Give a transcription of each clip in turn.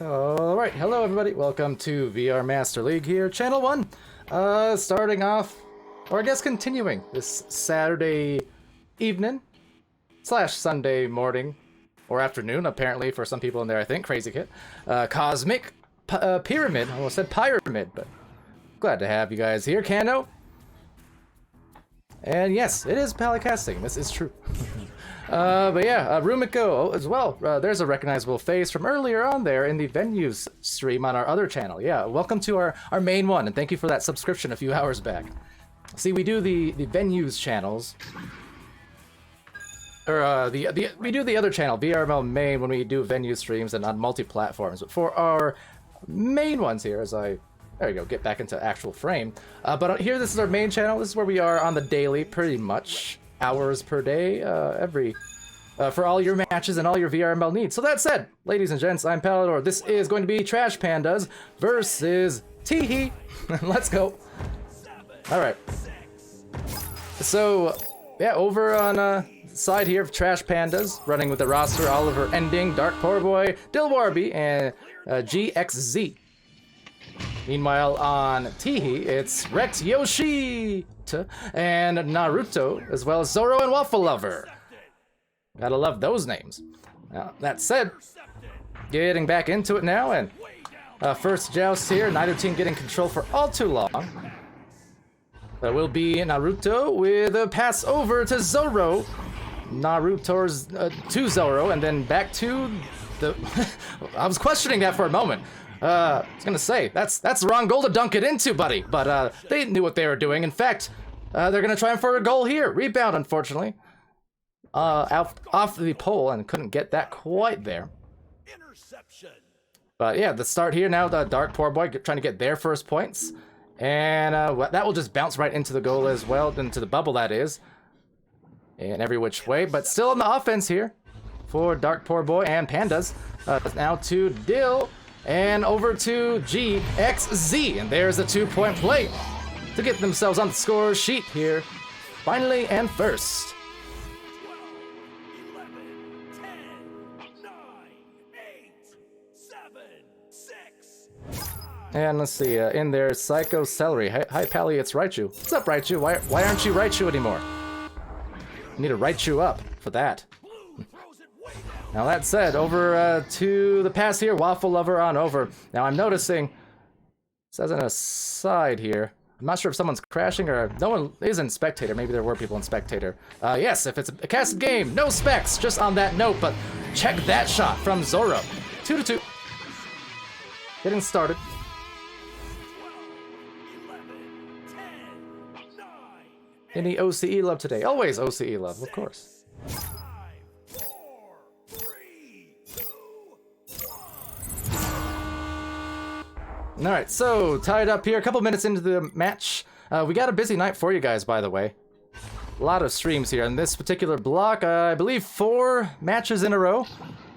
Alright, hello everybody, welcome to VR Master League here, Channel 1. Starting off, or I guess continuing, this Saturday evening, / Sunday morning, or afternoon, apparently for some people in there, I think, Crazy Kid. Cosmic Pyramid, I almost said Pyramid, but glad to have you guys here, Kano. And yes, it is Palicasting, this is true. But yeah, Rumiko as well. There's a recognizable face from earlier on there in the venues stream on our other channel. Yeah, welcome to our main one, and thank you for that subscription a few hours back. See, we do the venues channels, or we do the other channel, VRML main, when we do venue streams and on multi-platforms. But for our main ones here, there you go, get back into actual frame. But here, this is our main channel. This is where we are on the daily, pretty much. Hours per day, for all your matches and all your VRML needs. So that said, ladies and gents, I'm Palidore. This is going to be Trash Pandas versus Teehee. Let's go. All right. So, yeah, over on side here of Trash Pandas, running with the roster: Oliver Ending, Dark Poor Boy, Dilwarby, and GXZ. Meanwhile, on Teehee, it's Rex Yoshi and Naruto, as well as Zoro and Waffle Lover. Gotta love those names. Now, that said, getting back into it now, and first joust here, neither team getting control for all too long. That will be Naruto with a pass over to Zoro. Naruto's to Zoro, and then back to the... I was questioning that for a moment. I was gonna say, that's the wrong goal to dunk it into, buddy. But they knew what they were doing. In fact, they're gonna try for a goal here. Rebound, unfortunately. Off the pole, and couldn't get that quite there. Interception. But yeah, the start here now, the Dark Poor Boy trying to get their first points. And that will just bounce right into the goal as well, into the bubble, that is. And every which way, but still in the offense here for Dark Poor Boy and Pandas. Now to Dill. And over to GXZ, and there's a 2-point play to get themselves on the score sheet here, finally and first. 12, 11, 10, 9, 8, 7, 6, 5. And let's see, in there, Psycho Celery. Hi, Pally, it's Raichu. What's up, Raichu? Why aren't you Raichu anymore? I need to Raichu up for that. Now that said, over to the pass here, Waffle Lover on over. Now I'm noticing, it says an aside here, I'm not sure if someone's crashing or no one is in Spectator. Maybe there were people in Spectator. Yes, if it's a casted game, no specs, just on that note, but check that shot from Zoro. 2-2. Getting started. 12, 11, 10, 9, Any OCE love today? Always OCE love, of course. 5, 4, 3, 2, 1. Alright, so tied up here, a couple minutes into the match. We got a busy night for you guys, by the way. A lot of streams here. In this particular block, I believe 4 matches in a row.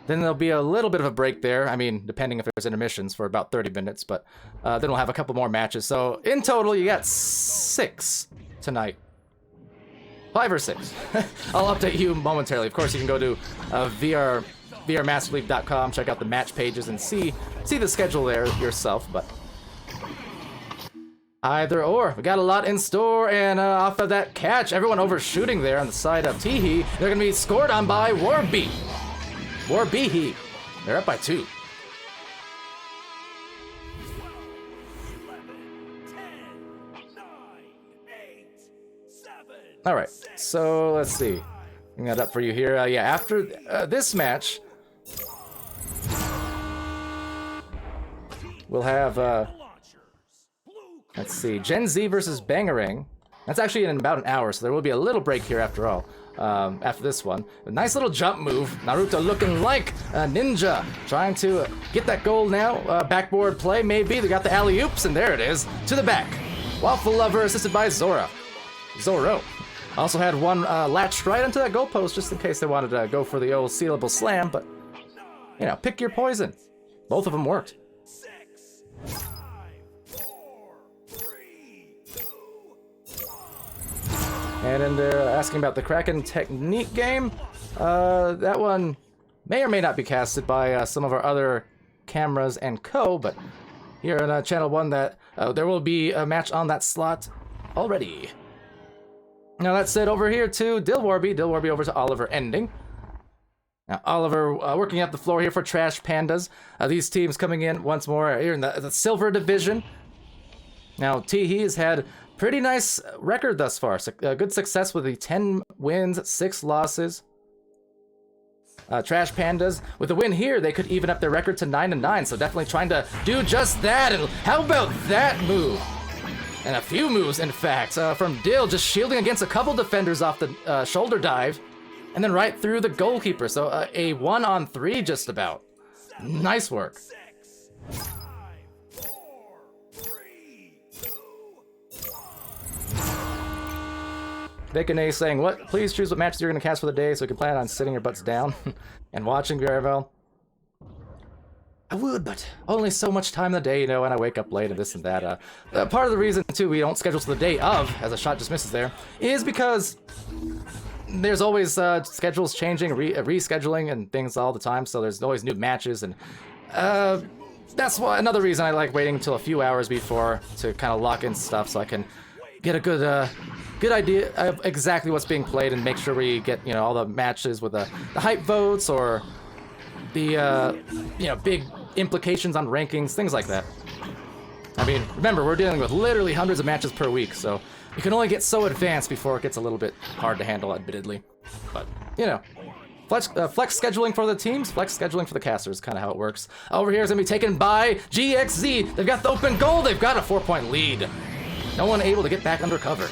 Then there'll be a little bit of a break there. I mean, depending if there's intermissions for about 30 minutes, but then we'll have a couple more matches. So in total, you got 6 tonight. 5 or 6. I'll update you momentarily. Of course, you can go to VRMasterLeague.com, check out the match pages, and see the schedule there yourself. But either or, we got a lot in store. And off of that catch, everyone overshooting there on the side of Teehee, they're gonna be scored on by Warbeehee. They're up by 2. 12, 11, 10, 9, 8, 7. All right, so let's see. Bring that up for you here. Yeah, after this match, we'll have, let's see, Gen Z versus Bangarang. That's actually in about an hour, so there will be a little break here after all, after this one. A nice little jump move. Naruto looking like a ninja, trying to get that goal now. Backboard play, maybe. They got the alley-oops, and there it is, to the back. Waffle Lover assisted by Zoro. Also had one latched right into that goalpost just in case they wanted to go for the old sealable slam, but, you know, pick your poison. Both of them worked. 6, 5, 4, 3, 2, 1. And then they're asking about the Kraken technique game. That one may or may not be casted by some of our other cameras and co. But here on channel 1, that there will be a match on that slot already. Now that said, over here to Dilwarby over to Oliver Ending. Now Oliver working up the floor here for Trash Pandas. These teams coming in once more here in the Silver Division. Now Teehee has had pretty nice record thus far. Good success with the 10 wins, 6 losses. Trash Pandas, with a win here, they could even up their record to 9-9, so definitely trying to do just that. And how about that move? And a few moves, in fact, from Dill, just shielding against a couple defenders off the shoulder dive, and then right through the goalkeeper. So a 1-on-3 just about. Nice work. 6, 5, 4, 3, 2, 1. Bacon A saying, what? Please choose what matches you're going to cast for the day so you can plan on sitting your butts down and watching VRML. I would, but only so much time in the day, you know, and I wake up late and this and that. Part of the reason, too, we don't schedule to the day of, as a shot just misses there, is because there's always schedules changing, rescheduling and things all the time, so there's always new matches, and that's why another reason I like waiting until a few hours before to kind of lock in stuff so I can get a good idea of exactly what's being played and make sure we get, you know, all the matches with the hype votes or the, you know, big implications on rankings, things like that. I mean, remember, we're dealing with literally hundreds of matches per week, so you can only get so advanced before it gets a little bit hard to handle, admittedly. But, you know, flex scheduling for the teams, flex scheduling for the casters, kind of how it works. Over here is going to be taken by GXZ. They've got the open goal. They've got a 4-point lead. No one able to get back under cover.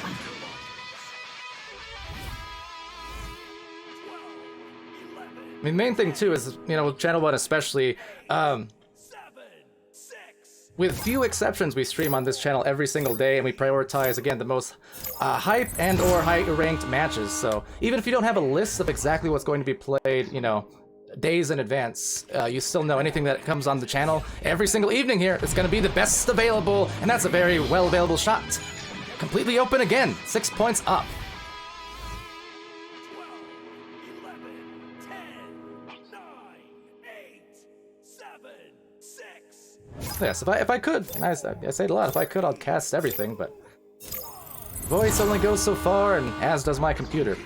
I mean, the main thing, too, is, you know, with Channel 1 especially, with few exceptions, we stream on this channel every single day, and we prioritize, again, the most hype and or high-ranked matches. So even if you don't have a list of exactly what's going to be played, you know, days in advance, you still know anything that comes on the channel every single evening here. It's going to be the best available, and that's a very well-available shot. Completely open again, 6 points up. 12, 11, 10, 9, 8, 7, 6. Yes, if I could, and I say it a lot, if I could, I'd cast everything, but voice only goes so far, and as does my computer.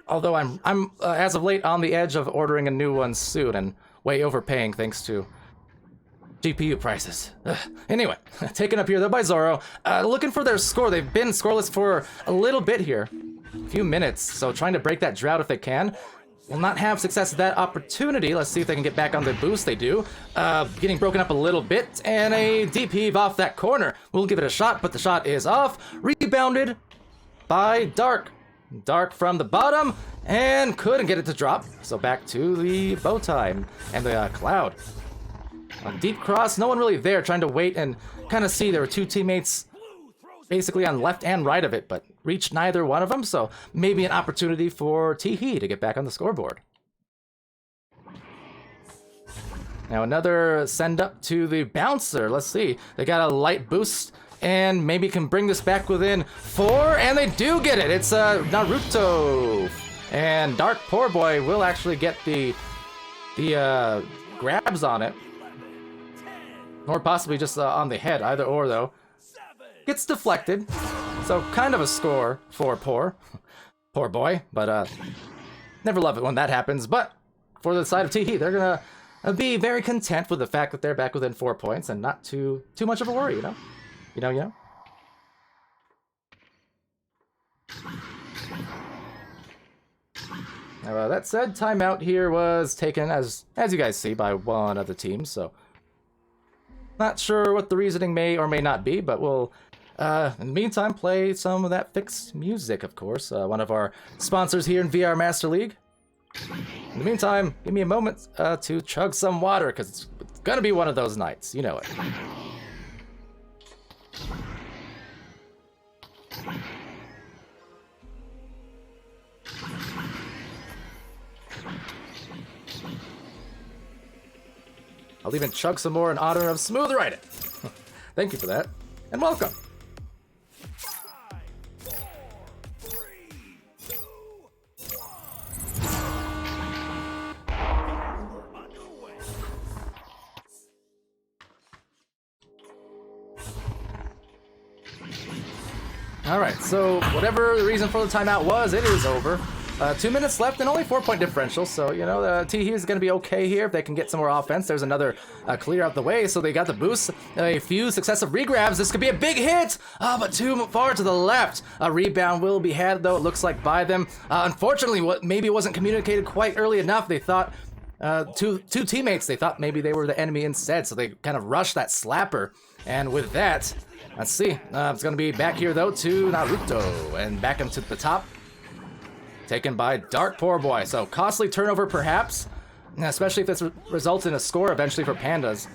Although I'm as of late on the edge of ordering a new one soon, and way overpaying thanks to GPU prices. Anyway, taken up here though by Zoro, looking for their score. They've been scoreless for a little bit here, a few minutes, so trying to break that drought if they can. Will not have success at that opportunity. Let's see if they can get back on the boost. They do. Getting broken up a little bit, and a deep heave off that corner. We'll give it a shot, but the shot is off. Rebounded by Dark. Dark from the bottom, and couldn't get it to drop. So back to the bow tie and the cloud. A deep cross, no one really there, trying to wait and kind of see. There were two teammates basically on left and right of it, but reached neither one of them, so maybe an opportunity for Teehee to get back on the scoreboard. Now another send up to the bouncer. Let's see. They got a light boost and maybe can bring this back within 4, and they do get it. It's Naruto. And Dark Poor Boy will actually get the grabs on it. Or possibly just on the head, either or though. Gets deflected, so kind of a score for Poor Boy, but never love it when that happens. But for the side of Teehee, they're gonna be very content with the fact that they're back within 4 points and not too much of a worry, you know? You know. Now, that said, timeout here was taken, as you guys see, by one of the teams, so not sure what the reasoning may or may not be, but we'll, in the meantime, play some of that fixed music, of course, one of our sponsors here in VR Master League. In the meantime, give me a moment to chug some water, because it's gonna be one of those nights, you know it. I'll even chug some more in honor of Smooth Riding. Thank you for that, and welcome. 5, 4, 3, 2, 1. We're underway. All right, so whatever the reason for the timeout was, it is over. 2 minutes left and only 4-point differential, so, you know, Teehee is going to be okay here if they can get some more offense. There's another clear out the way, so they got the boost. A few successive regrabs. This could be a big hit, but too far to the left. A rebound will be had, though, it looks like, by them. Unfortunately, what maybe wasn't communicated quite early enough. They thought, two teammates, they thought maybe they were the enemy instead, so they kind of rushed that slapper. And with that, let's see. It's going to be back here, though, to Naruto, and back him to the top. Taken by Dark Poor Boy. So costly turnover perhaps, especially if this results in a score eventually for Pandas.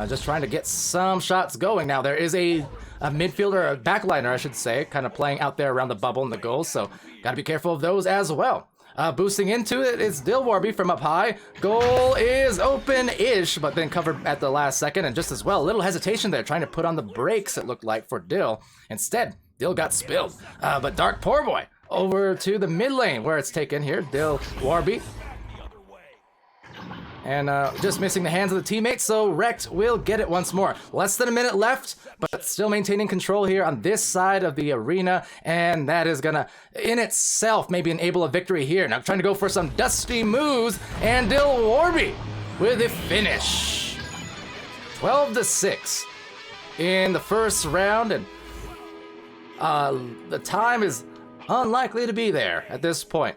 Just trying to get some shots going. Now there is a midfielder, a backliner I should say, kind of playing out there around the bubble and the goals, so gotta be careful of those as well. Boosting into it is Dilwarby from up high. Goal is open-ish, but then covered at the last second, and just as well, a little hesitation there, trying to put on the brakes it looked like for Dill. Instead, Dill got spilled, but Dark Poor Boy over to the mid lane where it's taken here. Dilwarby. And just missing the hands of the teammates, so Wrecked will get it once more. Less than a minute left, but still maintaining control here on this side of the arena, and that is gonna, in itself, maybe enable a victory here. Now trying to go for some dusty moves, and Dilwarby with a finish. 12-6 in the first round, and the time is unlikely to be there at this point.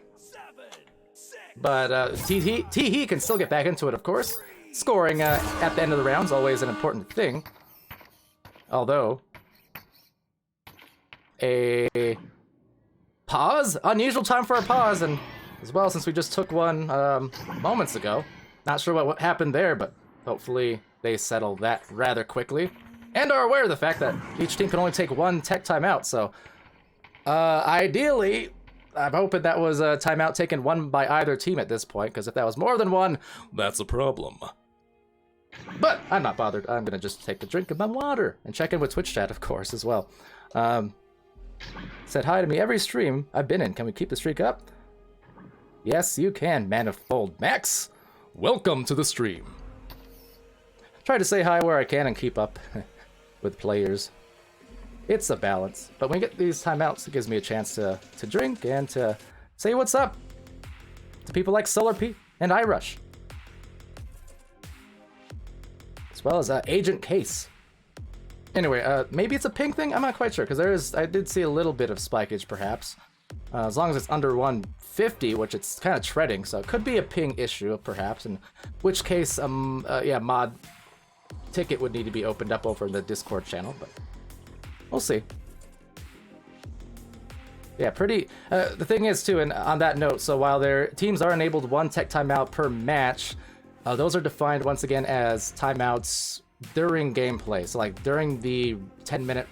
But Teehee can still get back into it, of course. Scoring at the end of the round is always an important thing. Although, a pause? Unusual time for a pause, and as well, since we just took one moments ago. Not sure what happened there, but hopefully they settle that rather quickly. And are aware of the fact that each team can only take one tech timeout, so ideally, I'm hoping that was a timeout taken one by either team at this point, because if that was more than one, that's a problem. But I'm not bothered. I'm going to just take a drink of my water and check in with Twitch chat, of course, as well. Said hi to me every stream I've been in. Can we keep the streak up? Yes, you can, Manifold Max. Welcome to the stream. Try to say hi where I can and keep up with players. It's a balance, but when we get these timeouts, it gives me a chance to drink and to say what's up to people like Solar P and iRush, as well as Agent Case. Anyway, maybe it's a ping thing. I'm not quite sure because I did see a little bit of spikeage, perhaps. As long as it's under 150, which it's kind of treading, so it could be a ping issue, perhaps. In which case, yeah, mod ticket would need to be opened up over in the Discord channel, but. We'll see. Yeah, pretty... the thing is, too, and on that note, so while their teams are enabled one tech timeout per match, those are defined, once again, as timeouts during gameplay. So, like, during the 10-minute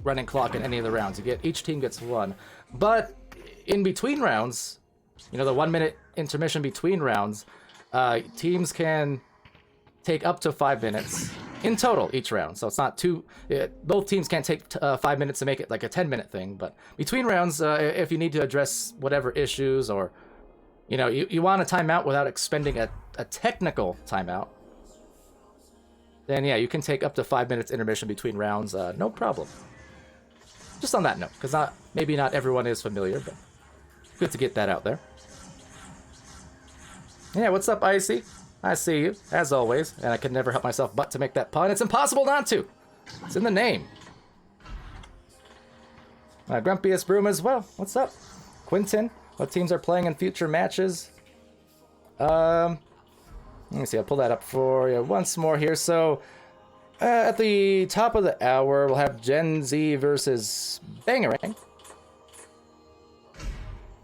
running clock in any of the rounds. Each team gets one. But in between rounds, you know, the 1-minute intermission between rounds, teams can take up to 5 minutes in total each round. So it's not two, both teams can't take 5 minutes to make it like a 10-minute thing, but between rounds, if you need to address whatever issues, or you know, you want a timeout without expending a technical timeout, then yeah, you can take up to 5 minutes intermission between rounds, no problem. Just on that note, because maybe not everyone is familiar, but good to get that out there. Yeah, what's up, Icy? I see you, as always, and I could never help myself but to make that pun. It's impossible not to. It's in the name. Grumpiest Broom as well. What's up? Quinton, what teams are playing in future matches? Let me see, I'll pull that up for you once more here. So, at the top of the hour, we'll have Gen Z versus Bangarang.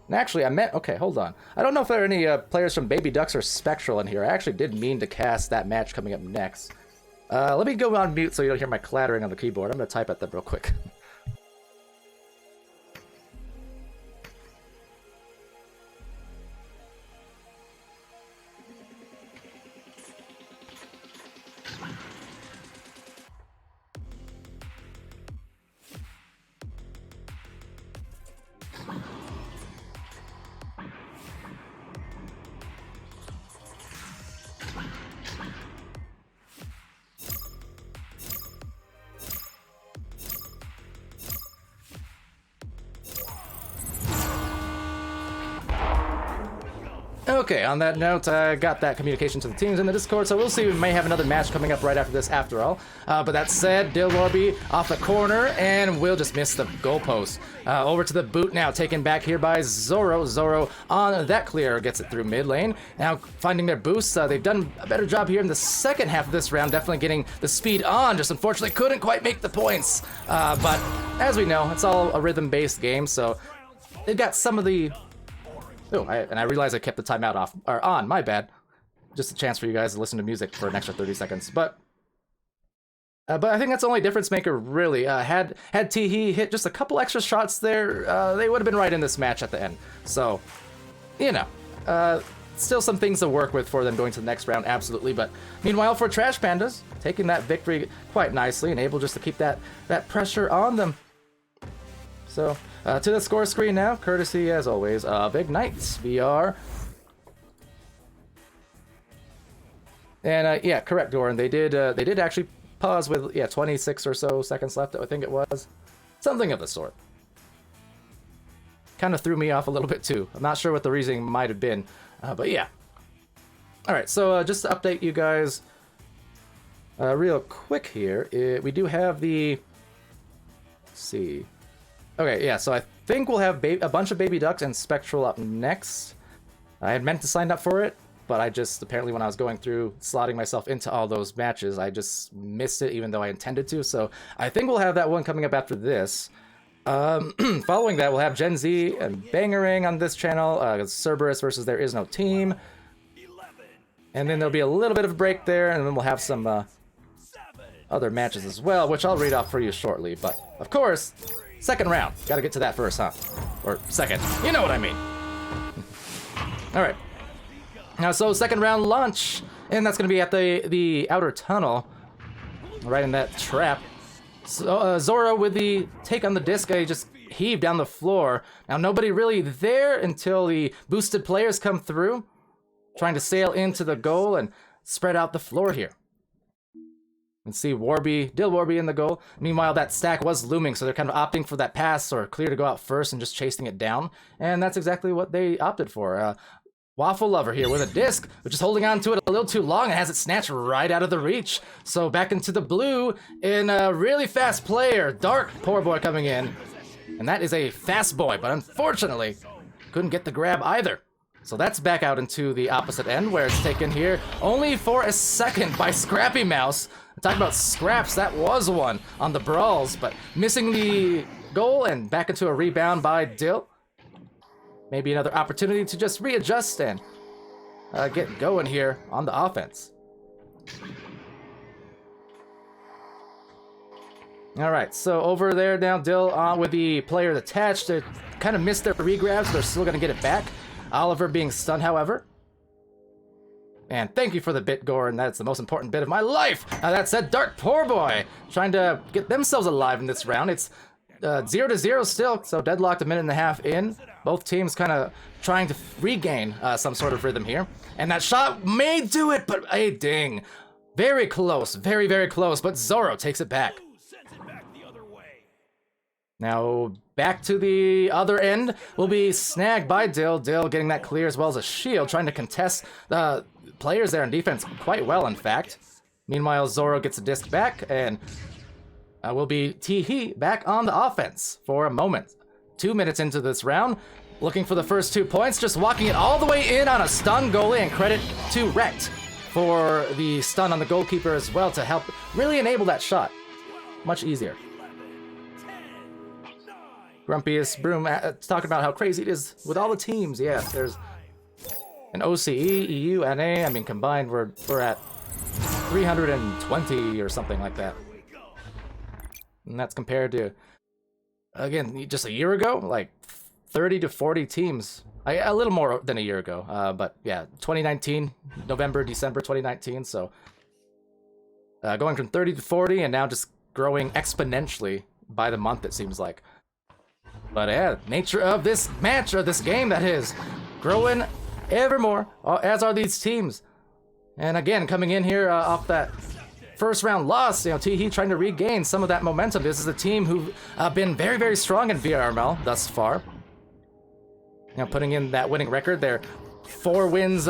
And actually, okay, hold on. I don't know if there are any players from Baby Ducks or Spectral in here. I actually did mean to cast that match coming up next. Let me go on mute so you don't hear my clattering on the keyboard. I'm going to type at them real quick. Okay, on that note, I got that communication to the teams in the Discord, so we'll see. We may have another match coming up right after this, after all. But that said, Dilwarby off the corner, and we'll just miss the goalpost. Over to the boot now, taken back here by Zoro. Zoro on that clear gets it through mid lane. Now finding their boosts. They've done a better job here in the second half of this round, definitely getting the speed on. Just unfortunately couldn't quite make the points. But as we know, it's all a rhythm-based game, so they've got some of the... Oh, and I realized I kept the timeout off, or on, my bad. Just a chance for you guys to listen to music for an extra 30 seconds. But I think that's the only difference maker, really. Had Teehee hit just a couple extra shots there, they would have been right in this match at the end. So, you know, still some things to work with for them going to the next round, absolutely. But meanwhile, for Trash Pandas, taking that victory quite nicely and able just to keep that pressure on them. So, to the score screen now, courtesy, as always, of Ignite's VR. And, yeah, correct, Doran. They did actually pause with, 26 or so seconds left, I think it was. Something of the sort. Kind of threw me off a little bit, too. I'm not sure what the reasoning might have been, but yeah. Alright, so just to update you guys real quick here, we do have the... Let's see... Okay, yeah, so I think we'll have a bunch of Baby Ducks and Spectral up next. I had meant to sign up for it, but I just, apparently when I was going through, slotting myself into all those matches, I just missed it even though I intended to, so I think we'll have that one coming up after this. Following that, we'll have Gen Z and Bangerang on this channel, Cerberus versus There Is No Team. And then there'll be a little bit of a break there, and then we'll have some other matches as well, which I'll read off for you shortly, but of course... Second round. Gotta get to that first, huh? Or second. You know what I mean. Alright. Now, so second round launch. And that's gonna be at the outer tunnel. Right in that trap. So, Zoro with the take on the disc, he just heaved down the floor. Now, nobody really there until the boosted players come through. Trying to sail into the goal and spread out the floor here. And see Dilwarby in the goal. Meanwhile, that stack was looming, so they're kind of opting for that pass or clear to go out first and just chasing it down. And that's exactly what they opted for. Waffle Lover here with a disc, which is holding on to it a little too long and has it snatched right out of the reach. So back into the blue in a really fast player, Dark Poor Boy coming in. And that is a fast boy, but unfortunately, couldn't get the grab either. So that's back out into the opposite end, where it's taken here only for a second by Scrappy Mouse. Talking about scraps, that was one on the brawls, but missing the goal and back into a rebound by Dill. Maybe another opportunity to just readjust and get going here on the offense. All right, so over there now, Dill on with the players attached. They kind of missed their regrabs. They're still going to get it back. Oliver being stunned, however. And thank you for the bit, Gore, and that's the most important bit of my life. That said, Dark Poor Boy trying to get themselves alive in this round. It's 0-0 still, so deadlocked a minute and a half in. Both teams kind of trying to regain some sort of rhythm here. And that shot may do it, but a ding. Very close, very, very close, but Zoro takes it back. Now, back to the other end will be snagged by Dill. Dill getting that clear as well as a shield, trying to contest the players there in defense quite well, in fact. Meanwhile, Zoro gets a disc back, and will be Teehee back on the offense for a moment. 2 minutes into this round, looking for the first 2 points, just walking it all the way in on a stun goalie, and credit to Rekt for the stun on the goalkeeper as well to help really enable that shot. Much easier. Grumpiest Broom talking about how crazy it is with all the teams. Yeah, there's an OCE, EU, NA. I mean, combined, we're at 320 or something like that. And that's compared to, again, just a year ago, like 30 to 40 teams. A little more than a year ago. But yeah, 2019, November, December 2019. So going from 30 to 40 and now just growing exponentially by the month, it seems like. But yeah, nature of this match, or this game that is, growing ever more, as are these teams. And again, coming in here off that first round loss, you know, Teehee trying to regain some of that momentum. This is a team who've been very, very strong in VRML thus far. You know, putting in that winning record. They're 4 wins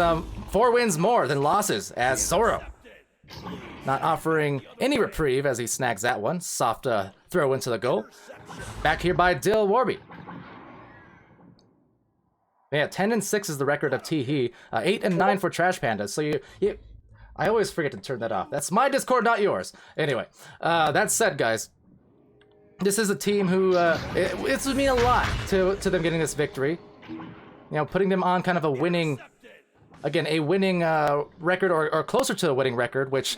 more than losses as Zoro. Not offering any reprieve as he snags that one. Soft throw into the goal. Back here by Dill Warby. Yeah, 10-6 is the record of Teehee. 8-9 for Trash Pandas. So I always forget to turn that off. That's my Discord, not yours. Anyway, that said, guys, this is a team who it would mean a lot to them getting this victory. You know, putting them on kind of a winning, again, a winning record or closer to a winning record, which,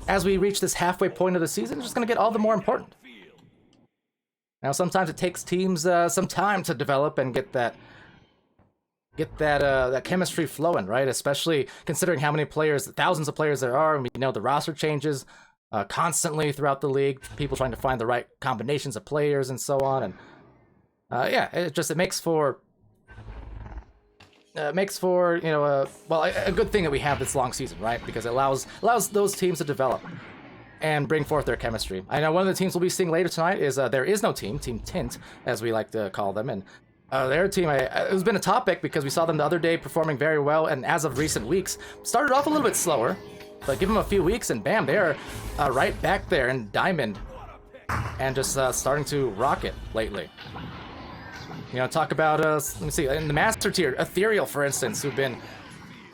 as we reach this halfway point of the season, is just going to get all the more important. Now, sometimes it takes teams some time to develop and get that chemistry flowing, right? Especially considering how many players, thousands of players there are, and we know the roster changes constantly throughout the league. People trying to find the right combinations of players and so on, and yeah, it makes for you know a good thing that we have this long season, right? Because it allows those teams to develop and bring forth their chemistry. I know one of the teams we'll be seeing later tonight is There Is No Team, Team Tint, as we like to call them, and their team, it's been a topic because we saw them the other day performing very well, and as of recent weeks, started off a little bit slower, but give them a few weeks and bam, they're right back there in Diamond, and just starting to rock it lately. You know, talk about, let me see, in the Master Tier, Ethereal, for instance, who've been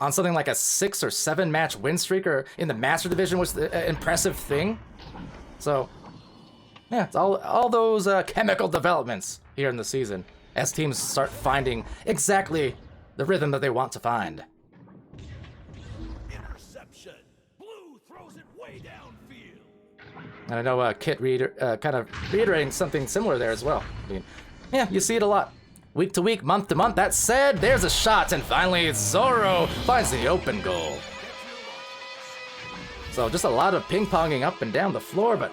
on something like a 6 or 7 match win streak, or in the Master Division, which is an impressive thing. So, yeah, it's all those chemical developments here in the season, as teams start finding exactly the rhythm that they want to find. Interception. Blue throws it way downfield. And I know Kit kind of reiterating something similar there as well. I mean, yeah, you see it a lot. Week to week, month to month. That said, there's a shot, and finally Zoro finds the open goal. So just a lot of ping-ponging up and down the floor, but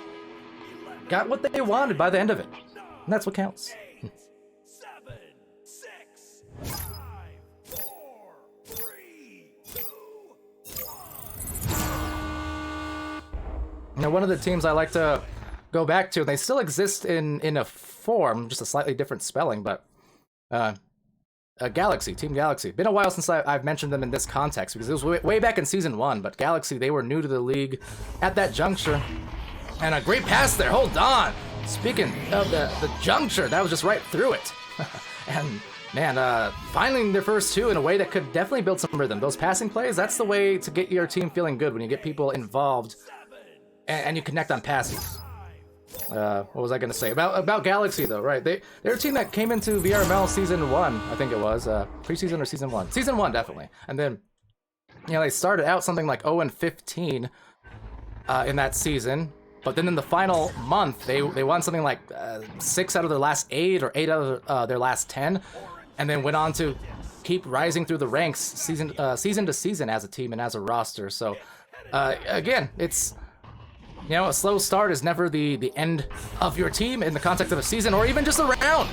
got what they wanted by the end of it. And that's what counts. 8, 7, 6, 5, 4, 3, 2, 1. Now, one of the teams I like to go back to, they still exist in a form, just a slightly different spelling, but Galaxy, Team Galaxy. Been a while since I've mentioned them in this context, because it was way back in Season 1, but Galaxy, they were new to the league at that juncture. And a great pass there, hold on! Speaking of the juncture, that was just right through it. And, man, finding their first 2 in a way that could definitely build some rhythm. Those passing plays, that's the way to get your team feeling good, when you get people involved and you connect on passes. What was I going to say? About Galaxy, though, right? They're a team that came into VRML Season 1, I think it was. Preseason or Season 1? Season 1, definitely. And then, you know, they started out something like 0-15 in that season. But then in the final month, they won something like 6 out of their last 8 or 8 out of their last 10. And then went on to keep rising through the ranks season to season as a team and as a roster. So, again, it's... You know, a slow start is never the end of your team in the context of a season, or even just a round.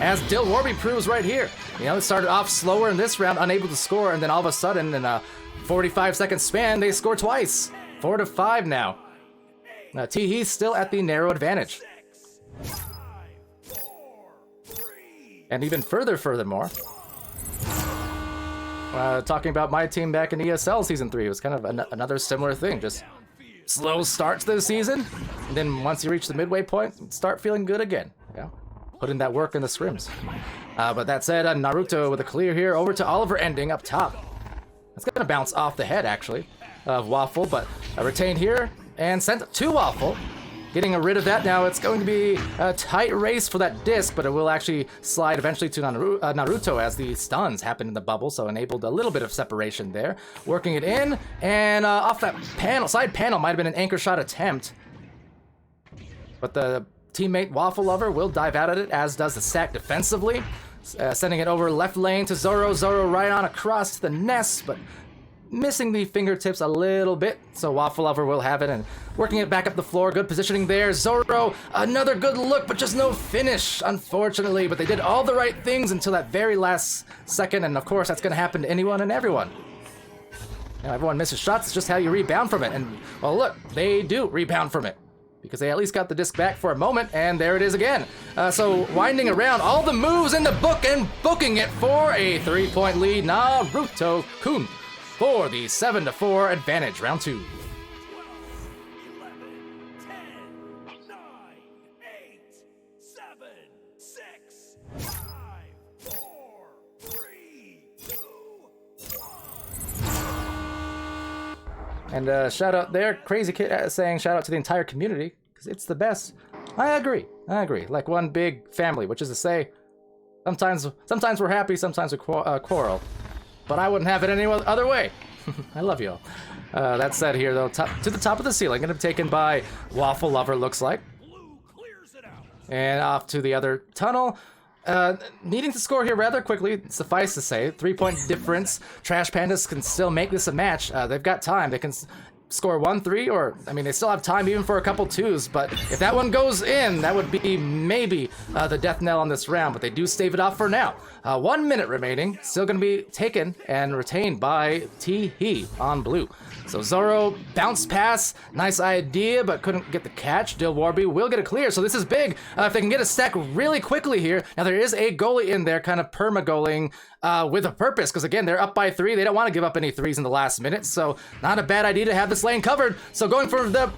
As Dill Warby proves right here. You know, it started off slower in this round, unable to score, and then all of a sudden, in a 45-second span, they score twice. 4-5 now. Teehee's still at the narrow advantage. 6, 5, 4, 3. And even furthermore, talking about my team back in ESL Season 3, it was kind of another similar thing, just slow start to the season, and then once you reach the midway point, start feeling good again. Yeah, put in that work in the scrims. But that said, Naruto with a clear here over to Oliver Ending up top. It's gonna bounce off the head actually of Waffle, but retained here and sent to Waffle. Getting rid of that now, it's going to be a tight race for that disc, but it will actually slide eventually to Naruto as the stuns happen in the bubble, so enabled a little bit of separation there. Working it in, and off that panel, side panel might have been an anchor shot attempt. But the teammate Waffle Lover will dive out at it, as does the Sack defensively. Sending it over left lane to Zoro. Zoro right on across to the nest, but missing the fingertips a little bit, so Waffle Lover will have it, and working it back up the floor. Good positioning there. Zoro, another good look, but just no finish, unfortunately. But they did all the right things until that very last second, and of course that's going to happen to anyone and everyone. You know, everyone misses shots. It's just how you rebound from it, and well, look, they do rebound from it. because they at least got the disc back for a moment, and there it is again. So winding around all the moves in the book and booking it for a 3-point lead, Naruto-kun, for the 7-4 advantage, round 2. 11, 10, 9, 8, 7, 6, 5, 4, 3, 2, 1. And shout out there, Crazy Kid saying shout out to the entire community, because it's the best. I agree, like one big family, which is to say, sometimes we're happy, sometimes we quarrel. But I wouldn't have it any other way. I love you all. That said here, though, to the top of the ceiling, gonna be taken by Waffle Lover, looks like. Blue clears it out. And off to the other tunnel. Needing to score here rather quickly, suffice to say. 3-point difference. Trash Pandas can still make this a match. They've got time. They can score 1-3, or, I mean, they still have time even for a couple 2s, but if that one goes in, that would be maybe the death knell on this round, but they do stave it off for now. 1 minute remaining, still gonna be taken and retained by T-He on blue. So Zoro, bounce pass, nice idea, but couldn't get the catch. Dilwarby will get a clear, so this is big. If they can get a stack really quickly here. Now there is a goalie in there, kind of perma-goaling with a purpose, because again, they're up by 3. They don't want to give up any 3s in the last minute, so not a bad idea to have this lane covered. So going for the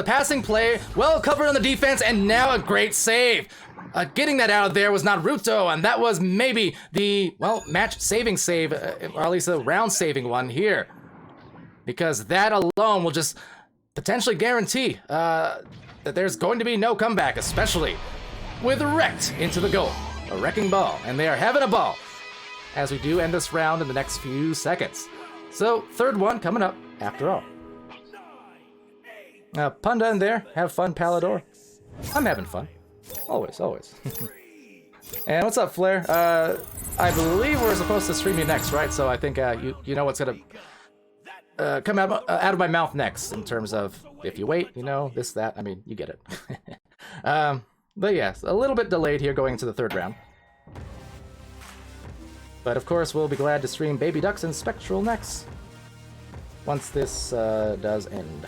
passing play, well covered on the defense, and now a great save. Getting that out of there was Naruto, and that was maybe the, well, match-saving save, or at least a round-saving one here. Because that alone will just potentially guarantee that there's going to be no comeback, especially with wrecked into the goal. A wrecking ball, and they are having a ball as we do end this round in the next few seconds. So, third one coming up after all. Punda in there, have fun, Palidore. I'm having fun. Always, always. And what's up, Flair? I believe we're supposed to stream you next, right? So I think you know what's gonna come out of my mouth next in terms of if you wait, you know, this, that. I mean, you get it. But yes, a little bit delayed here going into the third round. But of course, we'll be glad to stream Baby Ducks and Spectral next, once this does end.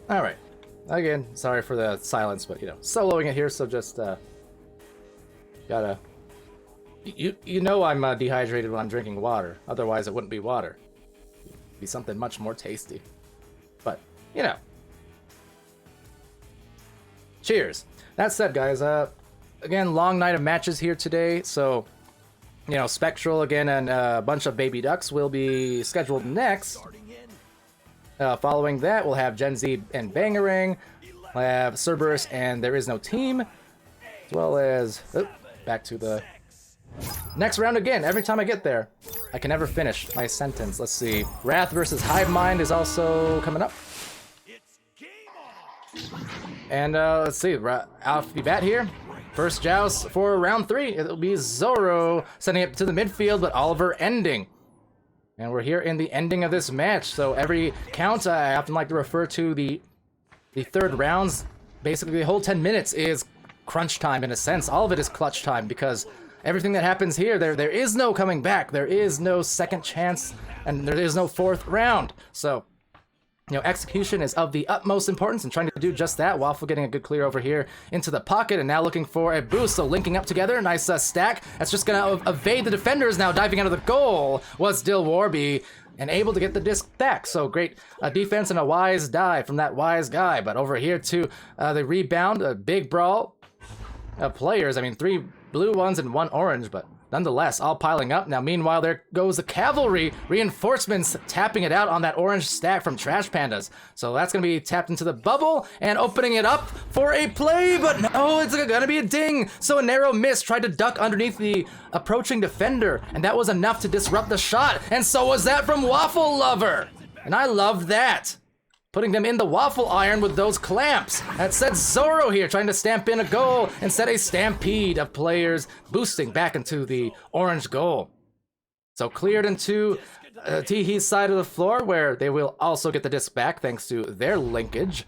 All right. Again, sorry for the silence, but you know, soloing it here, so just gotta. You know I'm dehydrated when I'm drinking water. Otherwise, it wouldn't be water. It'd be something much more tasty. But you know. Cheers. That said, guys. Again, long night of matches here today, so you know, Spectral again and a bunch of Baby Ducks will be scheduled next. Following that, we'll have Gen Z and Bangarang. We'll have Cerberus and There Is No Team. As well as... Oh, back to the next round again. Every time I get there, I can never finish my sentence. Let's see. Wrath versus Hive Mind is also coming up. And let's see. Off the bat here. First joust for round 3. It'll be Zoro sending it to the midfield, but Oliver ending. And we're here in the ending of this match, so every count, I often like to refer to the third rounds. Basically, the whole 10 minutes is crunch time in a sense. All of it is clutch time, because everything that happens here, there is no coming back. There is no second chance, and there is no fourth round. So, you know, execution is of the utmost importance, and trying to do just that. Waffle getting a good clear over here into the pocket, and now looking for a boost. So linking up together, nice stack. That's just gonna evade the defenders. Now diving out of the goal was Dilwarby, and able to get the disc back. So great defense and a wise dive from that wise guy. But over here to the rebound, a big brawl of players. I mean, 3 blue ones and 1 orange, but nonetheless, all piling up. Now, meanwhile, there goes the cavalry reinforcements tapping it out on that orange stack from Trash Pandas. So that's going to be tapped into the bubble and opening it up for a play, but no, it's going to be a ding. So a narrow miss, tried to duck underneath the approaching defender, and that was enough to disrupt the shot. And so was that from Waffle Lover. And I loved that. putting them in the waffle iron with those clamps. That said Zoro here trying to stamp in a goal and set a stampede of players boosting back into the orange goal. So cleared into Teehee's side of the floor, where they will also get the disc back thanks to their linkage.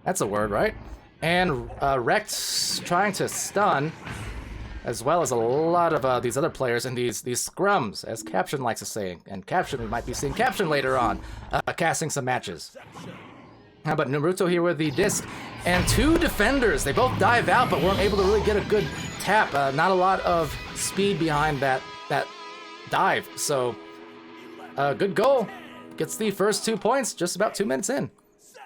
That's a word, right? And Rex trying to stun, as well as a lot of these other players in these scrums, as Caption likes to say. And Caption, we might be seeing Caption later on, casting some matches. But Naruto here with the disc, and two defenders. They both dive out, but weren't able to really get a good tap. Not a lot of speed behind that dive. So, good goal. Gets the first 2 points just about 2 minutes in. 7,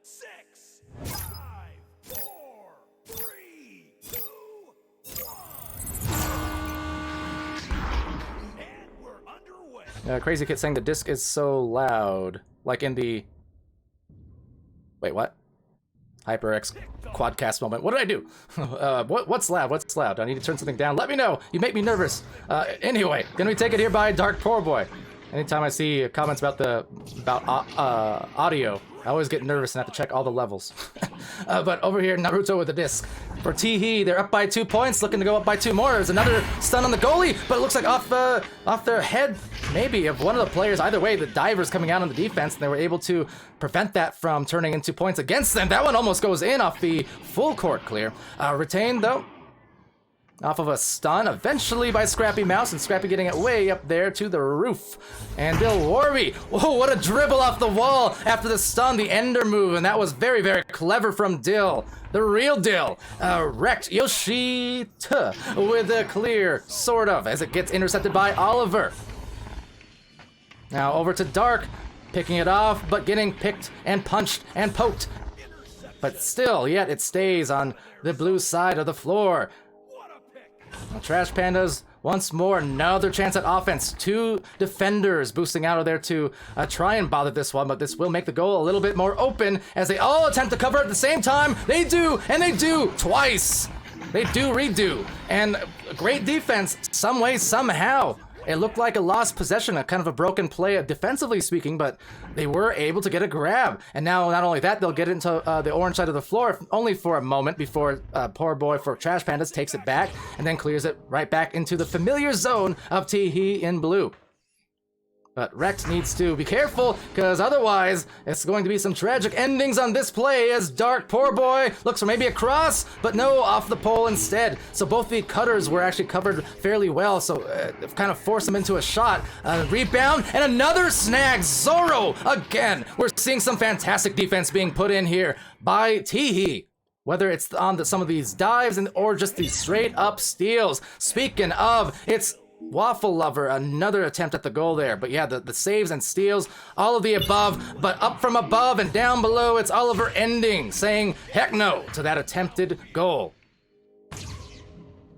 6, 5, 4, 3, 2, 1. And we're underway. Crazy Kid saying the disc is so loud. Like in the... Wait, what? HyperX quadcast moment. What did I do? What's loud? What's loud? Do I need to turn something down? Let me know. You make me nervous. Anyway, gonna be taken here by Dark Poor Boy. Anytime I see comments about audio, I always get nervous and have to check all the levels. But over here, Naruto with the disc. For Teehee, they're up by 2 points, looking to go up by 2 more. There's another stun on the goalie, but it looks like off their head, maybe, of one of the players. Either way, the diver's coming out on the defense, and they were able to prevent that from turning into points against them. That one almost goes in off the full court clear. Retained, though, off of a stun, eventually by Scrappy Mouse, and Scrappy getting it way up there to the roof. And Bill Warby, whoa, what a dribble off the wall after the stun, the ender move, and that was very, very clever from Dill. The real Dill. Wrecked Yoshita with a clear, sort of, as it gets intercepted by Oliver. Now over to Dark, picking it off, but getting picked and punched and poked. But still, yet it stays on the blue side of the floor. Well, Trash Pandas, once more, another chance at offense. 2 defenders boosting out of there to try and bother this one, but this will make the goal a little bit more open as they all attempt to cover at the same time. They do, and they do twice. They do redo, and great defense some way, somehow. It looked like a lost possession, a kind of a broken play defensively speaking, but they were able to get a grab. And now, not only that, they'll get into the orange side of the floor only for a moment before Poor Boy for Trash Pandas takes it back and then clears it right back into the familiar zone of Teehee in blue. But Rex needs to be careful, because otherwise it's going to be some tragic endings on this play as Dark Poor Boy looks for maybe a cross, but no, off the pole instead. So both the cutters were actually covered fairly well, so kind of forced them into a shot. Rebound, and another snag. Zoro again. We're seeing some fantastic defense being put in here by Teehee. Whether it's on some of these dives or just these straight up steals. Speaking of, it's Waffle Lover, another attempt at the goal there. But yeah, the saves and steals, all of the above. But up from above and down below, it's Oliver ending, saying heck no to that attempted goal.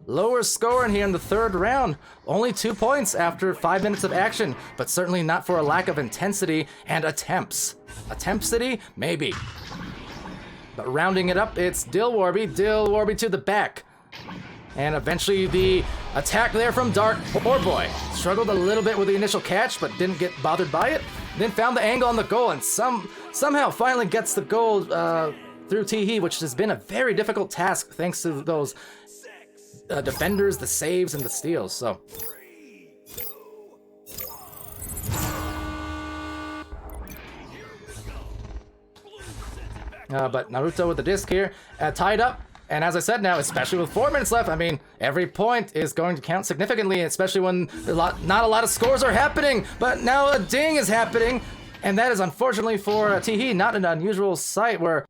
Lower score in here in the third round. Only 2 points after 5 minutes of action, but certainly not for a lack of intensity and attempts. Attempt City? Maybe. But rounding it up, it's Dill Warby to the back. And eventually the attack there from Dark Poor Boy. Struggled a little bit with the initial catch, but didn't get bothered by it. Then found the angle on the goal and somehow finally gets the goal through Teehee, which has been a very difficult task thanks to those defenders, the saves, and the steals. So. But Naruto with the disc here, tied up. And as I said now, especially with 4 minutes left, I mean, every point is going to count significantly, especially when not a lot of scores are happening. But now a ding is happening, and that is unfortunately for Teehee not an unusual sight where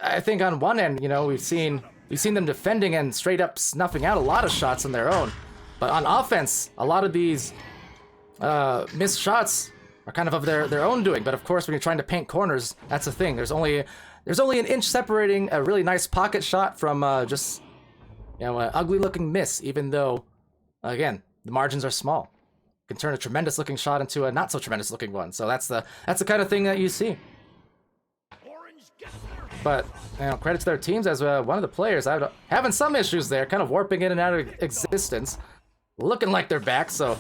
I think on one end, you know, we've seen them defending and straight up snuffing out a lot of shots on their own. But on offense, a lot of these missed shots are kind of their own doing. But of course, when you're trying to paint corners, that's the thing. There's only an inch separating a really nice pocket shot from just, you know, an ugly-looking miss, even though, again, the margins are small. It can turn a tremendous-looking shot into a not-so-tremendous-looking one. So that's the kind of thing that you see. But, you know, credit to their teams as one of the players having some issues there, kind of warping in and out of existence. Looking like they're back, so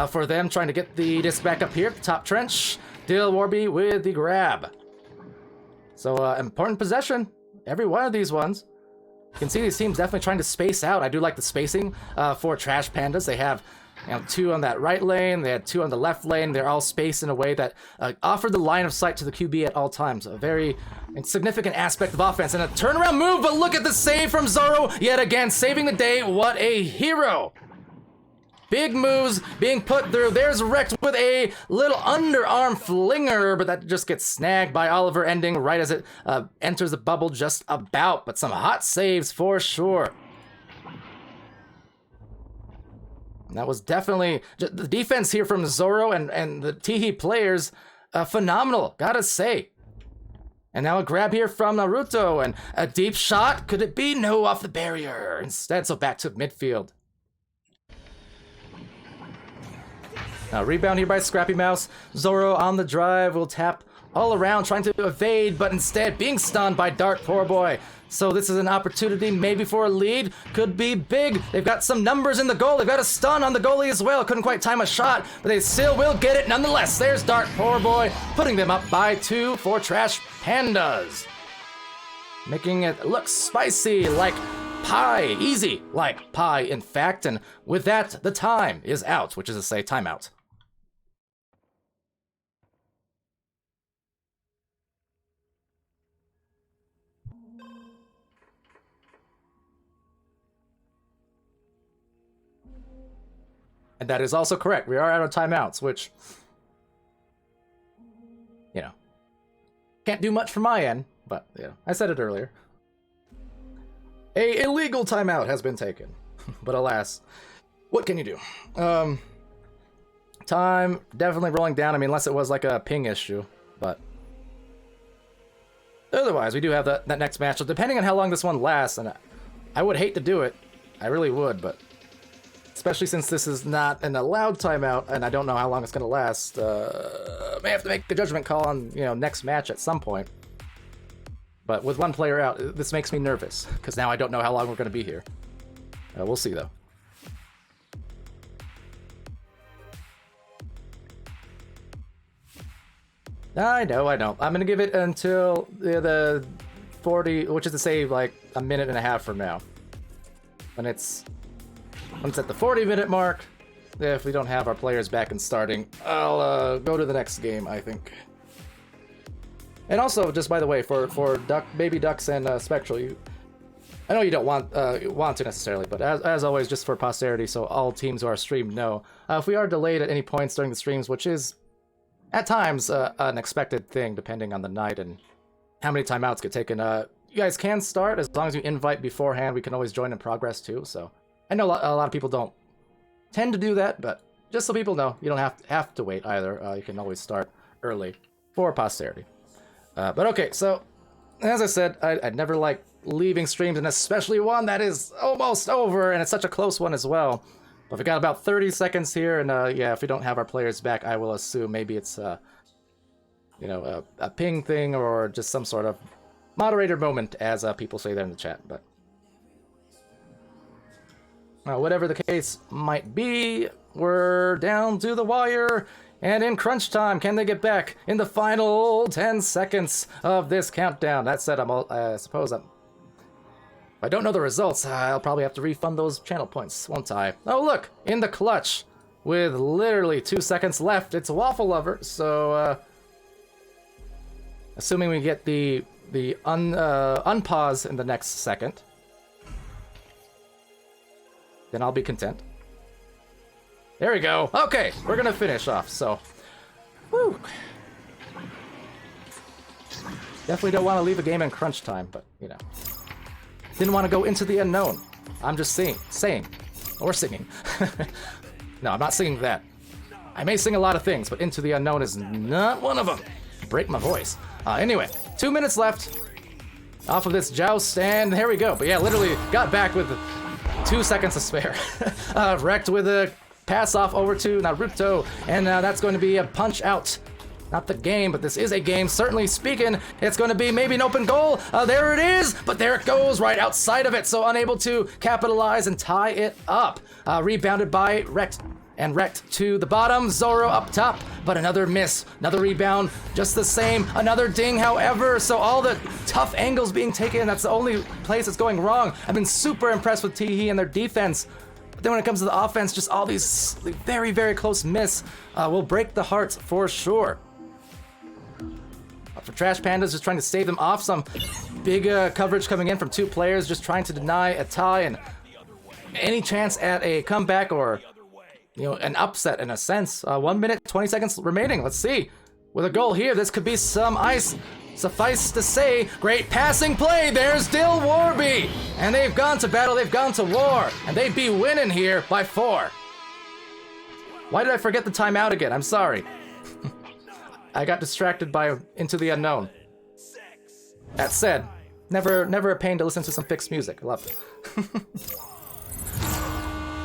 for them trying to get the disc back up here, top trench. Dilwarby with the grab. So, important possession. Every one of these ones. You can see these teams definitely trying to space out. I do like the spacing for Trash Pandas. They have 2 on that right lane, they had 2 on the left lane. They're all spaced in a way that offered the line of sight to the QB at all times. A very significant aspect of offense. And a turnaround move, but look at the save from Zoro yet again, saving the day. What a hero! Big moves being put through. There's Wrecked with a little underarm flinger, but that just gets snagged by Oliver, ending right as it enters the bubble just about. But some hot saves for sure. And that was definitely the defense here from Zoro and the Teehee players, phenomenal, gotta say. And now a grab here from Naruto and a deep shot. Could it be? No, off the barrier instead. So back to midfield. Rebound here by Scrappy Mouse. Zoro on the drive will tap all around trying to evade, but instead being stunned by Dark Poor Boy. So this is an opportunity maybe for a lead. Could be big. They've got some numbers in the goal. They've got a stun on the goalie as well. Couldn't quite time a shot, but they still will get it nonetheless. There's Dark Poor Boy putting them up by 2 for Trash Pandas. Making it look spicy like pie. Easy like pie, in fact. And with that, the time is out, which is to say timeout. And that is also correct. We are out of timeouts, which, can't do much from my end, but I said it earlier. A illegal timeout has been taken, but alas, what can you do? Time definitely rolling down. I mean, unless it was like a ping issue, but otherwise, we do have that next match. So depending on how long this one lasts, and I would hate to do it, I really would, but especially since this is not an allowed timeout, and I don't know how long it's going to last. May have to make the judgment call on, next match at some point. But with one player out, this makes me nervous, because now I don't know how long we're going to be here. We'll see, though. I know. I'm going to give it until the 40, which is to say, like, a minute and a half from now. When it's at the 40-minute mark, if we don't have our players back and starting, I'll go to the next game, I think. And also, just by the way, for Baby Ducks and Spectral, I know you don't want to necessarily, but as always, just for posterity, so all teams who are streamed know, if we are delayed at any points during the streams, which is at times an expected thing, depending on the night and how many timeouts get taken, you guys can start as long as you invite beforehand. We can always join in progress too. So I know a lot of people don't tend to do that, but just so people know, you don't have to wait either. You can always start early for posterity. But okay, so as I said, I'd never like leaving streams, and especially one that is almost over, and it's such a close one as well. But we got about 30 seconds here, and if we don't have our players back, I will assume maybe it's a ping thing or just some sort of moderator moment, as people say there in the chat. But whatever the case might be, we're down to the wire. And in crunch time, can they get back in the final 10 seconds of this countdown? That said, I suppose if I don't know the results, I'll probably have to refund those channel points, won't I? Oh, look, in the clutch, with literally 2 seconds left, it's Waffle Lover. So, assuming we get the unpause in the next second, then I'll be content. There we go. Okay, we're gonna finish off, so. Whew. Definitely don't want to leave a game in crunch time, but, didn't want to go into the unknown. I'm just saying, or singing. No, I'm not singing that. I may sing a lot of things, but Into the Unknown is not one of them. Break my voice. Anyway, 2 minutes left off of this joust, and there we go. But yeah, literally got back with 2 seconds to spare. Wrecked with a pass off over to Naruto, and that's going to be a punch out. Not the game, but this is a game. Certainly speaking, it's going to be maybe an open goal. There it is, but there it goes right outside of it. So unable to capitalize and tie it up. Rebounded by Wrecked and wrecked to the bottom. Zoro up top, but another miss, another rebound, just the same, another ding, however. So all the tough angles being taken, that's the only place it's going wrong. I've been super impressed with Teehee and their defense. But then when it comes to the offense, just all these very, very close miss will break the hearts for sure. For Trash Pandas, just trying to stave them off. Some big coverage coming in from two players, just trying to deny a tie and any chance at a comeback or, you know, an upset in a sense. 1 minute, 20 seconds remaining. Let's see. With a goal here, this could be some ice. Suffice to say, great passing play. There's Dill Warby. And they've gone to battle, they've gone to war. And they'd be winning here by 4. Why did I forget the timeout again? I'm sorry. I got distracted by Into the Unknown. That said, never a pain to listen to some fixed music. I love it.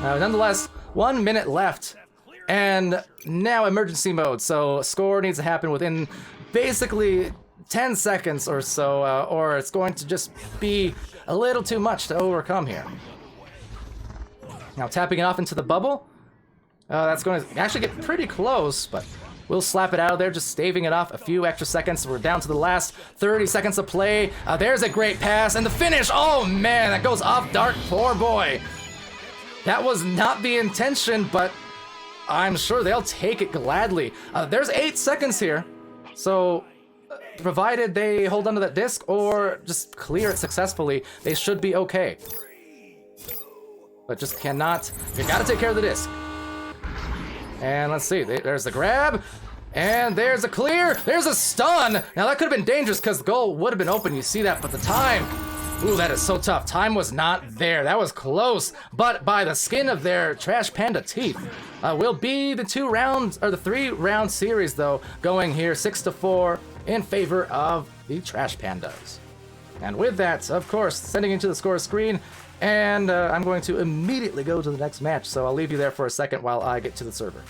Nonetheless, 1 minute left, and now emergency mode. So score needs to happen within basically 10 seconds or so, or it's going to just be a little too much to overcome here. Now tapping it off into the bubble. That's going to actually get pretty close, but we'll slap it out of there, just staving it off a few extra seconds. We're down to the last 30 seconds of play. There's a great pass, and the finish! Oh man, that goes off Dark, poor boy. That was not the intention, but I'm sure they'll take it gladly. There's 8 seconds here, so provided they hold onto that disc or just clear it successfully, they should be okay. But just cannot, you gotta take care of the disc. And let's see, there's the grab, and there's a clear, there's a stun! Now that could have been dangerous because the goal would have been open, you see that, but the time, ooh, that is so tough. Time was not there, that was close, but by the skin of their Trash Panda teeth. Will be the 3-round series though, going here 6-4 in favor of the Trash Pandas. And with that, of course, sending into the score screen, and I'm going to immediately go to the next match, so I'll leave you there for a second while I get to the server.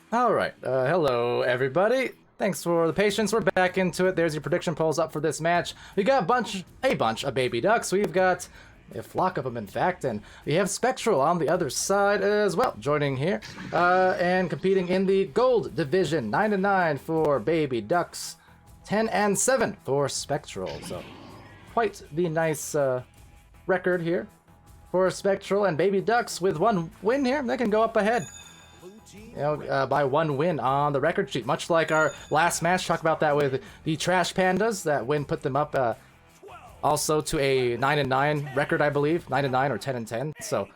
All right. Hello, everybody. Thanks for the patience. We're back into it. There's your prediction polls up for this match. We got a bunch of baby ducks. We've got a flock of them, in fact, and we have Spectral on the other side as well, joining here and competing in the gold division. 9-9 for baby ducks, 10-7 for Spectral. So quite the nice record here for Spectral, and baby ducks with one win here. They can go up ahead. By one win on the record sheet, much like our last match. Talk about that with the Trash Pandas. That win put them up also to a 9-9 record, I believe, 9-9 or 10-10. So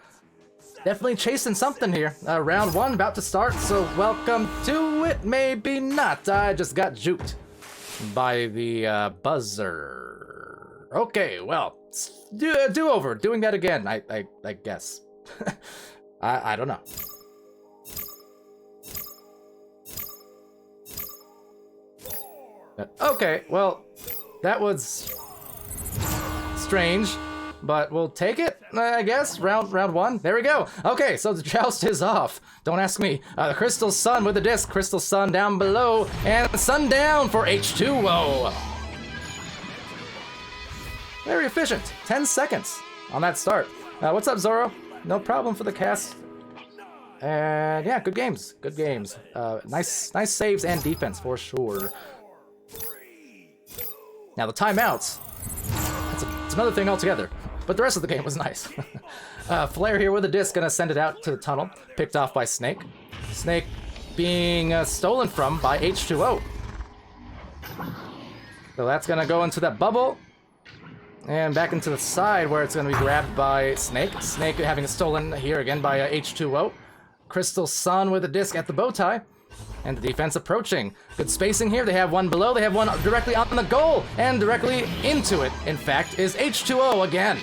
definitely chasing something here. Round one about to start. So welcome to it. Maybe not. I just got juked by the buzzer. Okay, well, do over. Doing that again. I guess. I don't know. Okay, well, that was strange, but we'll take it, I guess. Round one. There we go. Okay, so the joust is off. Don't ask me. The Crystal Sun with the disc. Crystal Sun down below, and Sun down for H2O. Very efficient. 10 seconds on that start. What's up, Zoro? No problem for the cast. And yeah, good games. Good games. Nice saves and defense for sure. Now the timeouts, it's another thing altogether, but the rest of the game was nice. Flare here with a disc, gonna send it out to the tunnel, picked off by Snake. Snake being stolen from by H2O. So that's gonna go into that bubble, and back into the side where it's gonna be grabbed by Snake. Snake having it stolen here again by H2O. Crystal Sun with a disc at the bow tie. And the defense approaching. Good spacing here. They have one below. They have one directly on the goal. And directly into it, in fact, is H2O again.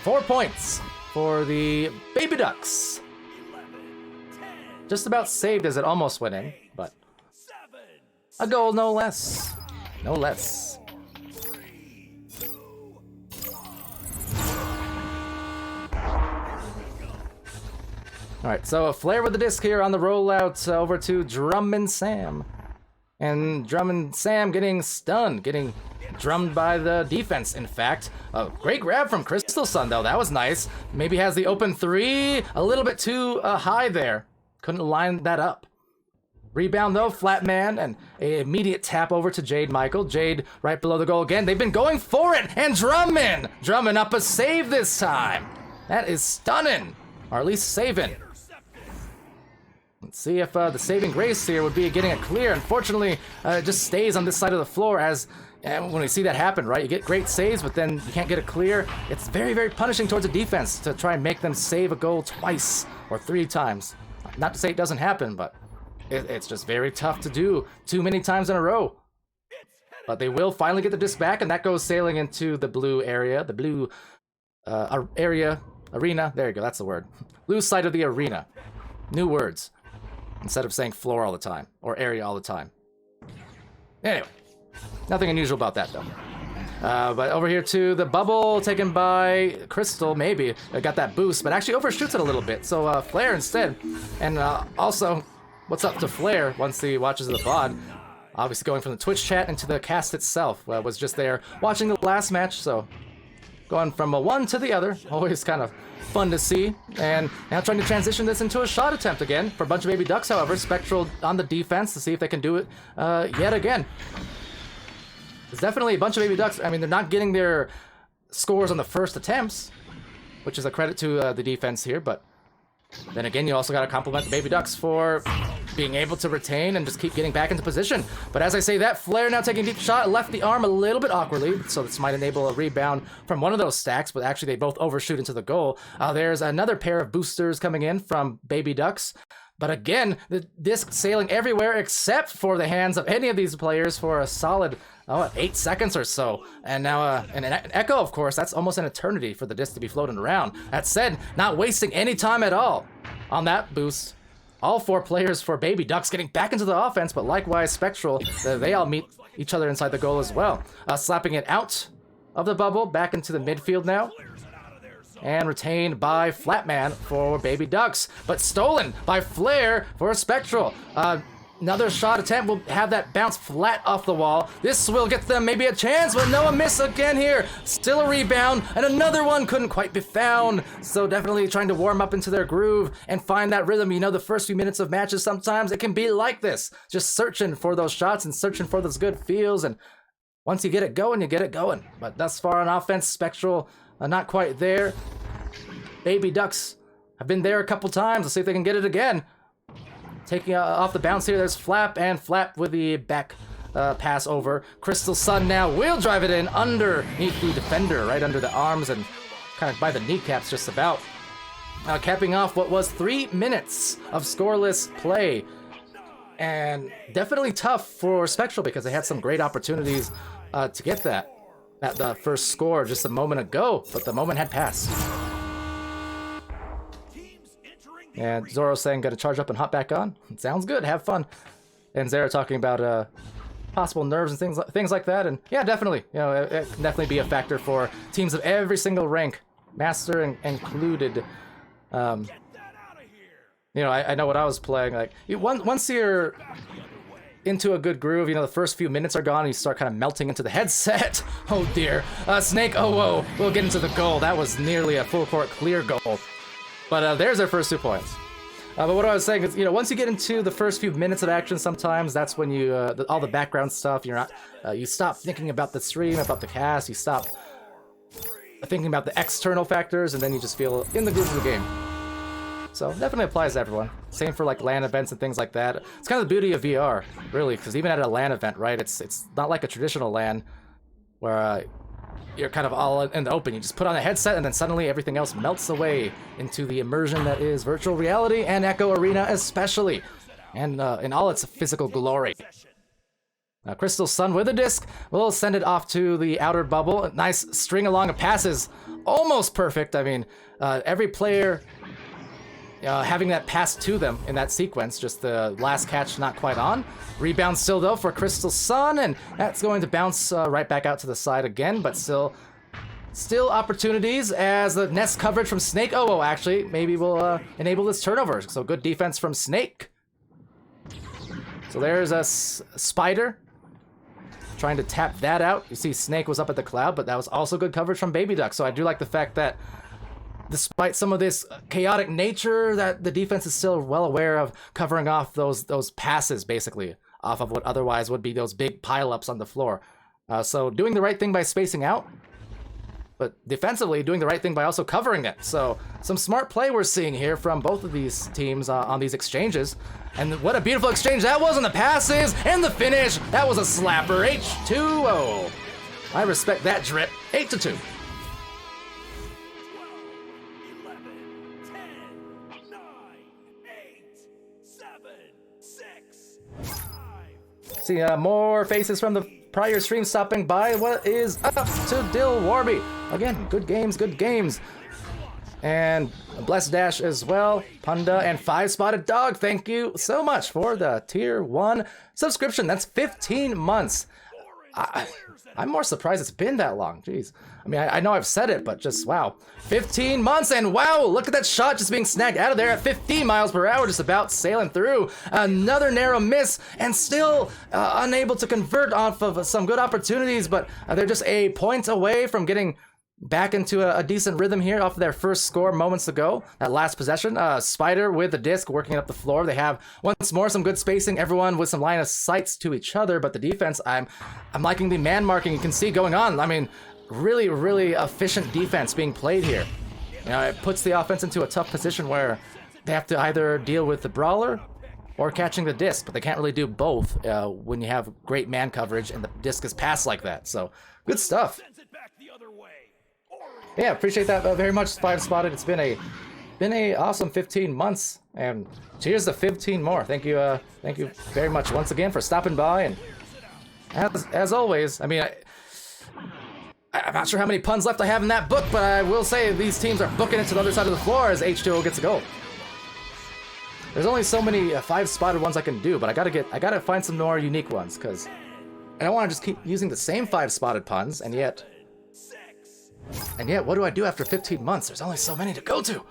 4 points for the Baby Ducks. Just about saved as it almost went in, but a goal no less. No less. Alright, so a Flare with the disc here on the rollout over to Drummond Sam. And Drummond Sam getting stunned, getting drummed by the defense, in fact. A great grab from Crystal Sun, though. That was nice. Maybe has the open three a little bit too high there. Couldn't line that up. Rebound, though, flat man, and an immediate tap over to Jade Michael. Jade right below the goal again. They've been going for it, and Drummond up a save this time. That is stunning, or at least saving. Let's see if the saving grace here would be getting it clear. Unfortunately, it just stays on this side of the floor as when we see that happen, right? You get great saves, but then you can't get it clear. It's very, very punishing towards the defense to try and make them save a goal twice or 3 times. Not to say it doesn't happen, but it's just very tough to do too many times in a row. But they will finally get the disc back, and that goes sailing into the blue area, the blue arena. There you go, that's the word. Blue side of the arena. New words. Instead of saying floor all the time, or area all the time. Anyway, nothing unusual about that, though. But over here to the bubble, taken by Crystal, maybe. Got that boost, but actually overshoots it a little bit. So Flare instead. And also, what's up to Flare once he watches the VOD? Obviously going from the Twitch chat into the cast itself. Was just there watching the last match, so going from one to the other. Always kind of fun to see. And now trying to transition this into a shot attempt again for a bunch of baby ducks, however. Spectral on the defense to see if they can do it yet again. There's definitely a bunch of baby ducks. I mean, they're not getting their scores on the first attempts, which is a credit to the defense here, but then again, you also got to compliment the baby ducks for being able to retain and just keep getting back into position. But as I say that, Flare now taking a deep shot, left the arm a little bit awkwardly, so this might enable a rebound from one of those stacks, but actually they both overshoot into the goal. There's another pair of boosters coming in from baby ducks. But again, the disc sailing everywhere except for the hands of any of these players for a solid 8 seconds or so. And now an echo, of course, that's almost an eternity for the disc to be floating around. That said, not wasting any time at all on that boost. All 4 players for Baby Ducks getting back into the offense, but likewise Spectral, they all meet each other inside the goal as well. Slapping it out of the bubble, back into the midfield now. and retained by Flatman for Baby Ducks, but stolen by Flare for Spectral. Another shot attempt will have that bounce flat off the wall. This will get them maybe a chance, but no, a miss again here. Still a rebound, and another one couldn't quite be found. So definitely trying to warm up into their groove and find that rhythm. You know, the first few minutes of matches, sometimes it can be like this. Just searching for those shots and searching for those good feels, and once you get it going, you get it going. But thus far on offense, Spectral not quite there. Baby Ducks have been there a couple times. Let's see if they can get it again. Taking off the bounce here, there's Flap, and Flap with the back pass over. Crystal Sun now will drive it in underneath the defender, right under the arms and kind of by the kneecaps just about. Capping off what was 3 minutes of scoreless play. And definitely tough for Spectral because they had some great opportunities to get that at the first score just a moment ago, but the moment had passed. And Zoro saying, gonna charge up and hop back on. Sounds good, have fun. And Zara talking about possible nerves and things like that. And yeah, definitely, you know, it can definitely be a factor for teams of every single rank, Master included. You know, I know what I was playing. Like once you're into a good groove, you know, the first few minutes are gone, and you start kind of melting into the headset. Oh dear, Snake. Oh whoa, we'll get into the goal. That was nearly a full court clear goal. But there's their first 2 points. But what I was saying is, you know, once you get into the first few minutes of action, sometimes that's when you, all the background stuff, you're not, you stop thinking about the stream, about the cast, you stop thinking about the external factors, and then you just feel in the groove of the game. So definitely applies to everyone. Same for like LAN events and things like that. It's kind of the beauty of VR, really, because even at a LAN event, right, it's not like a traditional LAN where you're kind of all in the open. You just put on a headset and then suddenly everything else melts away into the immersion that is virtual reality and Echo Arena especially, and in all its physical glory. Crystal Sun with a disc will send it off to the outer bubble. A nice string along of passes, almost perfect. I mean, every player having that pass to them in that sequence, just the last catch not quite on. Rebound still though for Crystal Sun, and that's going to bounce right back out to the side again, but still opportunities as the nest coverage from Snake. Oh, actually, maybe will enable this turnover. So good defense from Snake. So there's a Spider trying to tap that out. You see Snake was up at the cloud, but that was also good coverage from Baby Duck. So I do like the fact that despite some of this chaotic nature, that the defense is still well aware of covering off those passes, basically, off of what otherwise would be those big pile-ups on the floor. So doing the right thing by spacing out, but defensively doing the right thing by also covering it. So some smart play we're seeing here from both of these teams on these exchanges. And what a beautiful exchange that was on the passes and the finish. That was a slapper. H2O. I respect that drip. 8-2. 11, 10, 9, 8, 7, 6, 5. See more faces from the prior stream stopping by. What is up to Dill Warby? Again, good games, good games. And Blessed Dash as well. Punda and 5-Spotted Dog, thank you so much for the Tier 1 subscription. That's 15 months. I'm more surprised it's been that long. Jeez. I mean, I know I've said it, but just wow. 15 months, and wow, look at that shot just being snagged out of there at 15 miles per hour, just about sailing through. Another narrow miss, and still unable to convert off of some good opportunities, but they're just a point away from getting back into a decent rhythm here off of their first score moments ago. That last possession, Spider with the disc working up the floor. They have once more some good spacing, everyone with some line of sights to each other, but the defense, I'm liking the man marking you can see going on. I mean, really, really efficient defense being played here. You know, it puts the offense into a tough position where they have to either deal with the brawler or catching the disc, but they can't really do both when you have great man coverage and the disc is passed like that. So good stuff. Yeah, appreciate that very much, 5-Spotted. It's been a awesome 15 months, and cheers to 15 more. Thank you very much once again for stopping by. And as always, I mean, I'm not sure how many puns left I have in that book, but I will say these teams are booking it to the other side of the floor as H2O gets a goal. There's only so many 5-Spotted ones I can do, but I gotta find some more unique ones, because I don't want to just keep using the same 5-Spotted puns, and yet And yet, what do I do after 15 months? There's only so many to go to.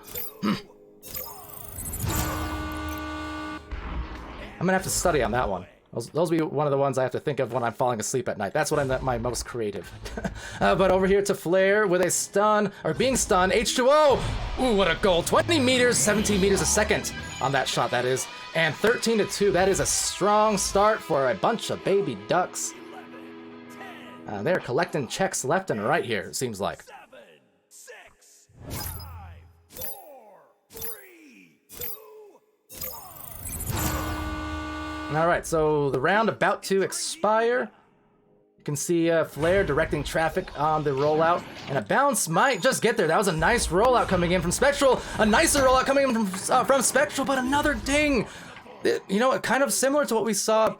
I'm gonna have to study on that one. Those will be one of the ones I have to think of when I'm falling asleep at night. That's when I'm at my most creative. But over here to Flare with a stun, or being stunned, H2O! Ooh, what a goal. 20 meters, 17 meters a second on that shot, that is. And 13-2, that is a strong start for a bunch of baby ducks. They're collecting checks left and right here, it seems like. 7, 6, 5, 4, 3, 2, 1. Alright, so the round about to expire. You can see Flare directing traffic on the rollout, and a bounce might just get there. That was a nice rollout coming in from Spectral. A nicer rollout coming in from Spectral, but another ding. You know, kind of similar to what we saw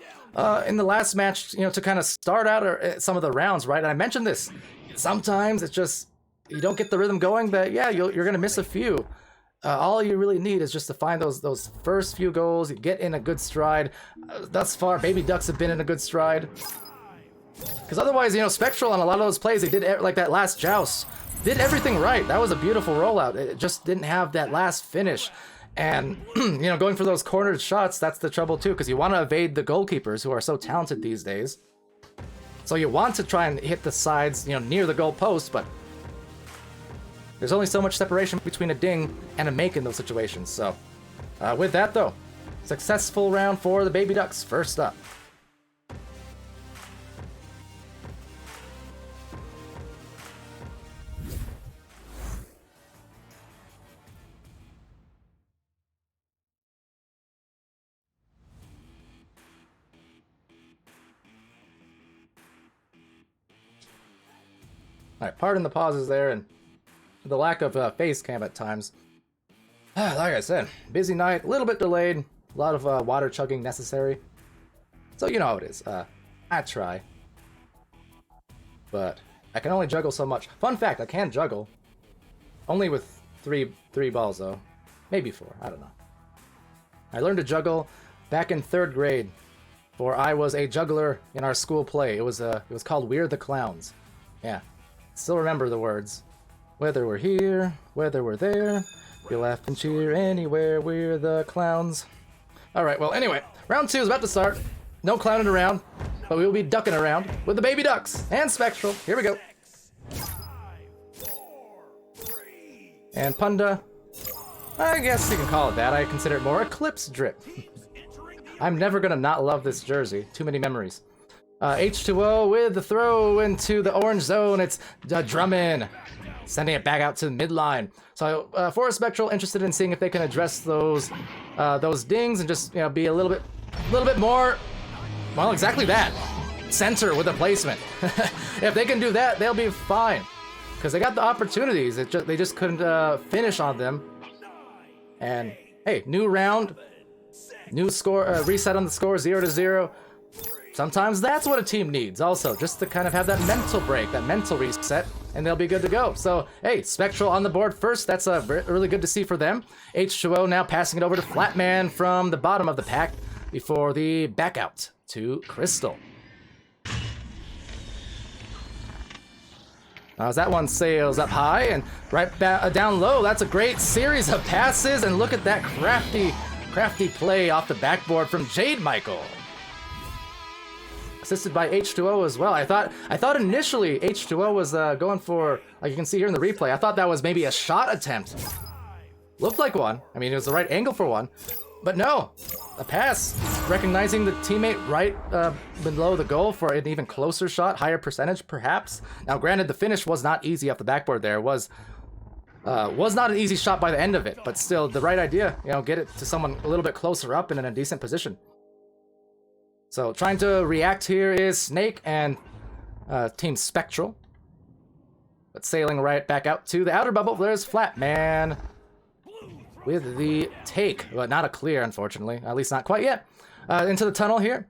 in the last match, you know, to kind of start out some of the rounds, right? And I mentioned this. Sometimes it's just, you don't get the rhythm going, but yeah, you're going to miss a few. All you really need is just to find those first few goals, you get in a good stride. Thus far, Baby Ducks have been in a good stride. Because otherwise, you know, Spectral on a lot of those plays, they did, like that last joust, did everything right. That was a beautiful rollout. It just didn't have that last finish. And, you know, going for those cornered shots, that's the trouble too, because you want to evade the goalkeepers who are so talented these days. So you want to try and hit the sides, you know, near the goal post, but there's only so much separation between a ding and a make in those situations. So, with that though, successful round for the Baby Ducks. First up. Alright, pardon the pauses there and the lack of face cam at times. Like I said, busy night, a little bit delayed, a lot of water chugging necessary. So you know how it is. I try. But I can only juggle so much. Fun fact, I can juggle. Only with three balls though. Maybe 4, I don't know. I learned to juggle back in 3rd grade. For I was a juggler in our school play. It was called We're the Clowns. Yeah. Still remember the words. Whether we're here, whether we're there, we laugh and cheer anywhere, we're the clowns. Alright, well anyway, round 2 is about to start. No clowning around, but we will be ducking around with the Baby Ducks and Spectral. Here we go. 5, 4, 3. And Punda. I guess you can call it that. I consider it more Eclipse Drip. I'm never gonna not love this jersey. Too many memories. H2O with the throw into the orange zone. It's Drummond sending it back out to the midline. So for Spectral, interested in seeing if they can address those dings and just, you know, be a little bit more, well, exactly that, center with a placement. If they can do that, they'll be fine because they got the opportunities. They just couldn't finish on them. And hey, new round, new score, reset on the score, 0-0. Sometimes that's what a team needs also, just to kind of have that mental break, that mental reset, and they'll be good to go. So, hey, Spectral on the board first. That's really good to see for them. H2O now passing it over to Flatman from the bottom of the pack before the back out to Crystal. As that one sails up high and right down low, that's a great series of passes, and look at that crafty play off the backboard from Jade Michael. Assisted by H2O as well. I thought initially H2O was going for, like you can see here in the replay, I thought that was maybe a shot attempt. Looked like one. I mean, it was the right angle for one. But no, a pass. Recognizing the teammate right below the goal for an even closer shot, higher percentage perhaps. Now granted, the finish was not easy off the backboard there. It was not an easy shot by the end of it, but still the right idea. You know, get it to someone a little bit closer up and in a decent position. So trying to react here is Snake and Team Spectral. But sailing right back out to the outer bubble, there's Flatman with the take. But not a clear, unfortunately. At least not quite yet. Into the tunnel here.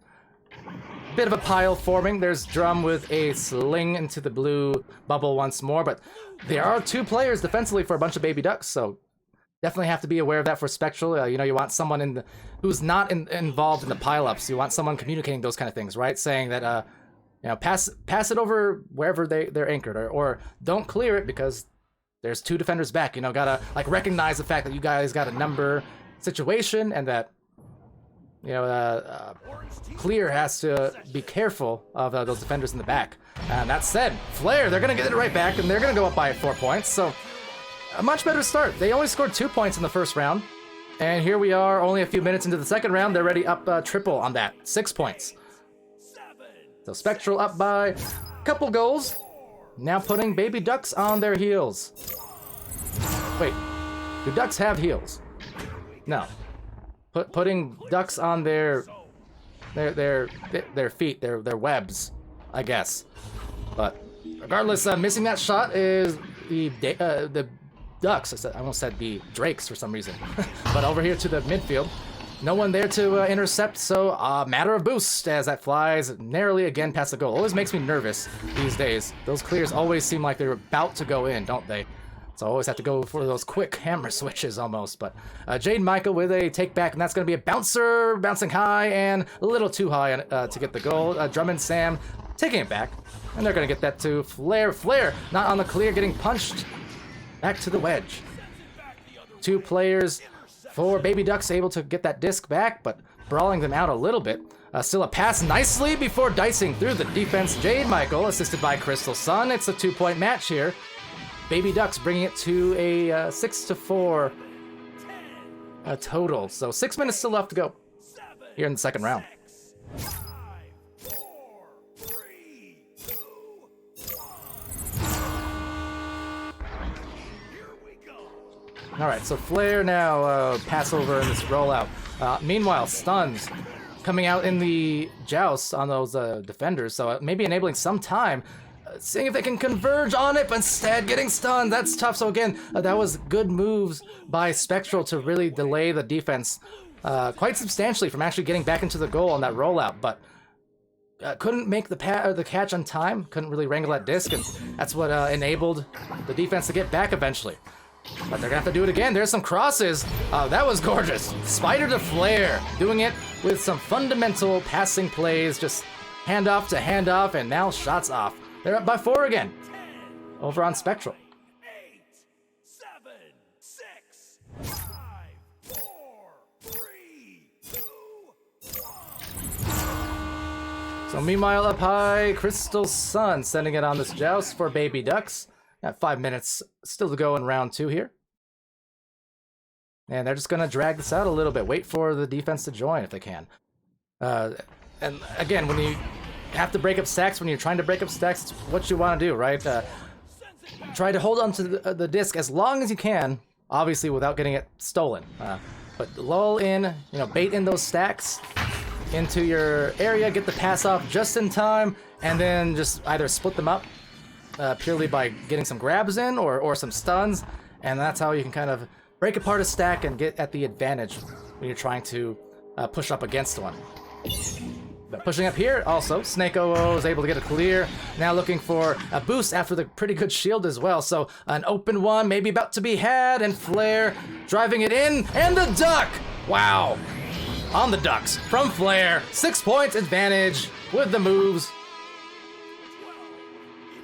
Bit of a pile forming. There's Drum with a sling into the blue bubble once more. But there are 2 players defensively for a bunch of Baby Ducks, so definitely have to be aware of that for Spectral. You know, you want someone who's not involved in the pile-ups. You want someone communicating those kind of things, right? Saying that, You know, pass it over wherever they're anchored, or don't clear it because there's 2 defenders back. You know, gotta like recognize the fact that you guys got a number situation, and that, you know, Clear has to be careful of those defenders in the back. And that said, Flare, they're gonna get it right back, and they're gonna go up by 4 points. So a much better start. They only scored 2 points in the first round, and here we are, only a few minutes into the second round. They're already up triple on that, 6 points. So Spectral up by a couple goals. Now putting Baby Ducks on their heels. Wait, do Ducks have heels? No. Putting Ducks on their feet, their webs, I guess. But regardless, missing that shot is the Ducks. I almost said the Drakes for some reason. But over here to the midfield. No one there to intercept, so matter of boost as that flies narrowly again past the goal. Always makes me nervous these days. Those clears always seem like they're about to go in, don't they? So I always have to go for those quick hammer switches almost. But Jade Michael with a take back, and that's going to be a bouncer, bouncing high and a little too high to get the goal. Drummond Sam taking it back, and they're going to get that to Flare. Flare not on the clear, getting punched back to the wedge. 2 players for Baby Ducks, able to get that disc back, but brawling them out a little bit. Still a pass nicely before dicing through the defense. Jade Michael, assisted by Crystal Sun. It's a 2-point match here. Baby Ducks bringing it to a 6-4 total. So 6 minutes still left to go here in the second round. All right, so Flare now pass over in this rollout. Meanwhile, stuns coming out in the joust on those defenders, so maybe enabling some time, seeing if they can converge on it, but instead getting stunned. That's tough. So again, that was good moves by Spectral to really delay the defense quite substantially from actually getting back into the goal on that rollout, but couldn't make the catch on time, couldn't really wrangle that disc, and that's what enabled the defense to get back eventually. But they're gonna have to do it again. There's some crosses. That was gorgeous. Spider to Flare, doing it with some fundamental passing plays, just handoff to handoff, and now shots off. They're up by 4 again. Over on Spectral. 8, 7, 6, 5, 4, 3, 2, 1. So meanwhile, up high, Crystal Sun sending it on this joust for Baby Ducks. Got 5 minutes still to go in round 2 here. And they're just going to drag this out a little bit. Wait for the defense to join if they can. And again, when you have to break up stacks, when you're trying to break up stacks, it's what you want to do, right? Try to hold on to the disc as long as you can, obviously without getting it stolen. But lull in, bait in those stacks into your area, get the pass off just in time, and then just either split them up purely by getting some grabs in or some stuns, and that's how you can kind of break apart a stack and get at the advantage when you're trying to push up against one. But pushing up here also, Snake OO is able to get a clear. Now looking for a boost after the pretty good shield as well. So an open one maybe about to be had, and Flare driving it in, and the duck! Wow! On the Ducks from Flare. 6 points advantage with the moves. 12,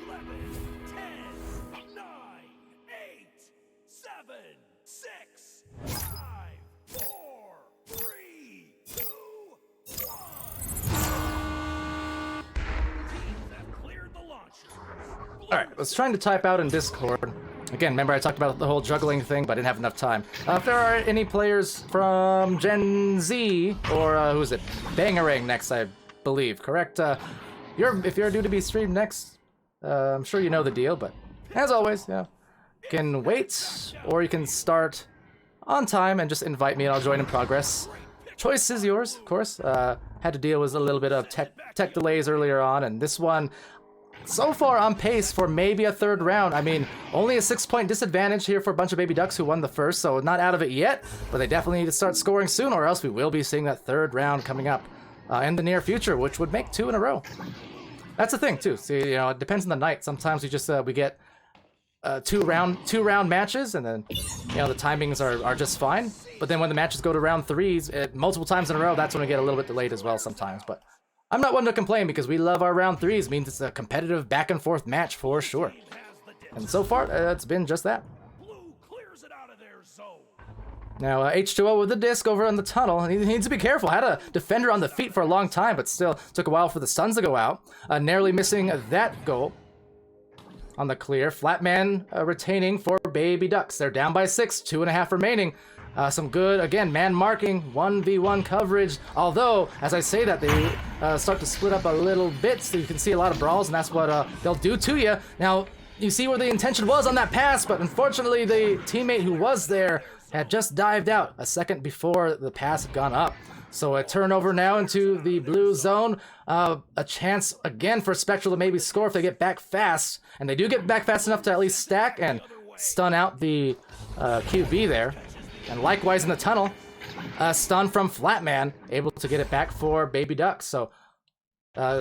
11, 10, 9, 8, 7, 6, 5, 4, 3, 2, 1. All right, I was trying to type out in Discord. Again, remember I talked about the whole juggling thing, but I didn't have enough time. If there are any players from Gen Z, or who is it? Bangarang next, I believe, correct? If you're due to be streamed next, I'm sure you know the deal, but as always, you can wait, or you can start on time and just invite me and I'll join in progress. Choice is yours, of course. Had to deal with a little bit of tech delays earlier on, and this one, so far on pace for maybe a third round. I mean, only a 6-point disadvantage here for a bunch of Baby Ducks who won the first, so not out of it yet, but they definitely need to start scoring soon, or else we will be seeing that third round coming up in the near future, which would make 2 in a row. That's the thing too. See, it depends on the night. Sometimes we just we get two round matches, and then the timings are just fine. But then when the matches go to round 3s multiple times in a row, that's when we get a little bit delayed as well sometimes. But I'm not one to complain because we love our round 3s. It means it's a competitive back and forth match for sure. And so far, it's been just that. Blue clears it out of their zone. Now, H2O with the disc over in the tunnel. He needs to be careful. Had a defender on the feet for a long time, but still took a while for the Suns to go out. Narrowly missing that goal. On the clear, Flatman retaining for Baby Ducks. They're down by 6, 2.5 remaining. Some good, again, man marking, 1v1 coverage. Although, as I say that, they start to split up a little bit, so you can see a lot of brawls, and that's what they'll do to you. Now, you see where the intention was on that pass, but unfortunately, the teammate who was there had just dived out a second before the pass had gone up. So a turnover now into the blue zone. A chance again for Spectral to maybe score if they get back fast. And they do get back fast enough to at least stack and stun out the QB there. And likewise in the tunnel, a stun from Flatman, able to get it back for Baby Ducks. So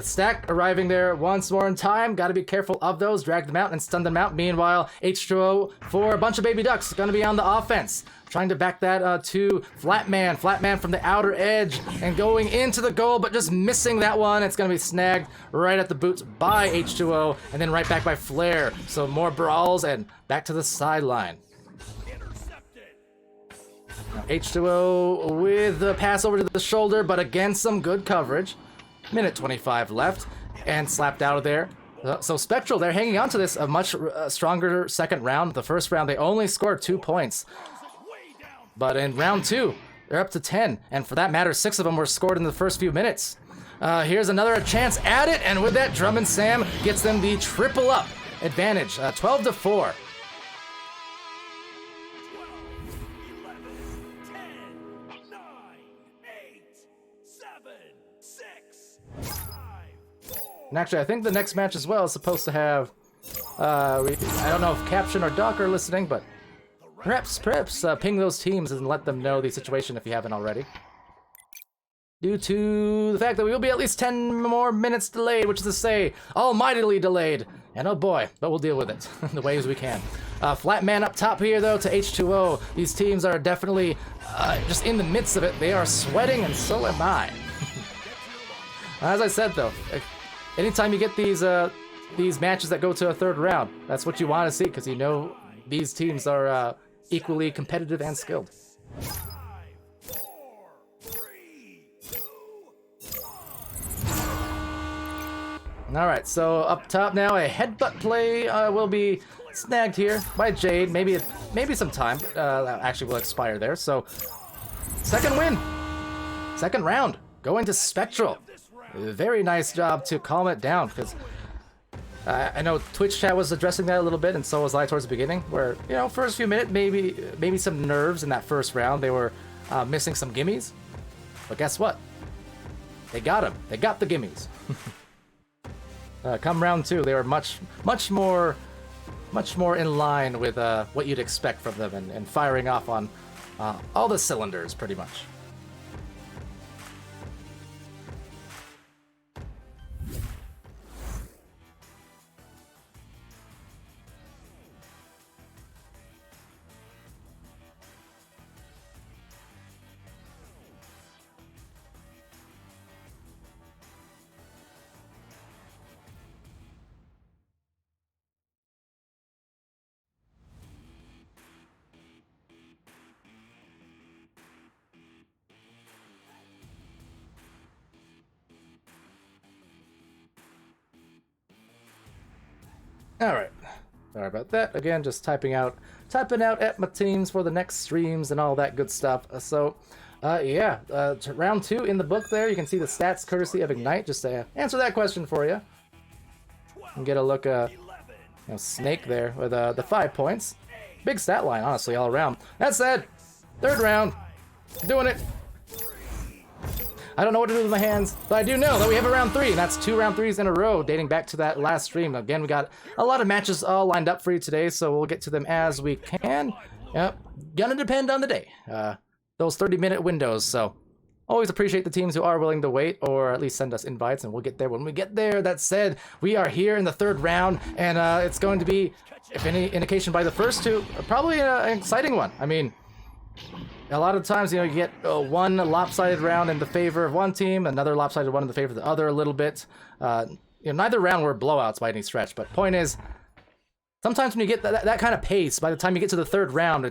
stack arriving there once more in time. Got to be careful of those. Drag them out and stun them out. Meanwhile, H2O for a bunch of Baby Ducks going to be on the offense. Trying to back that to Flatman. Flatman from the outer edge and going into the goal, but just missing that one. It's going to be snagged right at the boots by H2O and then right back by Flare. So more brawls and back to the sideline. Now H2O with the pass over to the shoulder, but again, some good coverage. Minute 25 left and slapped out of there. So Spectral, they're hanging on to this a much stronger second round. The first round, they only scored 2 points. But in round 2, they're up to 10. And for that matter, 6 of them were scored in the first few minutes. Here's another chance at it. And with that, Drummond Sam gets them the triple up advantage, 12-4. 5, 4. And actually, I think the next match as well is supposed to have... I don't know if Caption or Doc are listening, but... Perhaps ping those teams and let them know the situation if you haven't already. Due to the fact that we will be at least 10 more minutes delayed, which is to say, almightily delayed. And oh boy, but we'll deal with it the ways we can. Flatman up top here, though, to H2O. These teams are definitely just in the midst of it. They are sweating, and so am I. As I said, though, anytime you get these matches that go to a third round, that's what you want to see, because you know these teams are equally competitive and skilled. 5, 4, 3, 2, 1. All right, so up top now, a headbutt play will be snagged here by Jade. Maybe some time actually will expire there. So second win, second round, going to Spectral. Very nice job to calm it down, because I know Twitch chat was addressing that a little bit, and so was I towards the beginning, where, you know, first few minutes, maybe some nerves in that first round. They were missing some gimmies. But guess what? They got them. They got the gimmies. Come round 2, they were much more in line with what you'd expect from them, and firing off on all the cylinders, pretty much. All right, sorry about that. Again, just typing out at my teams for the next streams and all that good stuff. So, yeah, round 2 in the book there. You can see the stats courtesy of Ignite. Just to answer that question for you, and get a look. Snake there with the 5 points. Big stat line, honestly, all around. That said, third round, doing it. I don't know what to do with my hands, but I do know that we have a round 3, and that's 2 round 3s in a row, dating back to that last stream. Again, we got a lot of matches all lined up for you today, so we'll get to them as we can. Yep, gonna depend on the day. Those 30-minute windows, so always appreciate the teams who are willing to wait, or at least send us invites, and we'll get there when we get there. That said, we are here in the third round, and it's going to be, if any indication by the first 2, probably an exciting one. I mean, A lot of times, you know, you get one lopsided round in the favor of one team, another lopsided one in the favor of the other a little bit. You know, neither round were blowouts by any stretch, but point is, sometimes when you get that kind of pace, by the time you get to the third round,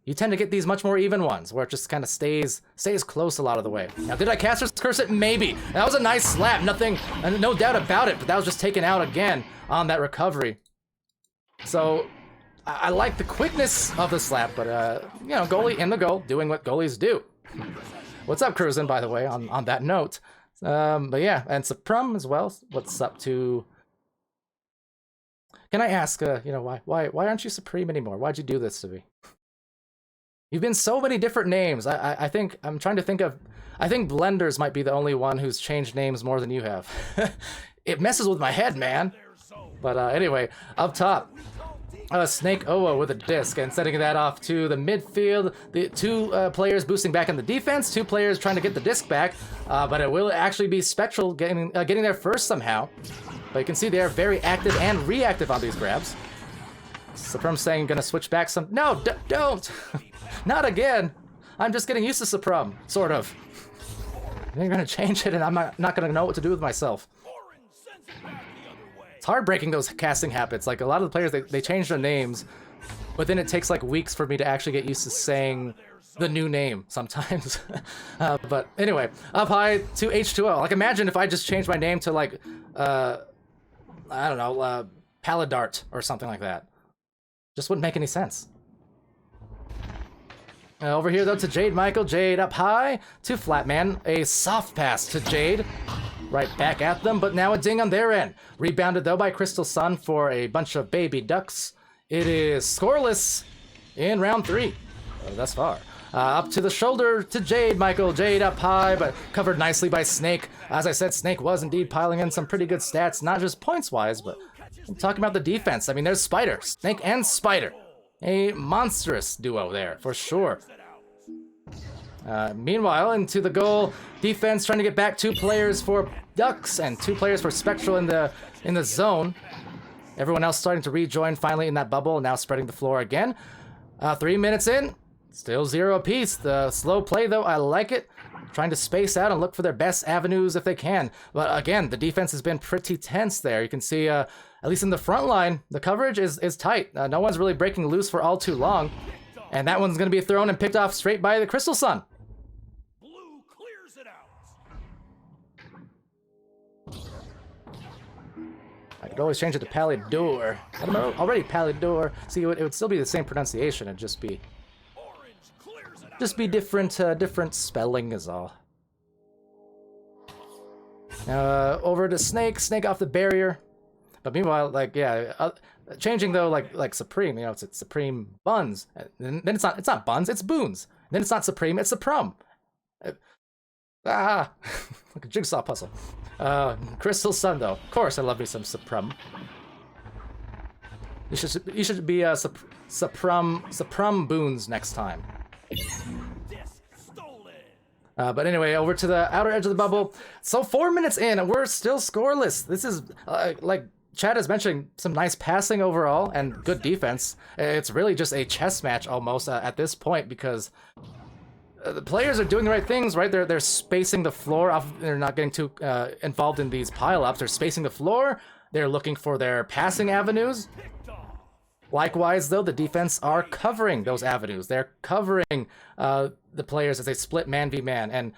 you tend to get these much more even ones, where it just kind of stays close a lot of the way. Now, did I caster's curse it? Maybe. That was a nice slap, nothing, no doubt about it, but that was just taken out again on that recovery. So, I like the quickness of the slap, but, you know, goalie in the goal, doing what goalies do. What's up, Cruisin', by the way, on that note. But yeah, and Suprum as well. What's up to... Can I ask, you know, why aren't you Supreme anymore? Why'd you do this to me? You've been so many different names. I think, I'm trying to think of... I think Blenders might be the only one who's changed names more than you have. It messes with my head, man. But anyway, up top. Snake Oa with a disc and setting that off to the midfield. The two players boosting back in the defense, two players trying to get the disc back, but it will actually be Spectral getting there first somehow. But you can see they are very active and reactive on these grabs. Supreme saying gonna switch back some. No, don't! Not again! I'm just getting used to Supreme, sort of. They're gonna change it and I'm not gonna know what to do with myself. It's hard breaking those casting habits. Like, a lot of the players, they change their names, but then it takes like weeks for me to actually get used to saying the new name sometimes. But anyway, up high to H2O. Like, imagine if I just changed my name to like, I don't know, Palidore or something like that. Just wouldn't make any sense. Over here though to Jade Michael. Jade up high to Flatman. A soft pass to Jade. Right back at them, but now a ding on their end. Rebounded, though, by Crystal Sun for a bunch of baby ducks. It is scoreless in round 3, thus far. Up to the shoulder to Jade, Michael. Jade up high, but covered nicely by Snake. As I said, Snake was indeed piling in some pretty good stats, not just points-wise, but I'm talking about the defense. I mean, there's Spider. Snake and Spider. A monstrous duo there, for sure. Meanwhile, into the goal, defense trying to get back 2 players for Ducks and 2 players for Spectral in the zone. Everyone else starting to rejoin finally in that bubble, now spreading the floor again. 3 minutes in, still 0 apiece. The slow play though, I like it. Trying to space out and look for their best avenues if they can. But again, the defense has been pretty tense there. You can see, at least in the front line, the coverage is tight. No one's really breaking loose for all too long. And that one's going to be thrown and picked off straight by the Crystal Sun. I could always change it to Palidore. I don't know, already Palidore. See, it would still be the same pronunciation. It'd just be different spelling is all. Over to Snake. Snake off the barrier. But meanwhile, like, yeah, changing though, like Supreme. You know, it's Supreme Buns. And then it's not Buns. It's Boons. And then it's not Supreme. It's Suprum. Like a jigsaw puzzle. Crystal Sun though. Of course, I love me some Suprum. You should be Suprum Boons next time. But anyway, over to the outer edge of the bubble. So 4 minutes in, and we're still scoreless. This is like Chad is mentioning, some nice passing overall and good defense. It's really just a chess match almost at this point, because the players are doing the right things, right? They're spacing the floor off. They're not getting too involved in these pile-ups. They're spacing the floor. They're looking for their passing avenues. Likewise, though, the defense are covering those avenues. They're covering the players as they split man v man and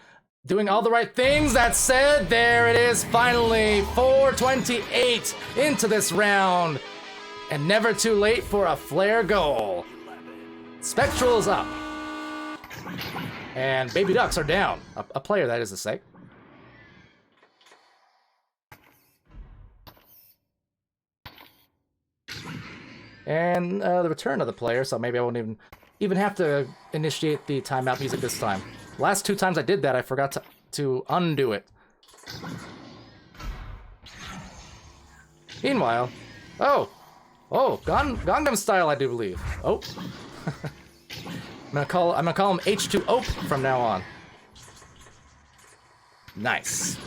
doing all the right things. That said, there it is, finally, 4:28 into this round. And never too late for a flare goal. Spectral's up. And Baby Ducks are down. A player, that is to say. And the return of the player, so maybe I won't even have to initiate the timeout music this time. Last 2 times I did that, I forgot to undo it. Meanwhile, oh, Gangnam Style, I do believe. Oh, I'm gonna call him H2O from now on. Nice.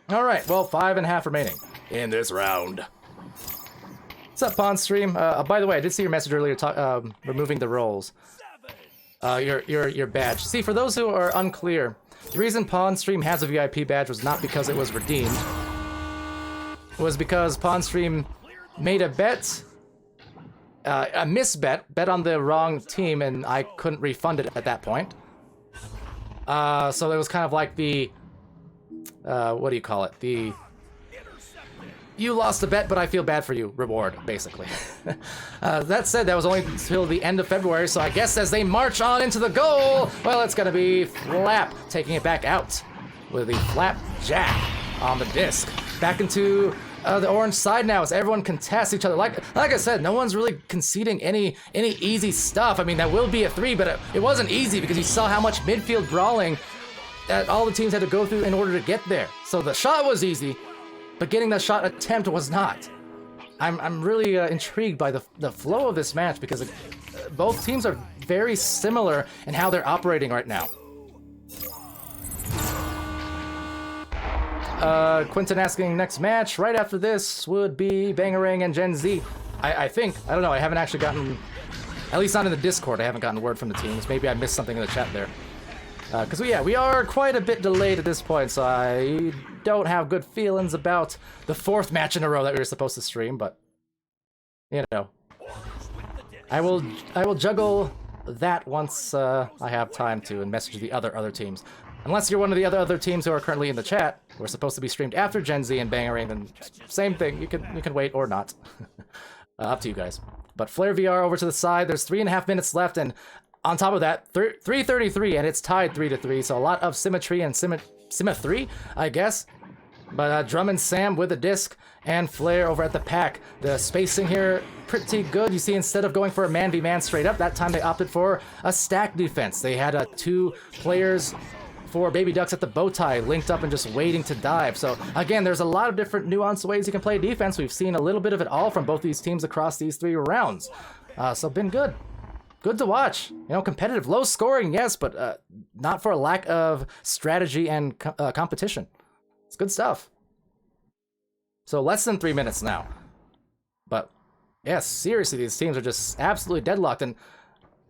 All right, well, 5.5 remaining in this round. What's up, Pawn Stream? By the way, I did see your message earlier removing the rolls. your badge. See, for those who are unclear, the reason Pawn Stream has a VIP badge was not because it was redeemed. It was because Pawn Stream made a bet, a misbet, bet on the wrong team, and I couldn't refund it at that point. So it was kind of like the, what do you call it? The, you lost a bet, but I feel bad for you reward, basically. That said, that was only until the end of February, so I guess as they march on into the goal, well, it's gonna be Flap taking it back out with the Flap Jack on the disc. Back into the orange side now as everyone contests each other. Like I said, no one's really conceding any easy stuff. I mean, that will be a 3, but it wasn't easy because you saw how much midfield brawling that all the teams had to go through in order to get there. So the shot was easy, but getting the shot attempt was not. I'm really intrigued by the flow of this match because both teams are very similar in how they're operating right now. Quinton asking next match right after this would be Bangarang and Gen Z. I think. I don't know. I haven't actually gotten, at least not in the Discord, I haven't gotten word from the teams. Maybe I missed something in the chat there. Because we are quite a bit delayed at this point, so I don't have good feelings about the 4th match in a row that we were supposed to stream, but you know, I will juggle that once I have time to and message the other teams. Unless you're one of the other teams who are currently in the chat, who are supposed to be streamed after Gen Z and Bangarang, then same thing. You can wait or not. Up to you guys. But Flare VR over to the side. There's 3.5 minutes left, and on top of that, 3:33, and it's tied 3-3. So a lot of symmetry and symmetry, I guess. But Drum and Sam with the disc and Flare over at the pack. The spacing here pretty good. You see, instead of going for a man v man straight up, that time they opted for a stack defense. They had 2 players. 4 baby ducks at the bow tie, linked up and just waiting to dive. So again, there's a lot of different nuanced ways you can play defense. We've seen a little bit of it all from both these teams across these 3 rounds. So been good. Good to watch. You know, competitive, low scoring, yes, but not for a lack of strategy and competition. It's good stuff. So less than 3 minutes now. But yes, seriously, these teams are just absolutely deadlocked, and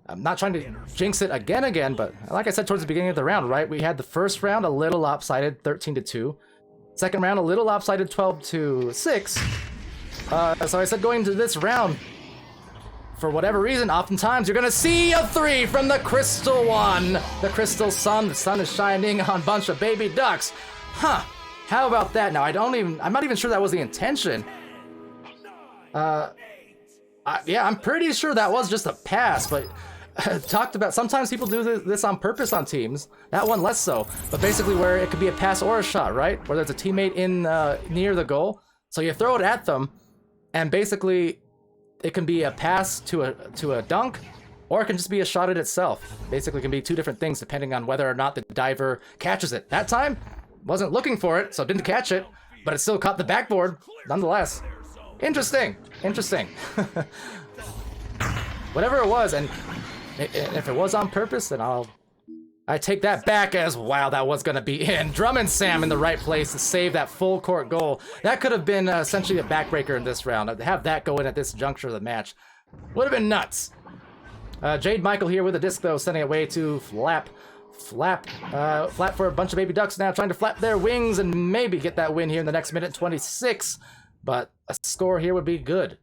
I'm not trying to jinx it again, but like I said towards the beginning of the round, right? We had the first round a little lopsided, 13-2. Second round a little lopsided, 12-6. So I said going into this round, for whatever reason, oftentimes you're gonna see a 3 from the Crystal One, the Crystal Sun. The sun is shining on a bunch of baby ducks. Huh? How about that? Now I'm not even sure that was the intention. Yeah, I'm pretty sure that was just a pass, but talked about sometimes people do this on purpose on teams. That one less so, but basically where it could be a pass or a shot, right? Where there's a teammate in near the goal, so you throw it at them, and basically it can be a pass to a dunk, or it can just be a shot at itself. Basically, it can be 2 different things depending on whether or not the diver catches it. That time, wasn't looking for it, so didn't catch it, but it still caught the backboard nonetheless. Interesting. Whatever it was, and if it was on purpose, then I take that back as, wow, that was going to be in. Drum and Sam in the right place to save that full court goal. That could have been essentially a backbreaker in this round. To have that go in at this juncture of the match would have been nuts. Jade Michael here with a disc, though, sending it away to Flap. Flap for a bunch of baby ducks now, trying to flap their wings and maybe get that win here in the next minute, 26. But a score here would be good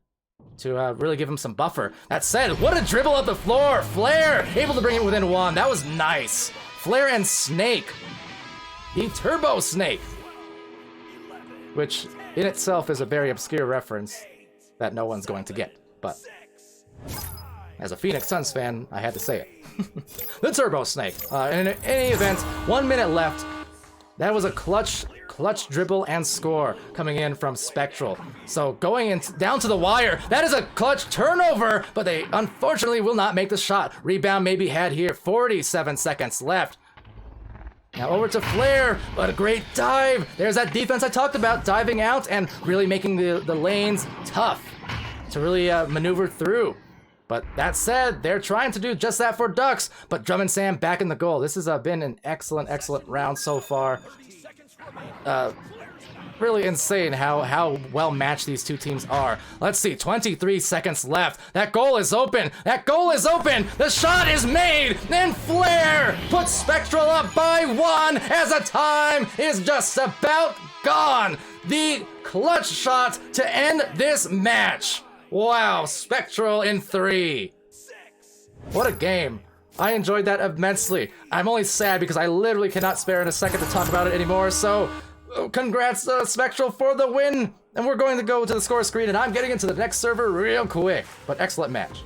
to really give him some buffer. That said, what a dribble up the floor. Flare able to bring it within 1. That was nice. Flare and Snake. The Turbo Snake. Which in itself is a very obscure reference that no one's going to get. But as a Phoenix Suns fan, I had to say it. The Turbo Snake. In any event, 1 minute left. That was a clutch dribble and score coming in from Spectral. So going in down to the wire, that is a clutch turnover, but they unfortunately will not make the shot. Rebound may be had here, 47 seconds left. Now over to Flare, but a great dive. There's that defense I talked about, diving out and really making the lanes tough to really maneuver through. But that said, they're trying to do just that for Ducks, but Drum and Sam back in the goal. This has been an excellent round so far. really insane how well matched these two teams are. Let's see, 23 seconds left. That goal is open. That goal is open. The shot is made. And Flair puts Spectral up by 1 as the time is just about gone. The clutch shot to end this match. Wow, Spectral in 3. What a game. I enjoyed that immensely. I'm only sad because I literally cannot spare in a second to talk about it anymore, so congrats Spectral for the win. And we're going to go to the score screen and I'm getting into the next server real quick, but excellent match.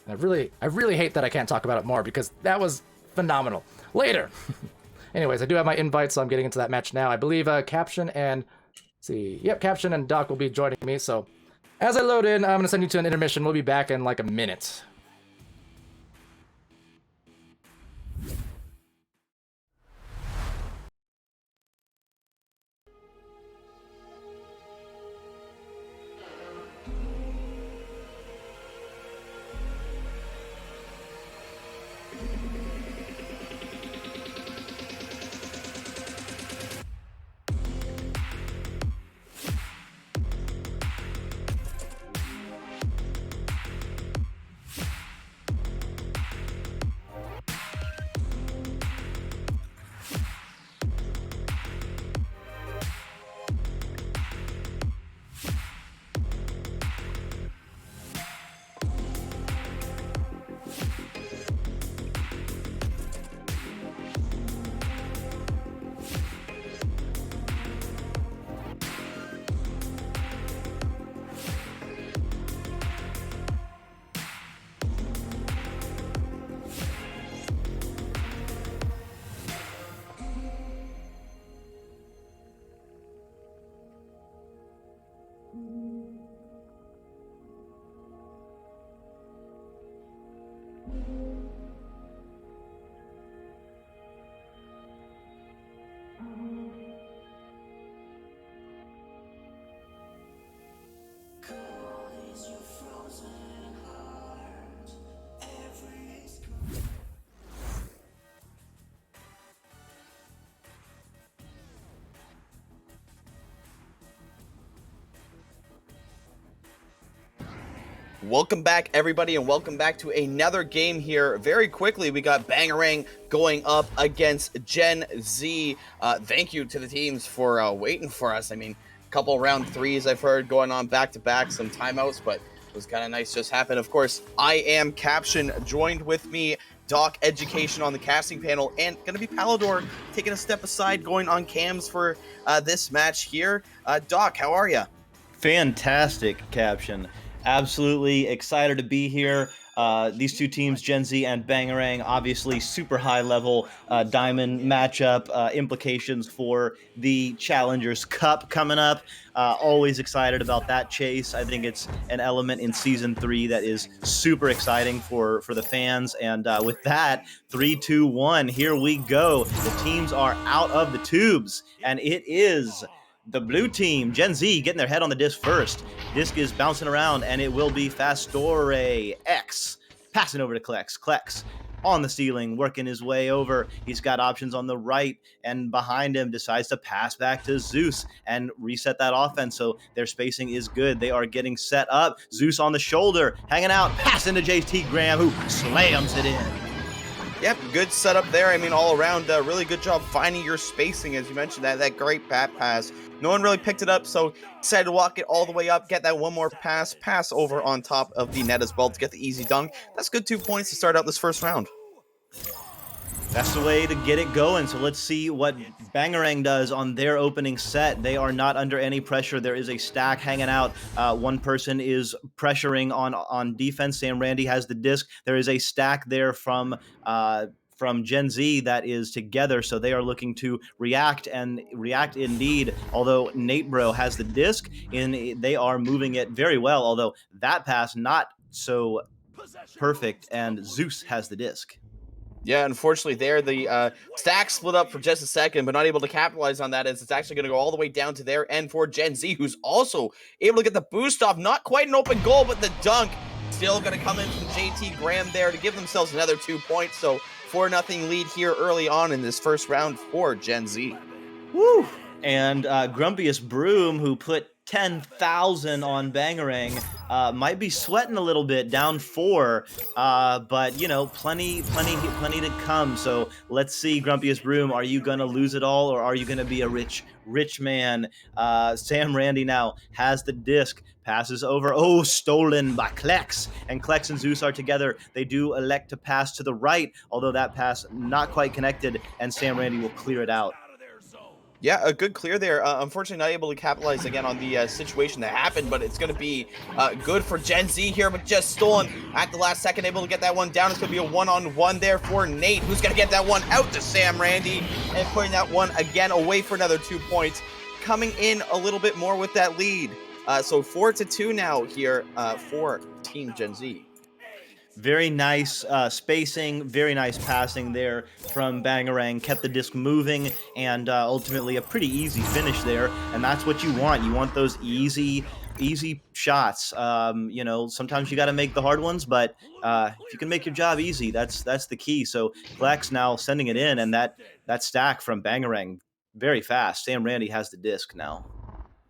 I really hate that I can't talk about it more because that was phenomenal. Later. Anyways, I do have my invite, so I'm getting into that match now. I believe Caption and Caption and Doc will be joining me. So as I load in, I'm gonna send you to an intermission. We'll be back in like a minute. Welcome back, everybody, and welcome back to another game here. Very quickly, we got Bangarang going up against Gen Z. Thank you to the teams for waiting for us. I mean, a couple round threes I've heard going on back-to-back, some timeouts, but it was kind of nice just happened. Of course, I am Caption, joined with me, DocEducation on the casting panel, and going to be Palidore taking a step aside, going on cams for this match here. Doc, how are you? Fantastic, Caption. Absolutely excited to be here. These two teams, Gen Z and Bangarang, obviously super high level diamond matchup, implications for the Challengers Cup coming up. Always excited about that chase. I think it's an element in Season 3 that is super exciting for the fans. And with that, 3, 2, 1, here we go. The teams are out of the tubes, and it is the blue team, Gen Z, getting their head on the disc first. Disc is bouncing around, and it will be Fastore X. Passing over to Klex. Klex on the ceiling, working his way over. He's got options on the right, and behind him decides to pass back to Zeus and reset that offense, so their spacing is good. They are getting set up. Zeus on the shoulder, hanging out, passing to JT Graham, who slams it in. Yep, good setup there. I mean, all around, really good job finding your spacing, as you mentioned, that great bat pass. No one really picked it up, so decided to walk it all the way up, get that one more pass over on top of the net as well to get the easy dunk. That's good 2 points to start out this first round. That's the way to get it going. So let's see what Bangarang does on their opening set. They are not under any pressure. There is a stack hanging out. One person is pressuring on defense. Sam Randy has the disc. There is a stack there from Gen Z that is together, so they are looking to react, and react indeed. Although Nate Bro has the disc, and they are moving it very well, although that pass not so perfect, and Zeus has the disc. Yeah, unfortunately there, the stack split up for just a second, but not able to capitalize on that as it's actually going to go all the way down to their end for Gen Z, who's also able to get the boost off. Not quite an open goal, but the dunk still going to come in from JT Graham there to give themselves another 2 points. So 4-0 lead here early on in this first round for Gen Z. Woo! And Grumpiest Broom, who put 10,000 on Bangarang, might be sweating a little bit, down 4, but you know, plenty to come. So let's see, Grumpiest Broom, are you gonna lose it all, or are you gonna be a rich man? Sam Randy now has the disc, passes over. Oh, stolen by Klex, and Klex and Zeus are together. They do elect to pass to the right, although that pass not quite connected, and Sam Randy will clear it out. Yeah, a good clear there. Unfortunately, not able to capitalize again on the situation that happened, but it's going to be good for Gen Z here, but just stolen at the last second, able to get that one down. It's going to be a one-on-one there for Nate, who's going to get that one out to Sam Randy, and putting that one again away for another 2 points, coming in a little bit more with that lead. So 4-2 now here for Team Gen Z. Very nice spacing, very nice passing there from Bangarang. Kept the disc moving, and ultimately a pretty easy finish there. And that's what you want. You want those easy shots. You know, sometimes you got to make the hard ones, but if you can make your job easy, that's the key. So Klex now sending it in, and that stack from Bangarang very fast. Sam Randy has the disc now.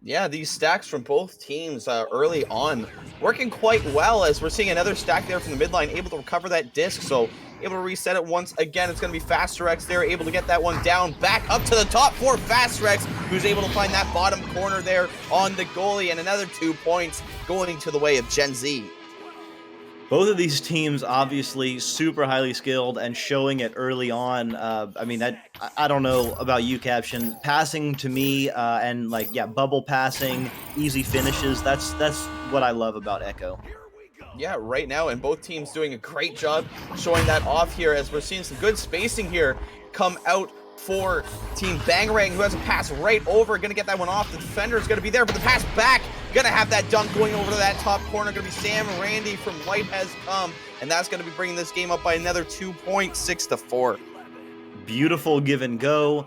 Yeah, these stacks from both teams early on working quite well, as we're seeing another stack there from the midline, able to recover that disc, so able to reset it once again. It's going to be FasterX there, able to get that one down, back up to the top for FasterX, who's able to find that bottom corner there on the goalie, and another 2 points going to the way of Gen Z. Both of these teams obviously super highly skilled and showing it early on. I mean, I don't know about you, Caption. Passing to me and bubble passing, easy finishes. That's what I love about Echo. Yeah, right now, and both teams doing a great job showing that off here, as we're seeing some good spacing here come out for Team Bangarang, who has a pass right over, gonna get that one off. The defender is gonna be there, but the pass back, gonna have that dunk going over to that top corner. Gonna be Sam Randy from Light Has Come, and that's gonna be bringing this game up by another 2 points, 6-4. Beautiful give and go.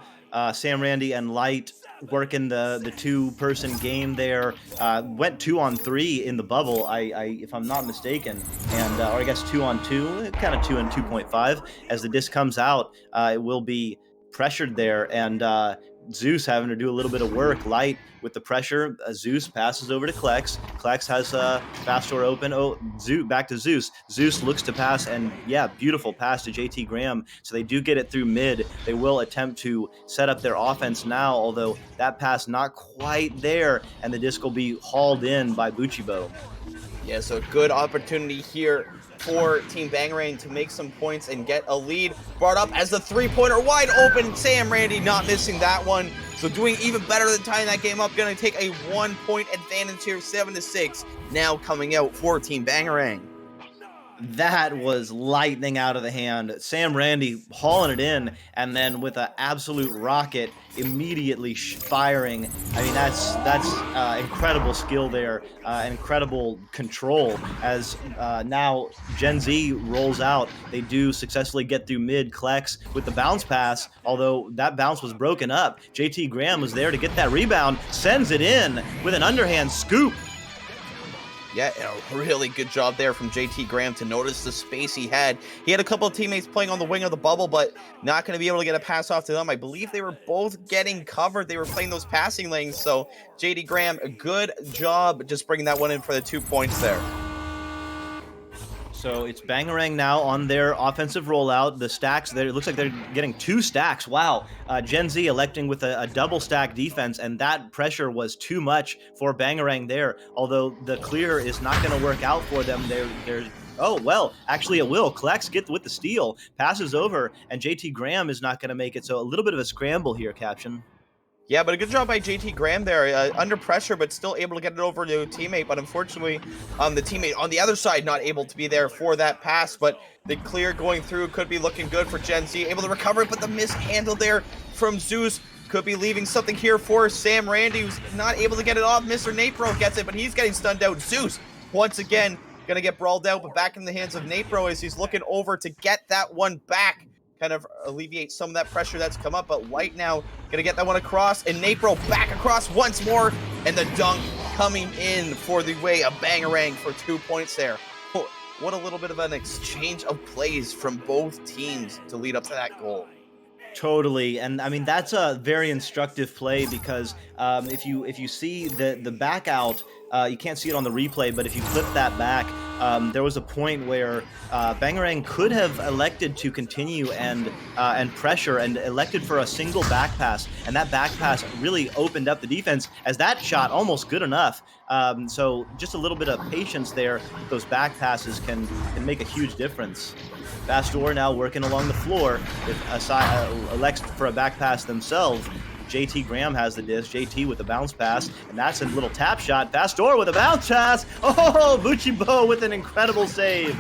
Sam Randy and Light working the two-person game there. Went 2-on-3 in the bubble, if I'm not mistaken, and or I guess 2-on-2, kind of 2 and 2.5. As the disc comes out, it will be pressured there, and Zeus having to do a little bit of work. Light with the pressure. Zeus passes over to Klex. Klex has fast door open. Oh, back to Zeus. Zeus looks to pass, and yeah, beautiful pass to JT Graham. So they do get it through mid. They will attempt to set up their offense now, although that pass not quite there, and the disc will be hauled in by Buchibo. Yeah, so good opportunity here for Team Bangarang to make some points and get a lead. Brought up as the three-pointer wide open. Sam Randy not missing that one. So doing even better than tying that game up. Going to take a 1-point advantage here, 7-6. Now coming out for Team Bangarang. That was lightning out of the hand. Sam Randy hauling it in, and then with an absolute rocket, immediately firing. I mean, that's incredible skill there, incredible control. As now Gen Z rolls out, they do successfully get through mid. Klex with the bounce pass, although that bounce was broken up. JT Graham was there to get that rebound, sends it in with an underhand scoop. Yeah, a really good job there from JT Graham to notice the space he had. He had a couple of teammates playing on the wing of the bubble, but not going to be able to get a pass off to them. I believe they were both getting covered. They were playing those passing lanes. So JT Graham, a good job just bringing that one in for the 2 points there. So it's Bangarang now on their offensive rollout. The stacks there, it looks like they're getting 2 stacks. Wow. Gen Z electing with a double stack defense, and that pressure was too much for Bangarang there. Although the clear is not going to work out for them. They're oh, well, actually it will. Klex gets with the steal, passes over, and JT Graham is not going to make it. So a little bit of a scramble here, Caption. Yeah, but a good job by JT Graham there, under pressure, but still able to get it over to a teammate. But unfortunately, the teammate on the other side not able to be there for that pass. But the clear going through could be looking good for Gen Z. Able to recover it, but the mishandle there from Zeus could be leaving something here for Sam Randy, who's not able to get it off. Mr. Napro gets it, but he's getting stunned out. Zeus, once again, going to get brawled out, but back in the hands of Napro as he's looking over to get that one back. kind of alleviate some of that pressure that's come up. But Light now gonna get that one across, and Napro back across once more, and the dunk coming in for the way of Bangarang for 2 points there. What a little bit of an exchange of plays from both teams to lead up to that goal. Totally, and I mean that's a very instructive play because if you see the back out, you can't see it on the replay, but if you flip that back, there was a point where Bangarang could have elected to continue and pressure and elected for a single back pass, and that back pass really opened up the defense as that shot almost good enough. So just a little bit of patience there. Those back passes can make a huge difference. Palidore now working along the floor. If elects for a back pass themselves, JT Graham has the disc. JT with a bounce pass, and that's a little tap shot. Palidore with a bounce pass. Oh, Buchibo with an incredible save.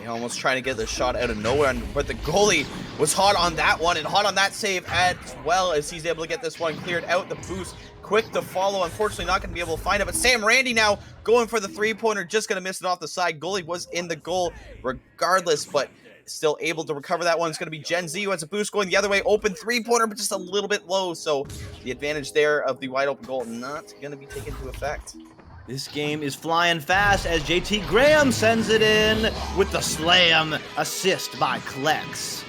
Almost trying to get the shot out of nowhere, but the goalie was hot on that one and hot on that save as well, as he's able to get this one cleared out. The boost quick to follow. Unfortunately, not going to be able to find it, but Sam Randy now going for the three-pointer, just going to miss it off the side. Goalie was in the goal regardless, but still able to recover that one. It's going to be Gen Z who has a boost going the other way. Open three-pointer, but just a little bit low, so the advantage there of the wide open goal not going to be taken into effect. This game is flying fast as JT Graham sends it in with the slam assist by Klex.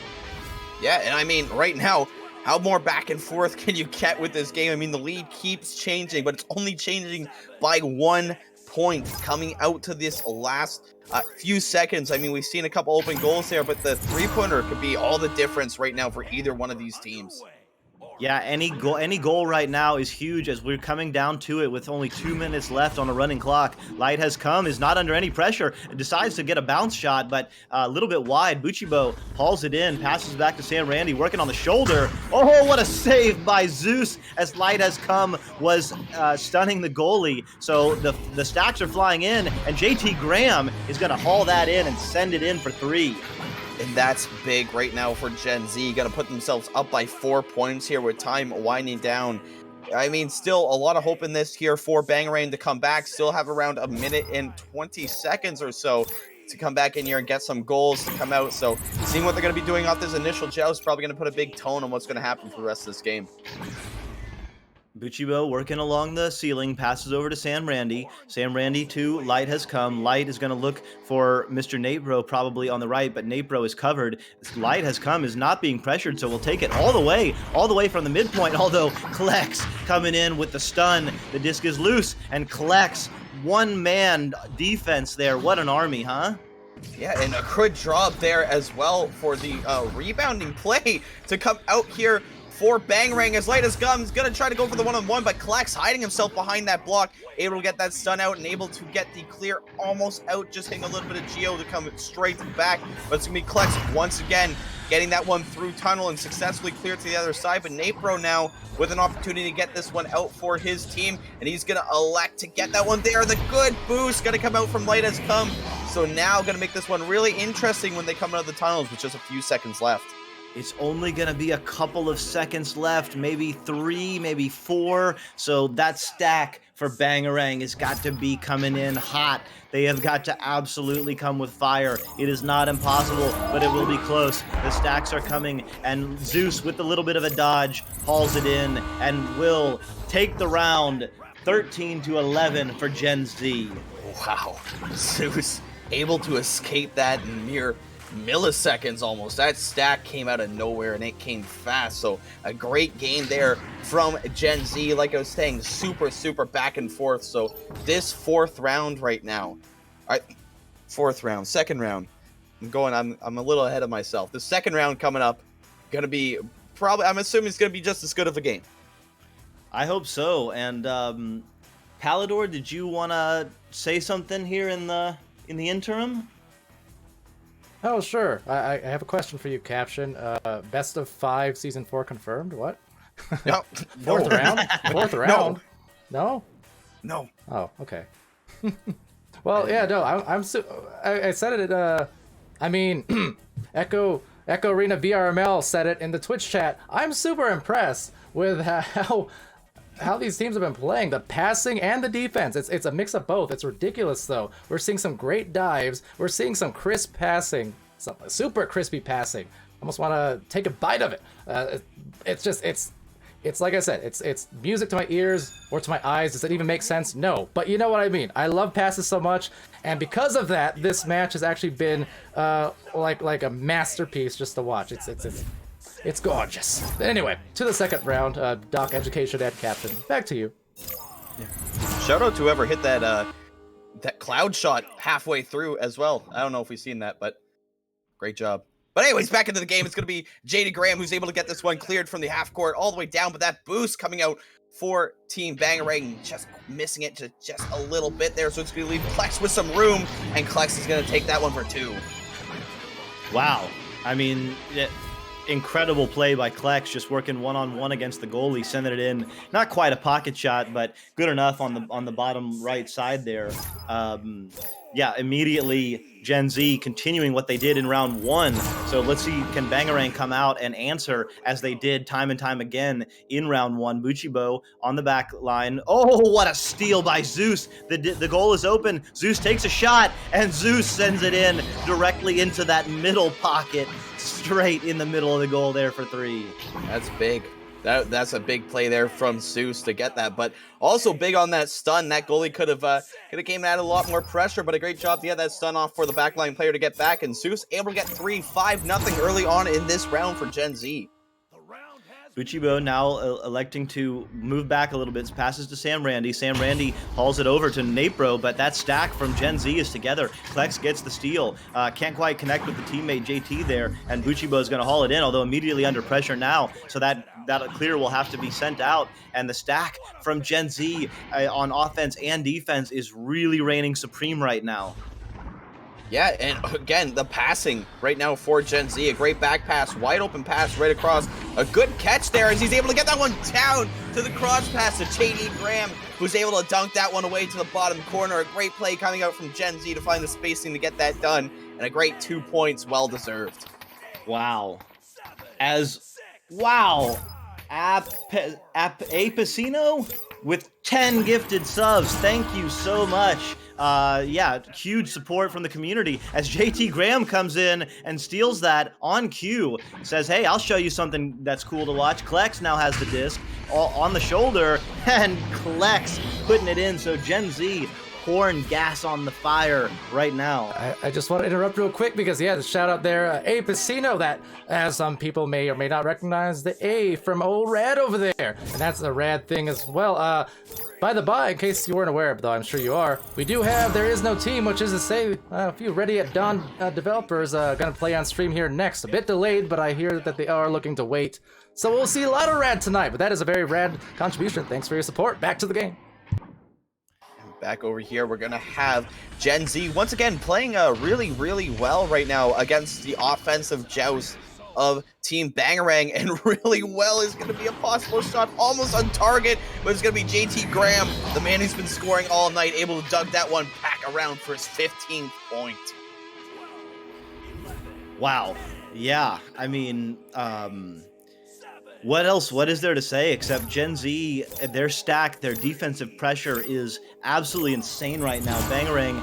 Yeah, and I mean, right now, how more back and forth can you get with this game? I mean, the lead keeps changing, but it's only changing by 1 point coming out to this last few seconds. I mean, we've seen a couple open goals there, but the three-pointer could be all the difference right now for either one of these teams. Yeah, any goal right now is huge as we're coming down to it with only 2 minutes left on a running clock. Light has come, is not under any pressure, decides to get a bounce shot, but a little bit wide. Buchibo hauls it in, passes back to Sam Randy, working on the shoulder. Oh, what a save by Zeus as Light has come was stunning the goalie. So the stacks are flying in, and JT Graham is going to haul that in and send it in for 3. And that's big right now for Gen Z. Going to put themselves up by 4 points here with time winding down. I mean, still a lot of hope in this here for Bangarang to come back. Still have around 1 minute and 20 seconds or so to come back in here and get some goals to come out. So seeing what they're going to be doing off this initial joust, probably going to put a big tone on what's going to happen for the rest of this game. Buchibo working along the ceiling, passes over to Sam Randy. Sam Randy to Light has come. Light is going to look for Mr. Napro probably on the right, but Napro is covered. Light has come, is not being pressured, so we'll take it all the way from the midpoint, although Klex coming in with the stun. The disc is loose, and Klex, one-man defense there. What an army, huh? Yeah, and a good job there as well for the rebounding play to come out here for Bangarang as Light as Gum's gonna try to go for the one-on-one, but Klex hiding himself behind that block, able to get that stun out and able to get the clear almost out, just hitting a little bit of Geo to come straight back. But it's gonna be Klex once again getting that one through tunnel and successfully clear to the other side. But Napro now with an opportunity to get this one out for his team, and he's gonna elect to get that one there. The good boost gonna come out from Light as Come. So now gonna make this one really interesting when they come out of the tunnels with just a few seconds left. It's only going to be a couple of seconds left, maybe 3, maybe 4. So that stack for Bangarang has got to be coming in hot. They have got to absolutely come with fire. It is not impossible, but it will be close. The stacks are coming, and Zeus with a little bit of a dodge hauls it in and will take the round 13-11 for Gen Z. Wow, Zeus able to escape that in mere milliseconds almost. That stack came out of nowhere and it came fast. So a great game there from Gen Z. Like I was saying, super back and forth. So this fourth round right now, second round, I'm a little ahead of myself. The second round coming up, gonna be probably, I'm assuming it's gonna be just as good of a game. I hope so. And Palidore, did you want to say something here in the interim? Oh, sure. I have a question for you, Caption. Best of 5, season 4 confirmed? What? No. Fourth round? Fourth round? No? No. Oh, okay. Well, yeah, no, I said it, I mean, Echo Arena VRML said it in the Twitch chat. I'm super impressed with how these teams have been playing, the passing and the defense. It's a mix of both. It's ridiculous, though. We're seeing some great dives. We're seeing some crisp passing, some super crispy passing. almost want to take a bite of it. It's like I said, it's music to my ears or to my eyes. Does it even make sense? No, but you know what I mean. I love passes so much, and because of that, this match has actually been like a masterpiece just to watch. It's gorgeous. But anyway, to the second round, DocEducation and Caption. Back to you. Shout out to whoever hit that that cloud shot halfway through as well. I don't know if we've seen that, but great job. But anyways, back into the game, it's going to be JT Graham who's able to get this one cleared from the half court all the way down, but that boost coming out for Team Bangarang, just missing it to just a little bit there, so it's going to leave Klex with some room, and Klex is going to take that one for 2. Wow. I mean, incredible play by Klex, just working one-on-one against the goalie, sending it in. Not quite a pocket shot, but good enough on the bottom right side there. Yeah, immediately Gen Z continuing what they did in round 1. So let's see, can Bangarang come out and answer as they did time and time again in round 1. Buchibo on the back line. Oh, what a steal by Zeus. The goal is open. Zeus takes a shot, and Zeus sends it in directly into that middle pocket, straight in the middle of the goal there for 3. That's big. That's a big play there from Zeus to get that, but also big on that stun. That goalie could have came at a lot more pressure, but a great job to get that stun off for the backline player to get back, and Zeus able to get 5-0 early on in this round for Gen Z. Buchibo now electing to move back a little bit, passes to Sam Randy. Sam Randy hauls it over to Napro, but that stack from Gen Z is together. Klex gets the steal. Can't quite connect with the teammate JT there, and Buchibo is going to haul it in, although immediately under pressure now, so that clear will have to be sent out, and the stack from Gen Z on offense and defense is really reigning supreme right now. Yeah, and again, the passing right now for Gen Z, a great back pass, wide open pass right across, a good catch there as he's able to get that one down to the cross pass to JT Graham, who's able to dunk that one away to the bottom corner. A great play coming out from Gen Z to find the spacing to get that done, and a great 2 points, well deserved. Wow. Apacino with 10 gifted subs. Thank you so much. Yeah, huge support from the community as JT Graham comes in and steals that on cue. Says, hey, I'll show you something that's cool to watch. Klex now has the disc on the shoulder, and Klex putting it in. So Gen Z pouring gas on the fire right now. I just want to interrupt real quick because, yeah, the shout out there, A Pacino, that as some people may or may not recognize the A from old Rad over there. And that's a rad thing as well. By the by, in case you weren't aware, though I'm sure you are, we do have There Is No Team, which is to say a few Ready at Dawn developers gonna play on stream here next. A bit delayed, but I hear that they are looking to wait. So we'll see a lot of rad tonight, but that is a very rad contribution. Thanks for your support. Back to the game. Back over here, we're going to have Gen Z once again playing really, really well right now against the offensive joust of Team Bangarang, and really well is going to be a possible shot almost on target, but it's going to be JT Graham, the man who's been scoring all night, able to dunk that one back around for his 15th point. Wow. Yeah, I mean, what else? What is there to say except Gen Z, their stack, their defensive pressure is absolutely insane right now. Bangarang,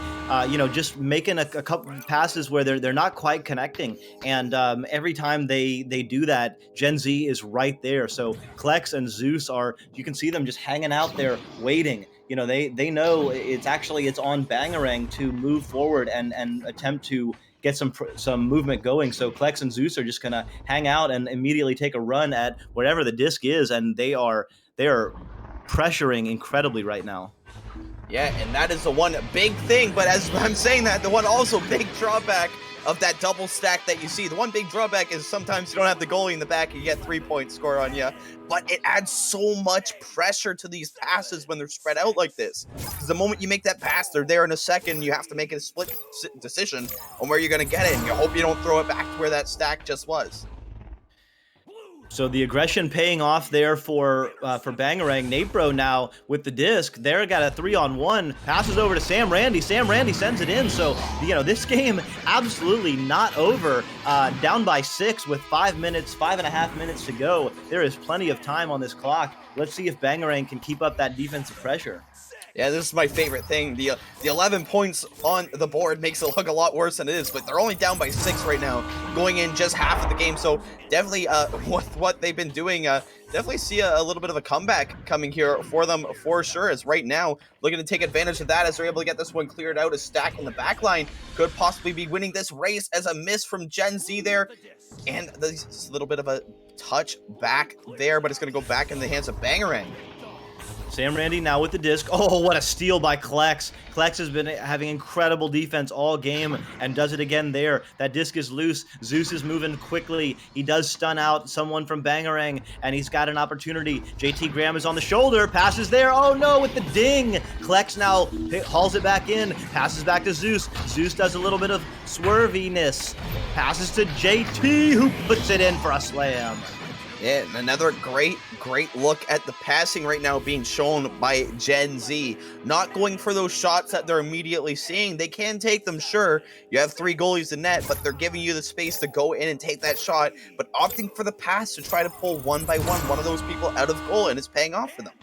just making a couple passes where they're not quite connecting, and every time they do that, Gen Z is right there. So Klex and Zeus you can see them just hanging out there waiting. You know, they know it's on Bangarang to move forward and attempt to get some movement going. So Klex and Zeus are just gonna hang out and immediately take a run at wherever the disc is, and they are pressuring incredibly right now. Yeah, and that is the one big thing, but as I'm saying that, the one also big drawback of that double stack that you see. The one big drawback is sometimes you don't have the goalie in the back and you get 3-point score on you, but it adds so much pressure to these passes when they're spread out like this. Because the moment you make that pass, they're there in a second, you have to make a split decision on where you're going to get it, and you hope you don't throw it back to where that stack just was. So the aggression paying off there for Bangarang. Napro now with the disc. There got a 3-on-1. Passes over to Sam Randy. Sam Randy sends it in. So, this game absolutely not over. Down by 6 with 5.5 minutes to go. There is plenty of time on this clock. Let's see if Bangarang can keep up that defensive pressure. Yeah, this is my favorite thing. The 11 points on the board makes it look a lot worse than it is, but they're only down by 6 right now, going in just half of the game. So definitely with what they've been doing, definitely see a little bit of a comeback coming here for them for sure, as right now looking to take advantage of that as they're able to get this one cleared out. A stack in the back line could possibly be winning this race, as a miss from Gen Z there, and this little bit of a touch back there, but it's going to go back in the hands of Bangarang. Sam Randy now with the disc. Oh, what a steal by Klex. Klex has been having incredible defense all game and does it again there. That disc is loose. Zeus is moving quickly. He does stun out someone from Bangarang, and he's got an opportunity. JT Graham is on the shoulder. Passes there. Oh, no, with the ding. Klex now hauls it back in. Passes back to Zeus. Zeus does a little bit of swerviness. Passes to JT, who puts it in for a slam. Yeah, another great look at the passing right now being shown by Gen Z. Not going for those shots that they're immediately seeing. They can take them, sure. You have 3 goalies in net, but they're giving you the space to go in and take that shot, but opting for the pass to try to pull one by one of those people out of goal, and it's paying off for them.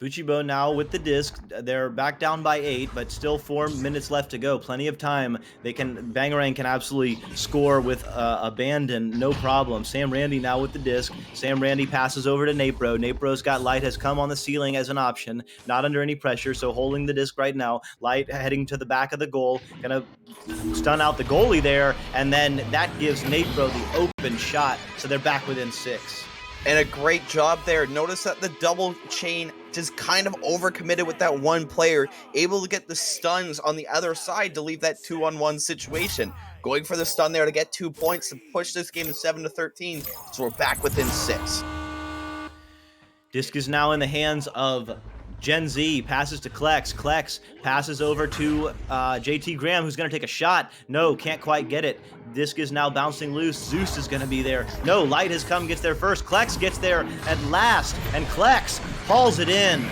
Buchibo now with the disc. They're back down by 8, but still 4 minutes left to go. Plenty of time. Bangarang can absolutely score with abandon, no problem. Sam Randy now with the disc. Sam Randy passes over to Napro. Napro's got Light has come on the ceiling as an option, not under any pressure, so holding the disc right now. Light heading to the back of the goal, gonna stun out the goalie there, and then that gives Napro the open shot, so they're back within 6. And a great job there. Notice that the double chain just kind of overcommitted with that one player, able to get the stuns on the other side to leave that 2-on-1 situation. Going for the stun there to get 2 points to push this game to 7-13. So we're back within 6. Disc is now in the hands of Gen Z. Passes to Klex. Klex passes over to JT Graham, who's going to take a shot. No, can't quite get it. Disc is now bouncing loose. Zeus is going to be there. No, Light has come, gets there first. Klex gets there at last, and Klex hauls it in.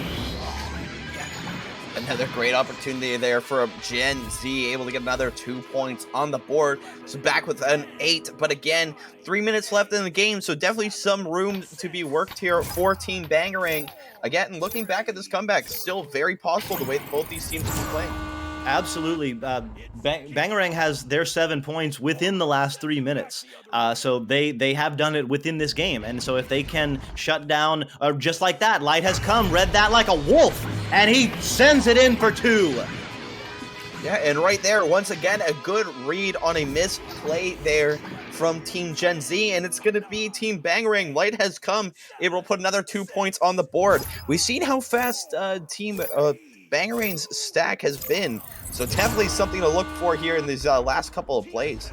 Another great opportunity there for Gen Z, able to get another 2 points on the board. So back with an 8, but again, 3 minutes left in the game, so definitely some room to be worked here for Team Bangarang. Again, looking back at this comeback, still very possible the way that both these teams have been playing. Absolutely. Bangarang has their 7 points within the last 3 minutes. So they have done it within this game. And so if they can shut down, just like that, Light has come, read that like a wolf, and he sends it in for 2. Yeah, and right there, once again, a good read on a misplay there from Team Gen Z, and it's going to be Team Bangarang. Light has come, able to put another 2 points on the board. We've seen how fast Team Bangarang's stack has been, so definitely something to look for here in these last couple of plays.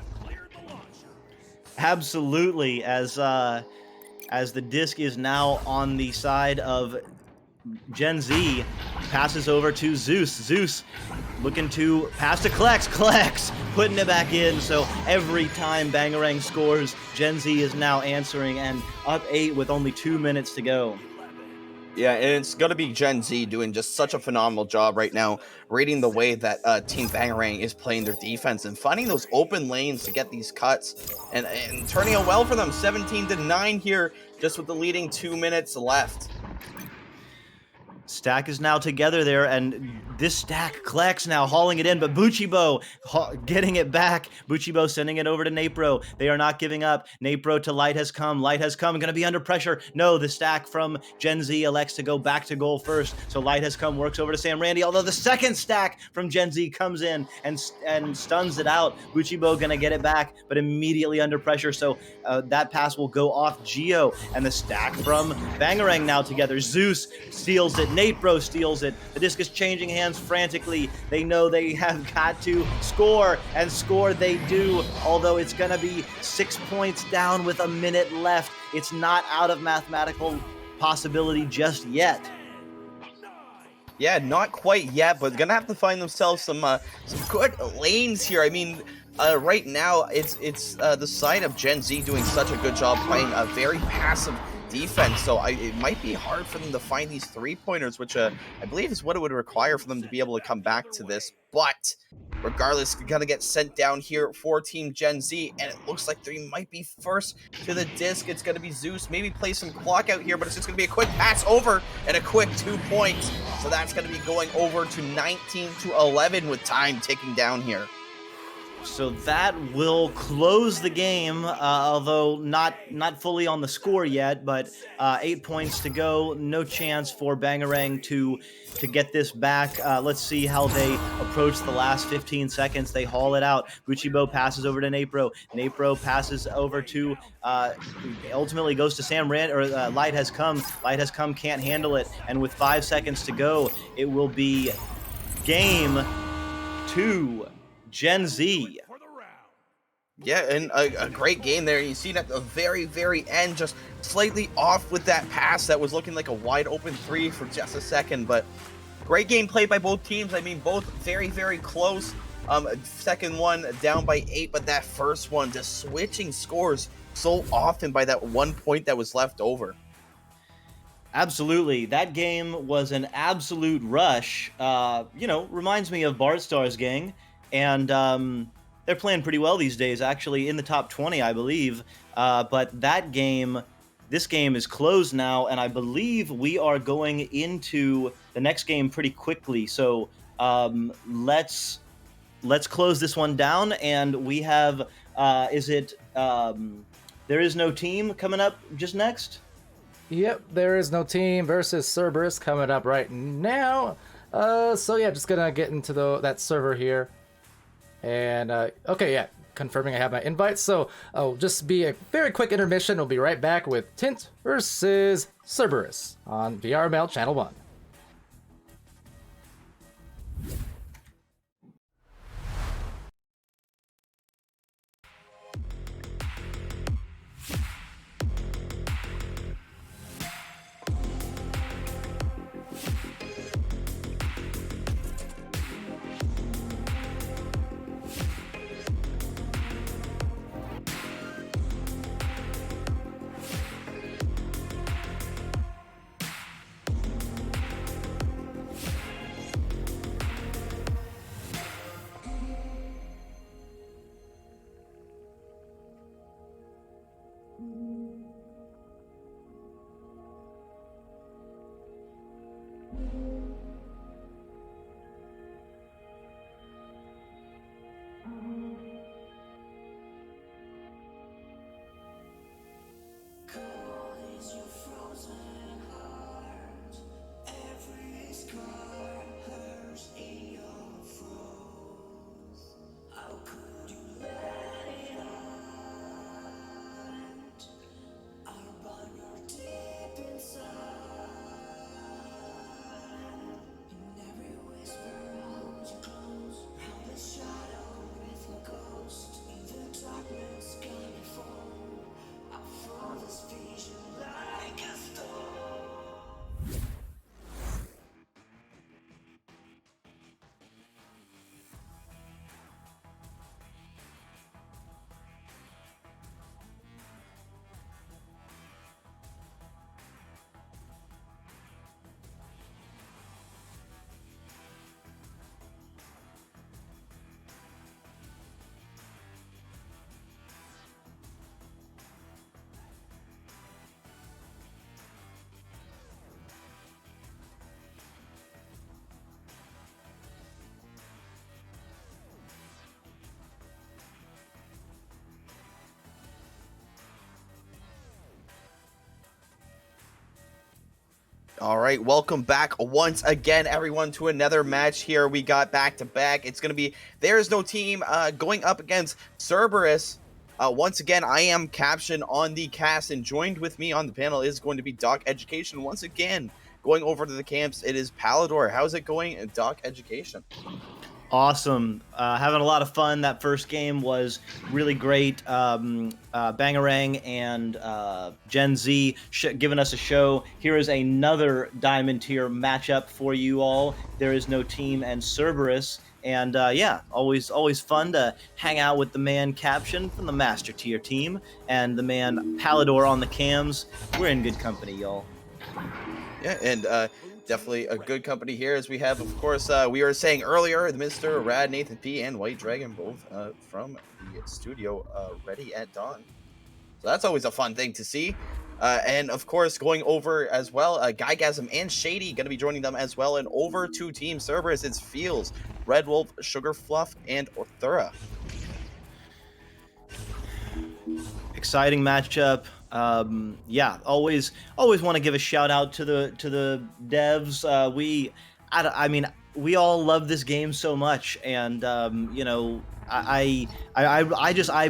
Absolutely, as the disc is now on the side of Gen Z, passes over to Zeus. Zeus looking to pass to Klex. Klex putting it back in. So every time Bangarang scores, Gen Z is now answering and up 8 with only 2 minutes to go. Yeah, and it's going to be Gen Z doing just such a phenomenal job right now, reading the way that Team Bangarang is playing their defense and finding those open lanes to get these cuts and turning out well for them. 17-9 here, just with the leading 2 minutes left. Stack is now together there, and this stack, Klex now hauling it in, but Buchibo getting it back. Buchibo sending it over to Napro. They are not giving up. Napro to Light has come. Light has come, going to be under pressure. No, the stack from Gen Z elects to go back to goal first. So Light has come, works over to Sam Randy, although the second stack from Gen Z comes in and stuns it out. Buchibo going to get it back, but immediately under pressure. So that pass will go off Geo, and the stack from Bangarang now together. Zeus steals it. Napro steals it. The disc is changing hands frantically. They know they have got to score, and score they do, although it's going to be 6 points down with a minute left. It's not out of mathematical possibility just yet. Yeah, not quite yet, but gonna have to find themselves some good lanes here. I mean, right now it's the side of Gen Z doing such a good job playing a very passive defense, so it might be hard for them to find these three-pointers, which I believe is what it would require for them to be able to come back to this. But regardless, they're going to get sent down here for Team Gen Z, and it looks like they might be first to the disc. It's going to be Zeus. Maybe play some clock out here, but it's just going to be a quick pass over and a quick 2 points. So that's going to be going over to 19-11 with time ticking down here. So that will close the game, although not fully on the score yet, but 8 points to go. No chance for Bangarang to get this back. Let's see how they approach the last 15 seconds. They haul it out. Buchibo passes over to Napro. Napro passes over to, ultimately goes to Sam Rand, or Light Has Come. Light Has Come can't handle it. And with 5 seconds to go, it will be game 2. Gen Z. Yeah, and a great game there. You see it at the very, very end, just slightly off with that pass that was looking like a wide open three for just a second. But great game played by both teams. I mean, both very, very close. Second one down by 8, but that first one just switching scores so often by that 1 point that was left over. Absolutely. That game was an absolute rush. Reminds me of Bardstar's gang. And they're playing pretty well these days, actually in the top 20, I believe. But this game is closed now, and I believe we are going into the next game pretty quickly. So let's close this one down, and we have There Is No Team coming up just next? Yep, There Is No Team versus Cerberus coming up right now. So yeah, just gonna get into that server here. And, okay, yeah, confirming I have my invite. So, just be a very quick intermission. We'll be right back with Tint versus Cerberus on VRML Channel 1. All right, welcome back once again, everyone, to another match here. We got back-to-back. It's going to be There Is No Team going up against Cerberus. Once again, I am Caption on the cast, and joined with me on the panel is going to be DocEducation. Once again, going over to the camps, it is Palidore. How's it going in DocEducation? Awesome. Having a lot of fun. That first game was really great. Bangarang and Gen Z giving us a show. Here is another Diamond Tier matchup for you all. There Is No Team and Cerberus. And yeah, always fun to hang out with the man Caption from the Master Tier team and the man Palidore on the cams. We're in good company, y'all. Yeah, and definitely a good company here as we have, of course, we were saying earlier, Mr. Rad, Nathan P, and White Dragon, both from the studio Ready at Dawn. So that's always a fun thing to see. And of course, going over as well, Guygasm and Shady going to be joining them as well. And over to Team Cerberus, it's Fields, Red Wolf, Sugar Fluff, and Orthura. Exciting matchup. Yeah, always want to give a shout out to the devs. I mean, we all love this game so much, and you know, I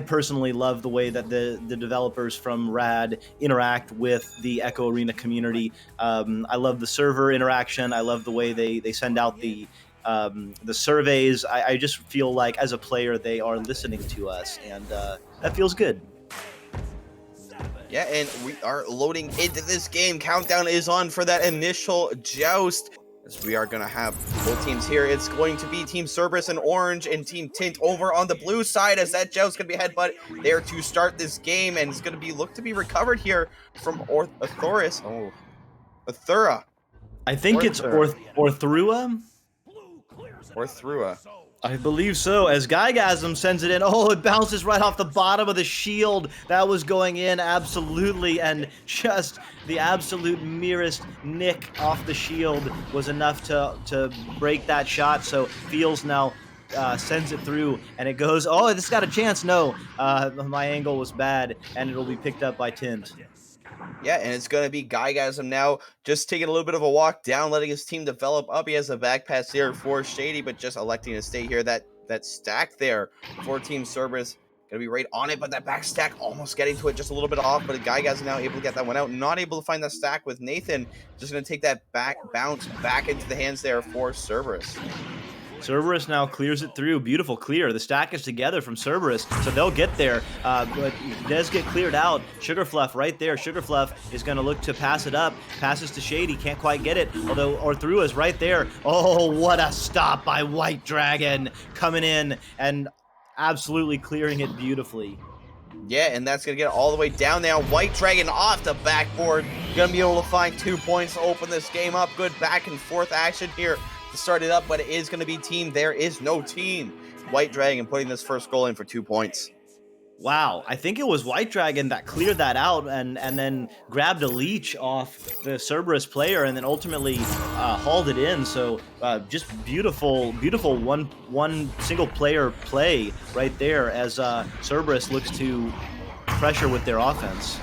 personally love the way that the developers from Rad interact with the Echo Arena community. I love the server interaction. I love the way they send out the surveys. I just feel like as a player they are listening to us, and that feels good. Yeah, and we are loading into this game. Countdown is on for that initial joust. As we are going to have both teams here. It's going to be Team Cerberus in orange and Team Tint over on the blue side, as that joust is going to be headbutt there to start this game. And it's going to be look to be recovered here from Orthurus. Oh, Orthura. I think it's Orthura. Orthura. I believe so, as Guygasm sends it in. Oh, it bounces right off the bottom of the shield. That was going in, absolutely, and just the absolute merest nick off the shield was enough to break that shot. So Fields now sends it through, and it goes, oh, this got a chance. No, my angle was bad, and it'll be picked up by Tint. Yeah, and it's going to be Guygasm now, just taking a little bit of a walk down, letting his team develop up. He has a back pass here for Shady, but just electing to stay here. That stack there for Team Cerberus, going to be right on it, but that back stack almost getting to it just a little bit off, but Guygasm now able to get that one out. Not able to find that stack with Nathan. Just going to take that bounce back into the hands there for Cerberus. Cerberus now clears it through. Beautiful clear. The stack is together from Cerberus, so they'll get there. But it does get cleared out. Sugar Fluff right there. Sugar Fluff is going to look to pass it up. Passes to Shady. Can't quite get it, although Orthura is right there. Oh, what a stop by White Dragon. Coming in and absolutely clearing it beautifully. Yeah, and that's going to get it all the way down there. White Dragon off the backboard. Going to be able to find 2 points to open this game up. Good back and forth action here to start it up, but it is going to be team There Is No Team. White Dragon putting this first goal in for 2 points. Wow, I think it was White Dragon that cleared that out and then grabbed a leech off the Cerberus player and then ultimately hauled it in. So just beautiful one single player play right there as Cerberus looks to pressure with their offense.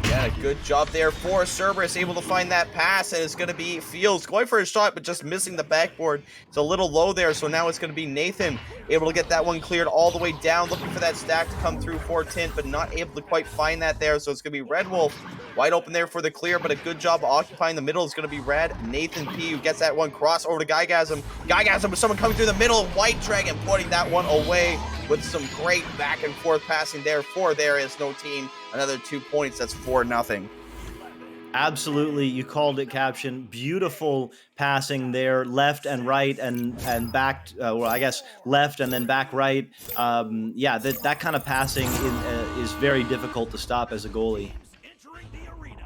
Yeah, good job there for Cerberus, able to find that pass, and it's going to be Fields going for a shot, but just missing the backboard. It's a little low there, so now it's going to be Nathan able to get that one cleared all the way down, looking for that stack to come through for Tint, but not able to quite find that there, so it's going to be Red Wolf wide open there for the clear, but a good job occupying the middle is going to be Rad. Nathan P, who gets that one cross over to Guygasm. Guygasm with someone coming through the middle. White Dragon putting that one away with some great back and forth passing there for There Is No Team. Another 2 points. That's 4-0. Absolutely, you called it, Caption. Beautiful passing there, left and right and back. Well, I guess left and then back right. Yeah, that kind of passing is very difficult to stop as a goalie.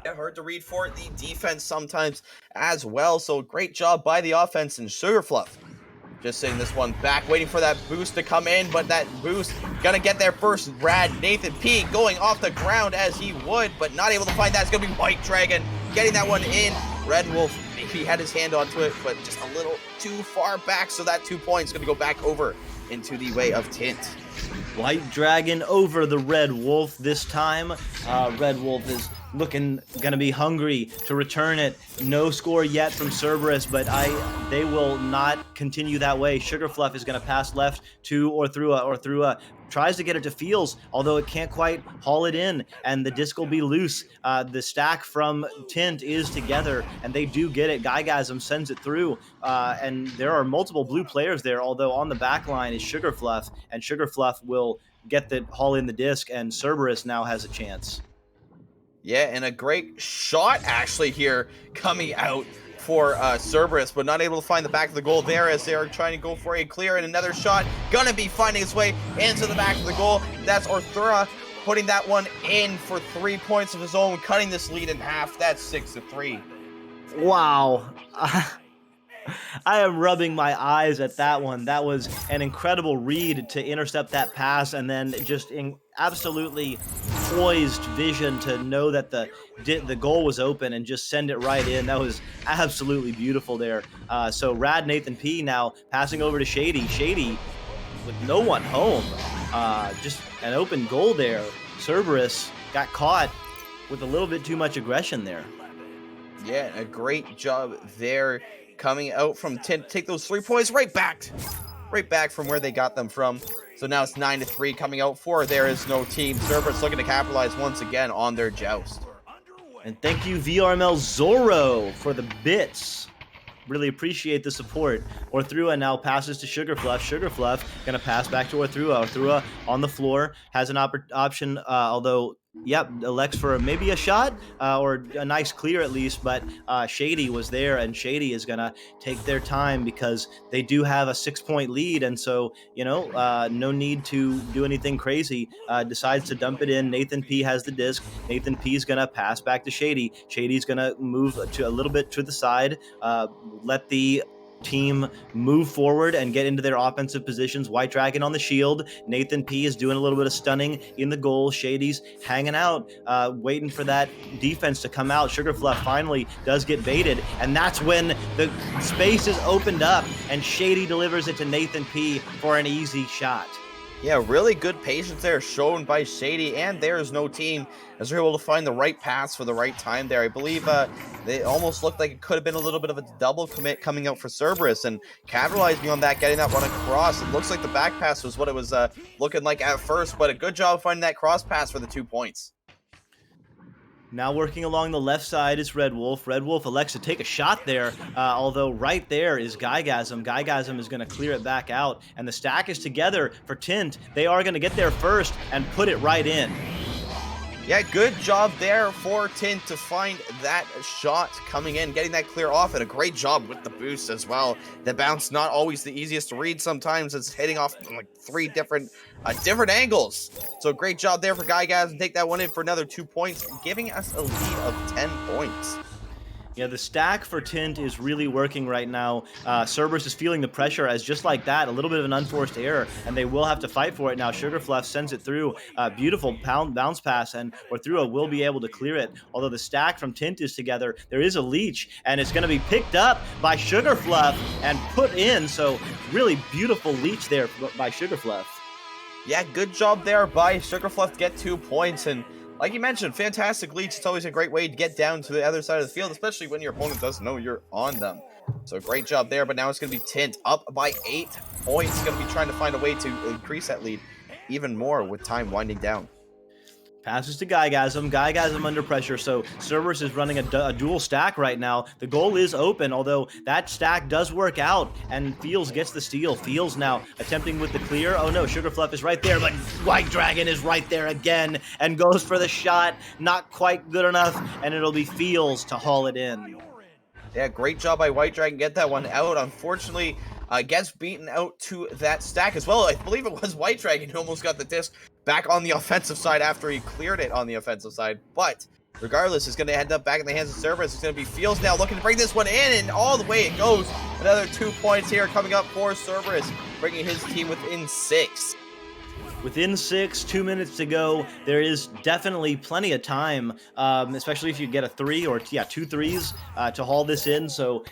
Yeah, hard to read for the defense sometimes as well. So great job by the offense and Sugar Fluff. Just sitting this one back, waiting for that boost to come in, but that boost gonna get there first. Rad Nathan P going off the ground as he would, but not able to find that. It's gonna be White Dragon getting that one in. Red Wolf maybe had his hand onto it, but just a little too far back, so that 2 points gonna go back over into the way of Tint. White Dragon over the Red Wolf this time. Red Wolf is gonna be hungry to return it. No score yet from Cerberus, but they will not continue that way. Sugar Fluff is gonna pass left to Orthura. Orthura tries to get it to Fields, although it can't quite haul it in, and the disc will be loose. The stack from Tint is together, and they do get it. Guygasm sends it through, and there are multiple blue players there, although on the back line is Sugar Fluff, and Sugar Fluff will get the haul in the disc, and Cerberus now has a chance. Yeah, and a great shot actually here coming out for Cerberus, but not able to find the back of the goal there as they're trying to go for a clear, and another shot gonna be finding its way into the back of the goal. That's Orthura putting that one in for 3 points of his own, cutting this lead in half. That's 6-3. Wow. I am rubbing my eyes at that one. That was an incredible read to intercept that pass, and then just in absolutely poised vision to know that the goal was open and just send it right in. That was absolutely beautiful there. So Rad Nathan P now passing over to Shady. Shady with no one home. Just an open goal there. Cerberus got caught with a little bit too much aggression there. Yeah, a great job there coming out from Tint. Take those 3 points right back from where they got them from. So now it's 9-3 coming out for There Is No Team. Cerberus looking to capitalize once again on their joust. And thank you, VRML Zorro, for the bits. Really appreciate the support. Orthua now passes to Sugarfluff. Sugarfluff gonna pass back to Orthua. Orthua on the floor has an option, although, yep, elects for maybe a shot or a nice clear at least, but Shady was there, and Shady is gonna take their time because they do have a 6-point lead, and so, you know, no need to do anything crazy. Decides to dump it in. Nathan P has the disc. Nathan P is gonna pass back to Shady. Shady's gonna move to a little bit to the side, let the team move forward and get into their offensive positions. White Dragon on the shield. Nathan P is doing a little bit of stunning in the goal. Shady's hanging out, waiting for that defense to come out. Sugarfluff finally does get baited, and that's when the space is opened up, and Shady delivers it to Nathan P for an easy shot. Yeah, really good patience there shown by Shady, and There Is No Team as they're able to find the right pass for the right time there. I believe they almost looked like it could have been a little bit of a double commit coming out for Cerberus, and capitalizing on that, getting that run across. It looks like the back pass was what it was looking like at first, but a good job finding that cross pass for the 2 points. Now working along the left side is Red Wolf. Red Wolf elects to take a shot there, although right there is Gygasm. Gygasm is going to clear it back out, and the stack is together for Tint. They are going to get there first and put it right in. Yeah, good job there for Tint to find that shot coming in, getting that clear off, and a great job with the boost as well. The bounce not always the easiest to read sometimes. It's hitting off like 3 different angles. So great job there for Gygasm. Take that one in for another 2 points, giving us a lead of 10 points. Yeah, the stack for Tint is really working right now. Cerberus is feeling the pressure as just like that, a little bit of an unforced error, and they will have to fight for it now. Sugarfluff sends it through, beautiful bounce pass, and Orthua will be able to clear it. Although the stack from Tint is together, there is a leech, and it's going to be picked up by Sugarfluff and put in, so really beautiful leech there by Sugarfluff. Yeah, good job there by Sugarfluff to get 2 points, and like you mentioned, fantastic leads. It's always a great way to get down to the other side of the field, especially when your opponent doesn't know you're on them. So great job there, but now it's going to be Tint up by 8 points. Going to be trying to find a way to increase that lead even more with time winding down. Passes to Gygasm. Gygasm under pressure, so Cerberus is running a dual stack right now. The goal is open, although that stack does work out, and Feels gets the steal. Feels now attempting with the clear. Oh no, Sugarfluff is right there, but White Dragon is right there again and goes for the shot. Not quite good enough, and it'll be Feels to haul it in. Yeah, great job by White Dragon. Get that one out. Unfortunately, gets beaten out to that stack as well. I believe it was White Dragon who almost got the disc back on the offensive side after he cleared it on the offensive side. But regardless, it's going to end up back in the hands of Cerberus. It's going to be Fields now looking to bring this one in, and all the way it goes. Another 2 points here coming up for Cerberus, bringing his team within 6. Within 6, 2 minutes to go. There is definitely plenty of time, especially if you get a 3 or 2 threes to haul this in. So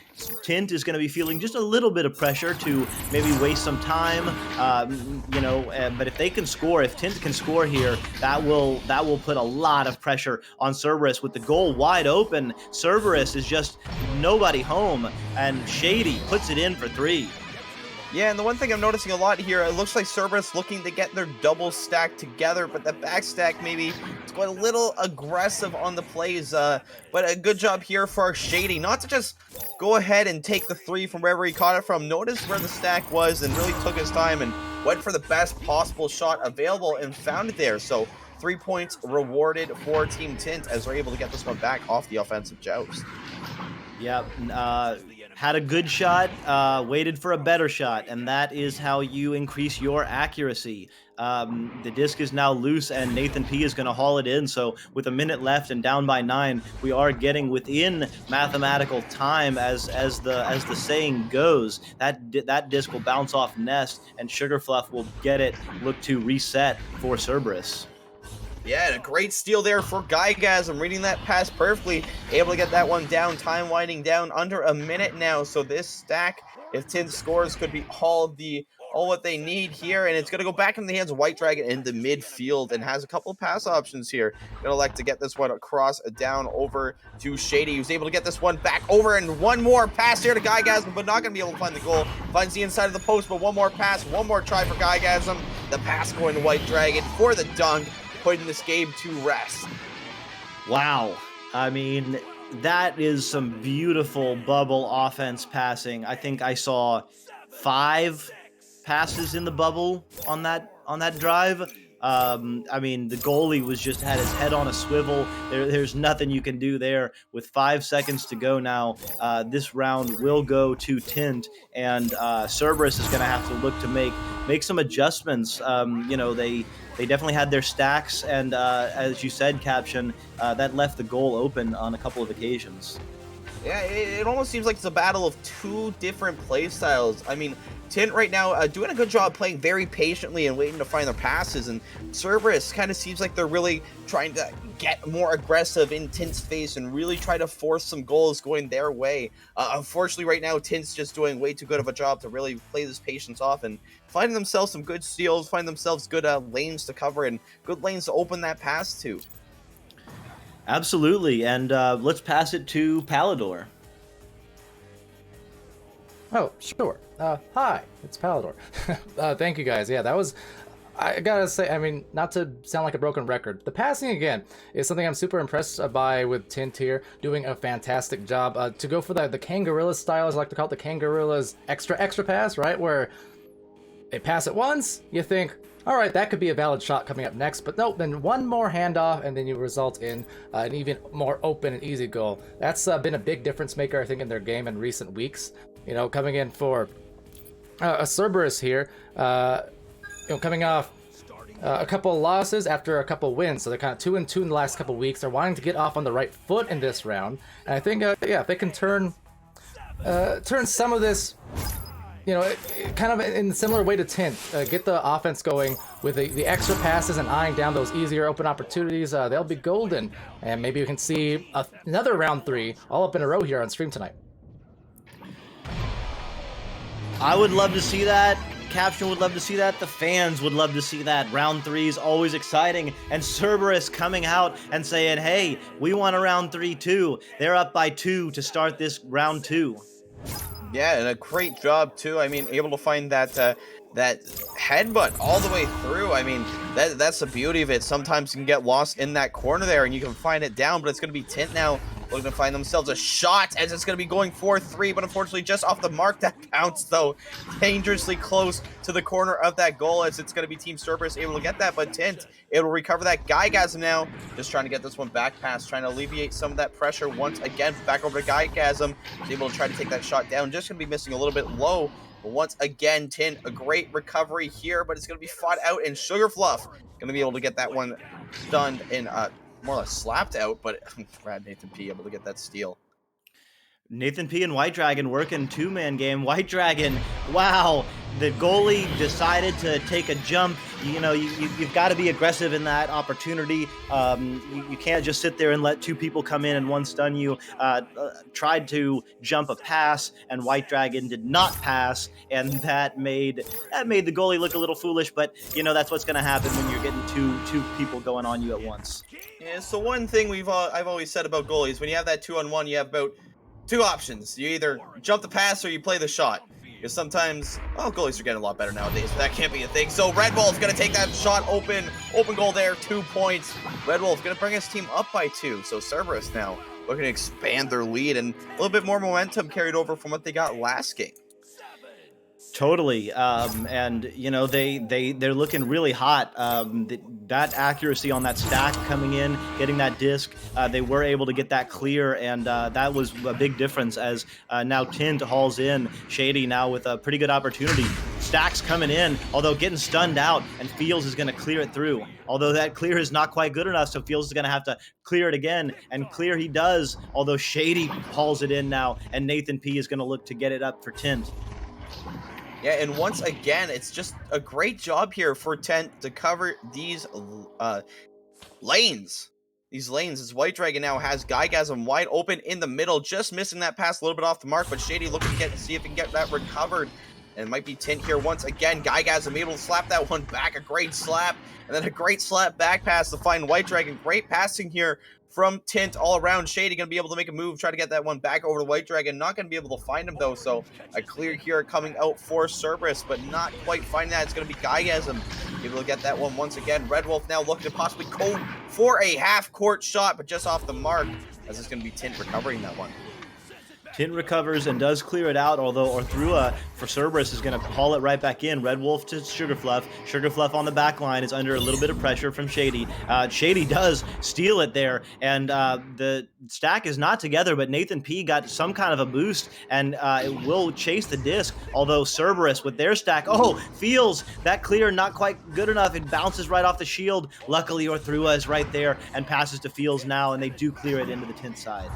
Tint is going to be feeling just a little bit of pressure to maybe waste some time, but if they can score, if Tint can score here, that will put a lot of pressure on Cerberus. With the goal wide open, Cerberus is just nobody home, and Shady puts it in for 3. Yeah, and the one thing I'm noticing a lot here, it looks like Cerberus looking to get their double stack together, but the back stack maybe it's going a little aggressive on the plays, but a good job here for Shady, not to just go ahead and take the 3 from wherever he caught it from, noticed where the stack was and really took his time and went for the best possible shot available and found it there. So 3 points rewarded for Team Tint as they're able to get this one back off the offensive joust. Yep. Had a good shot, waited for a better shot, and that is how you increase your accuracy. The disc is now loose, and Nathan P is going to haul it in. So with a minute left and down by 9, we are getting within mathematical time, as the saying goes. That disc will bounce off Nest, and Sugarfluff will get it. Look to reset for Cerberus. Yeah, and a great steal there for Gygasm, reading that pass perfectly, able to get that one down, time winding down under a minute now, so this stack, if Tint scores, could be all what they need here, and it's going to go back into the hands of White Dragon in the midfield, and has a couple of pass options here. Going to elect to get this one across, down over to Shady, who's able to get this one back over, and one more pass here to Gygasm, but not going to be able to find the goal. Finds the inside of the post, but one more pass, one more try for Gygasm. The pass going to White Dragon for the dunk, putting this game to rest. Wow. I mean, that is some beautiful bubble offense passing. I think I saw 5 passes in the bubble on that drive. I mean, the goalie had his head on a swivel. There's nothing you can do there. With 5 seconds to go now, this round will go to Tint, and Cerberus is going to have to look to make some adjustments. They definitely had their stacks, and as you said, Caption, that left the goal open on a couple of occasions. Yeah, it almost seems like it's a battle of 2 different play styles. I mean, Tint right now doing a good job playing very patiently and waiting to find their passes, and Cerberus kind of seems like they're really trying to get more aggressive in Tint's face and really try to force some goals going their way. Unfortunately, right now, Tint's just doing way too good of a job to really play this patience off and finding themselves some good steals, find themselves good lanes to cover and good lanes to open that pass to. Absolutely, and let's pass it to Palidore. Oh, sure. Hi, it's Palidore. Thank you guys. Yeah, that was, I gotta say, I mean, not to sound like a broken record, the passing again is something I'm super impressed by with Tint here, doing a fantastic job. To go for the Kangorilla style, as I like to call it, the Kangorilla's extra pass, right? Where they pass it once, you think, all right, that could be a valid shot coming up next, but nope, then one more handoff, and then you result in an even more open and easy goal. That's been a big difference maker, I think, in their game in recent weeks. You know, coming in for a Cerberus here, coming off a couple of losses after a couple wins, so they're kind of 2-2 in the last couple of weeks. They're wanting to get off on the right foot in this round, and I think, yeah, if they can turn some of this, you know, kind of in a similar way to Tint, get the offense going with the extra passes and eyeing down those easier open opportunities, they'll be golden, and maybe we can see another round 3 all up in a row here on stream tonight. I would love to see that. Caption would love to see that. The fans would love to see that. Round 3 is always exciting. And Cerberus coming out and saying, hey, we want a round 3 too. They're up by 2 to start this round 2. Yeah, and a great job too. I mean, able to find that headbutt all the way through. I mean, that's the beauty of it. Sometimes you can get lost in that corner there and you can find it down, but it's going to be Tint now looking to find themselves a shot as it's going to be going 4-3, but unfortunately just off the mark. That counts though, dangerously close to the corner of that goal, as it's going to be Team Cerberus able to get that, but Tint able to recover that. Gygasm now just trying to get this one back pass, trying to alleviate some of that pressure once again. Back over to Gygasm, he's able to try to take that shot down, just going to be missing a little bit low. But once again, Tint, a great recovery here, but it's going to be fought out, and Sugarfluff going to be able to get that one stunned and more or less slapped out, but Brad Nathan P able to get that steal. Nathan P and White Dragon working 2-man game. White Dragon, wow, the goalie decided to take a jump. You know, you've got to be aggressive in that opportunity. You can't just sit there and let 2 people come in and one stun you. Tried to jump a pass, and White Dragon did not pass, and that made the goalie look a little foolish. But you know, that's what's going to happen when you're getting two people going on you at once. Yeah, so one thing I've always said about goalies, when you have that 2-on-1, you have about 2 options. You either jump the pass or you play the shot. Because sometimes, well, goalies are getting a lot better nowadays, but that can't be a thing. So Red Wolf's going to take that shot open goal there, 2 points. Red Wolf going to bring his team up by 2. So Cerberus now looking to expand their lead, and a little bit more momentum carried over from what they got last game. Totally, and you know they're looking really hot. That accuracy on that stack coming in, getting that disc, they were able to get that clear, and that was a big difference. As now Tint hauls in Shady now with a pretty good opportunity. Stacks coming in, although getting stunned out, and Fields is going to clear it through. Although that clear is not quite good enough, so Fields is going to have to clear it again, and clear he does. Although Shady hauls it in now, and Nathan P is going to look to get it up for Tint. Yeah, and once again, it's just a great job here for Tent to cover these lanes. These lanes, as White Dragon now has Gygasm wide open in the middle, just missing that pass a little bit off the mark, but Shady looking to see if he can get that recovered. And it might be Tint here once again. Gygasm able to slap that one back, a great slap, and then a great slap back pass to find White Dragon. Great passing here from Tint all around. Shady going to be able to make a move, try to get that one back over to White Dragon. Not going to be able to find him, though, so a clear here coming out for Cerberus, but not quite finding that. It's going to be Gygasm able to get that one once again. Red Wolf now looking to possibly go for a half-court shot, but just off the mark, as it's going to be Tint recovering that one. Tint recovers and does clear it out, although Orthrua for Cerberus is going to haul it right back in. Red Wolf to Sugarfluff. Sugarfluff on the back line is under a little bit of pressure from Shady. Shady does steal it there, and the stack is not together, but Nathan P got some kind of a boost, and it will chase the disc, although Cerberus with their stack, feels that clear not quite good enough. It bounces right off the shield. Luckily, Orthrua is right there and passes to Fields now, and they do clear it into the Tint side.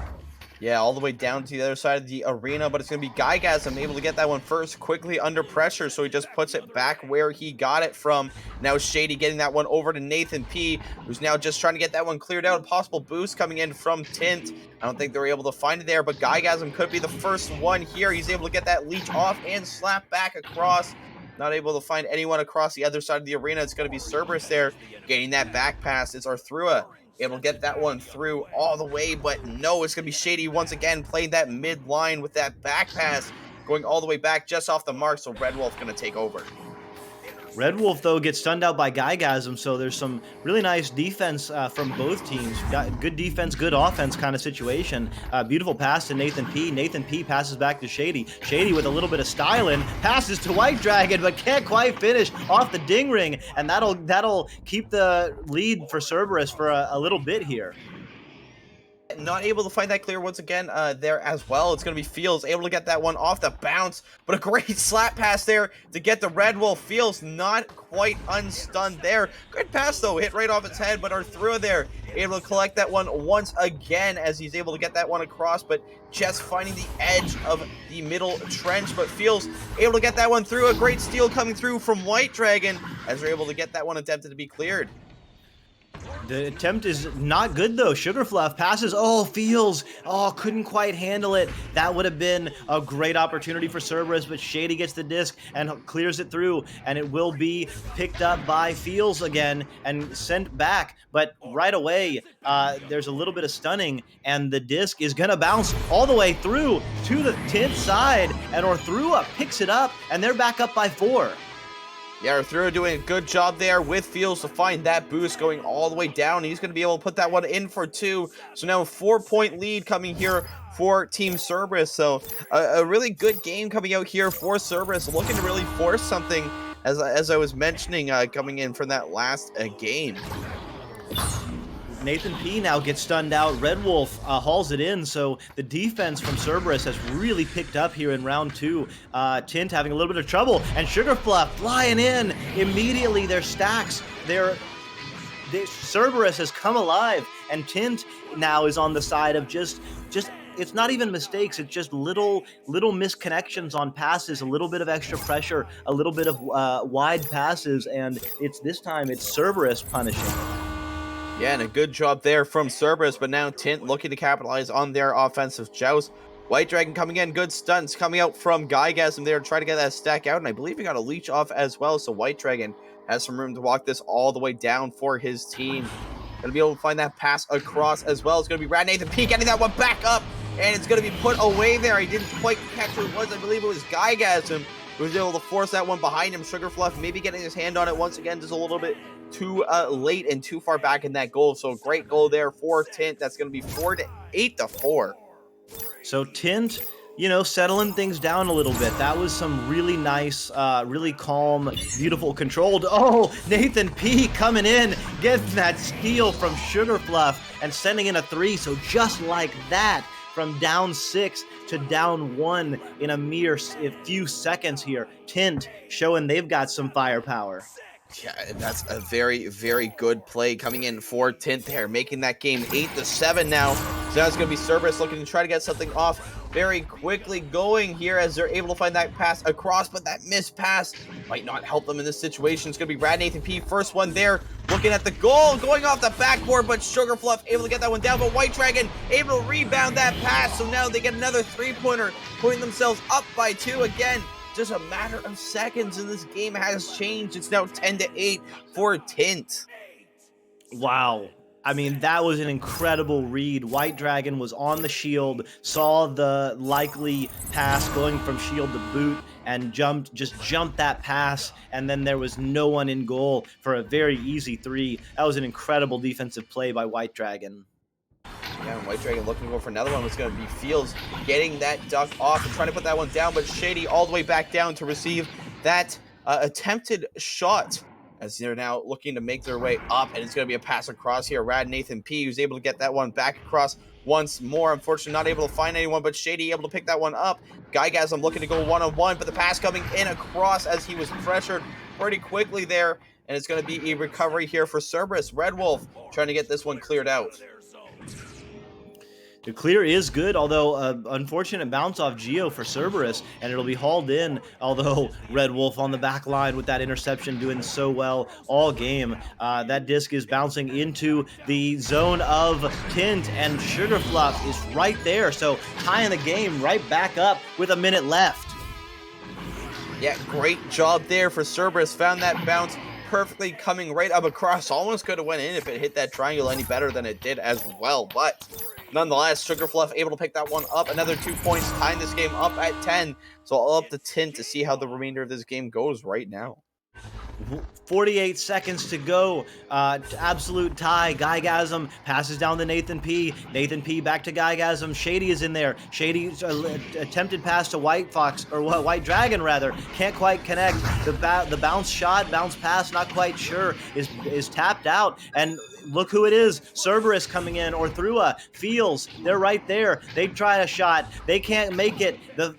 Yeah, all the way down to the other side of the arena, but it's going to be Gygasm able to get that one first, quickly under pressure, so he just puts it back where he got it from. Now Shady getting that one over to Nathan P, who's now just trying to get that one cleared out. A possible boost coming in from Tint. I don't think they were able to find it there, but Gygasm could be the first one here. He's able to get that leech off and slap back across. Not able to find anyone across the other side of the arena. It's going to be Cerberus there, getting that back pass. It's Orthrua able to get that one through all the way, but no, it's going to be Shady once again playing that mid line with that back pass, going all the way back just off the mark, so Red Wolf going to take over. Red Wolf, though, gets stunned out by Gygasm, so there's some really nice defense from both teams. Got good defense, good offense kind of situation. Beautiful pass to Nathan P. Nathan P passes back to Shady. Shady with a little bit of styling, passes to White Dragon, but can't quite finish off the ding ring, and that'll keep the lead for Cerberus for a little bit here. Not able to find that clear once again there as well. It's going to be Fields able to get that one off the bounce, but a great slap pass there to get the Red Wolf. Fields not quite unstunned there. Good pass though, hit right off its head, but Orthrua there able to collect that one once again as he's able to get that one across, but just finding the edge of the middle trench. But Fields able to get that one through. A great steal coming through from White Dragon as they're able to get that one attempted to be cleared. The attempt is not good, though. Sugarfluff passes. Fields. Couldn't quite handle it. That would have been a great opportunity for Cerberus, but Shady gets the disc and clears it through, and it will be picked up by Fields again and sent back. But right away, there's a little bit of stunning, and the disc is going to bounce all the way through to the Tint side, and Orthrua picks it up, and they're back up by 4. Yeah, Orthrua doing a good job there with Fields to find that boost going all the way down. He's going to be able to put that one in for 2. So now a 4-point lead coming here for Team Cerberus. So a really good game coming out here for Cerberus, looking to really force something, as I was mentioning, coming in from that last game. Nathan P now gets stunned out. Red Wolf hauls it in, so the defense from Cerberus has really picked up here in round 2. Tint having a little bit of trouble, and Sugarfluff flying in immediately. Their stacks, Cerberus has come alive, and Tint now is on the side of just it's not even mistakes, it's just little misconnections on passes, a little bit of extra pressure, a little bit of wide passes, and this time it's Cerberus punishing. Yeah, and a good job there from Cerberus, but now Tint looking to capitalize on their offensive joust. White Dragon coming in, good stunts coming out from Gygasm there, trying to get that stack out, and I believe he got a leech off as well, so White Dragon has some room to walk this all the way down for his team. Gonna be able to find that pass across as well. It's gonna be Rad Nathan P getting that one back up, and it's gonna be put away there. I didn't quite catch who it was. I believe it was Gygasm who was able to force that one behind him. Sugarfluff maybe getting his hand on it once again, just a little bit too late and too far back in that goal. So great goal there for Tint. That's going to be 8-4. So Tint you know, settling things down a little bit. That was some really nice, really calm, beautiful, controlled. Oh, Nathan P coming in, getting that steal from Sugar Fluff and sending in a 3. So just like that, from down 6 to down 1 in a mere few seconds here. Tint showing they've got some firepower. Yeah, that's a very, very good play coming in for Tint there, making that game 8-7 now. So now it's going to be Cerberus looking to try to get something off very quickly going here as they're able to find that pass across, but that missed pass might not help them in this situation. It's going to be Rad Nathan P, first one there, looking at the goal, going off the backboard, but Sugar Fluff able to get that one down, but White Dragon able to rebound that pass, so now they get another 3-pointer, putting themselves up by 2 again. Just a matter of seconds, and this game has changed. It's now 10-8 for Tint. Wow. I mean, that was an incredible read. White Dragon was on the shield, saw the likely pass going from shield to boot, and just jumped that pass, and then there was no one in goal for a very easy 3. That was an incredible defensive play by White Dragon. Yeah, and White Dragon looking to go for another one was going to be Fields getting that duck off and trying to put that one down, but Shady all the way back down to receive that attempted shot as they're now looking to make their way up, and it's going to be a pass across here. Rad Nathan P, who's able to get that one back across once more. Unfortunately, not able to find anyone, but Shady able to pick that one up. Gygasm looking to go one-on-one, but the pass coming in across as he was pressured pretty quickly there, and it's going to be a recovery here for Cerberus. Red Wolf trying to get this one cleared out. The clear is good, although unfortunate bounce off Geo for Cerberus, and it'll be hauled in, although Red Wolf on the back line with that interception doing so well all game. That disc is bouncing into the zone of Tint, and Sugar Fluff is right there, so tying the game right back up with a minute left. Yeah, great job there for Cerberus. Found that bounce perfectly coming right up across. Almost could have went in if it hit that triangle any better than it did as well, but nonetheless, Sugar Fluff able to pick that one up. Another 2 points, tying this game up at 10. So all up to Tint to see how the remainder of this game goes right now. 48 seconds to go. Absolute tie. Gygasm passes down to Nathan P. Nathan P back to Gygasm. Shady is in there. Shady's attempted pass to White Fox, or White Dragon rather. Can't quite connect. The bounce pass, not quite sure, is tapped out. And look who it is. Cerberus coming in, or Thrua. Fields, they're right there. They try a shot. They can't make it. The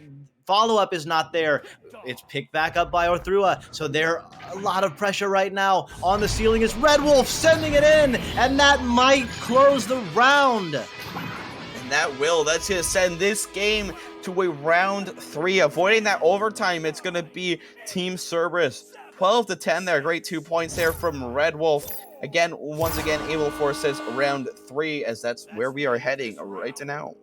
follow-up is not there. It's picked back up by Orthrua, so there a lot of pressure right now. On the ceiling is Red Wolf sending it in, and that might close the round. And that will. That's going to send this game to a round 3. Avoiding that overtime, it's going to be Team Cerberus. 12-10 there. Great 2 points there from Red Wolf. Again, once again, able to force us round 3, as that's where we are heading right to now.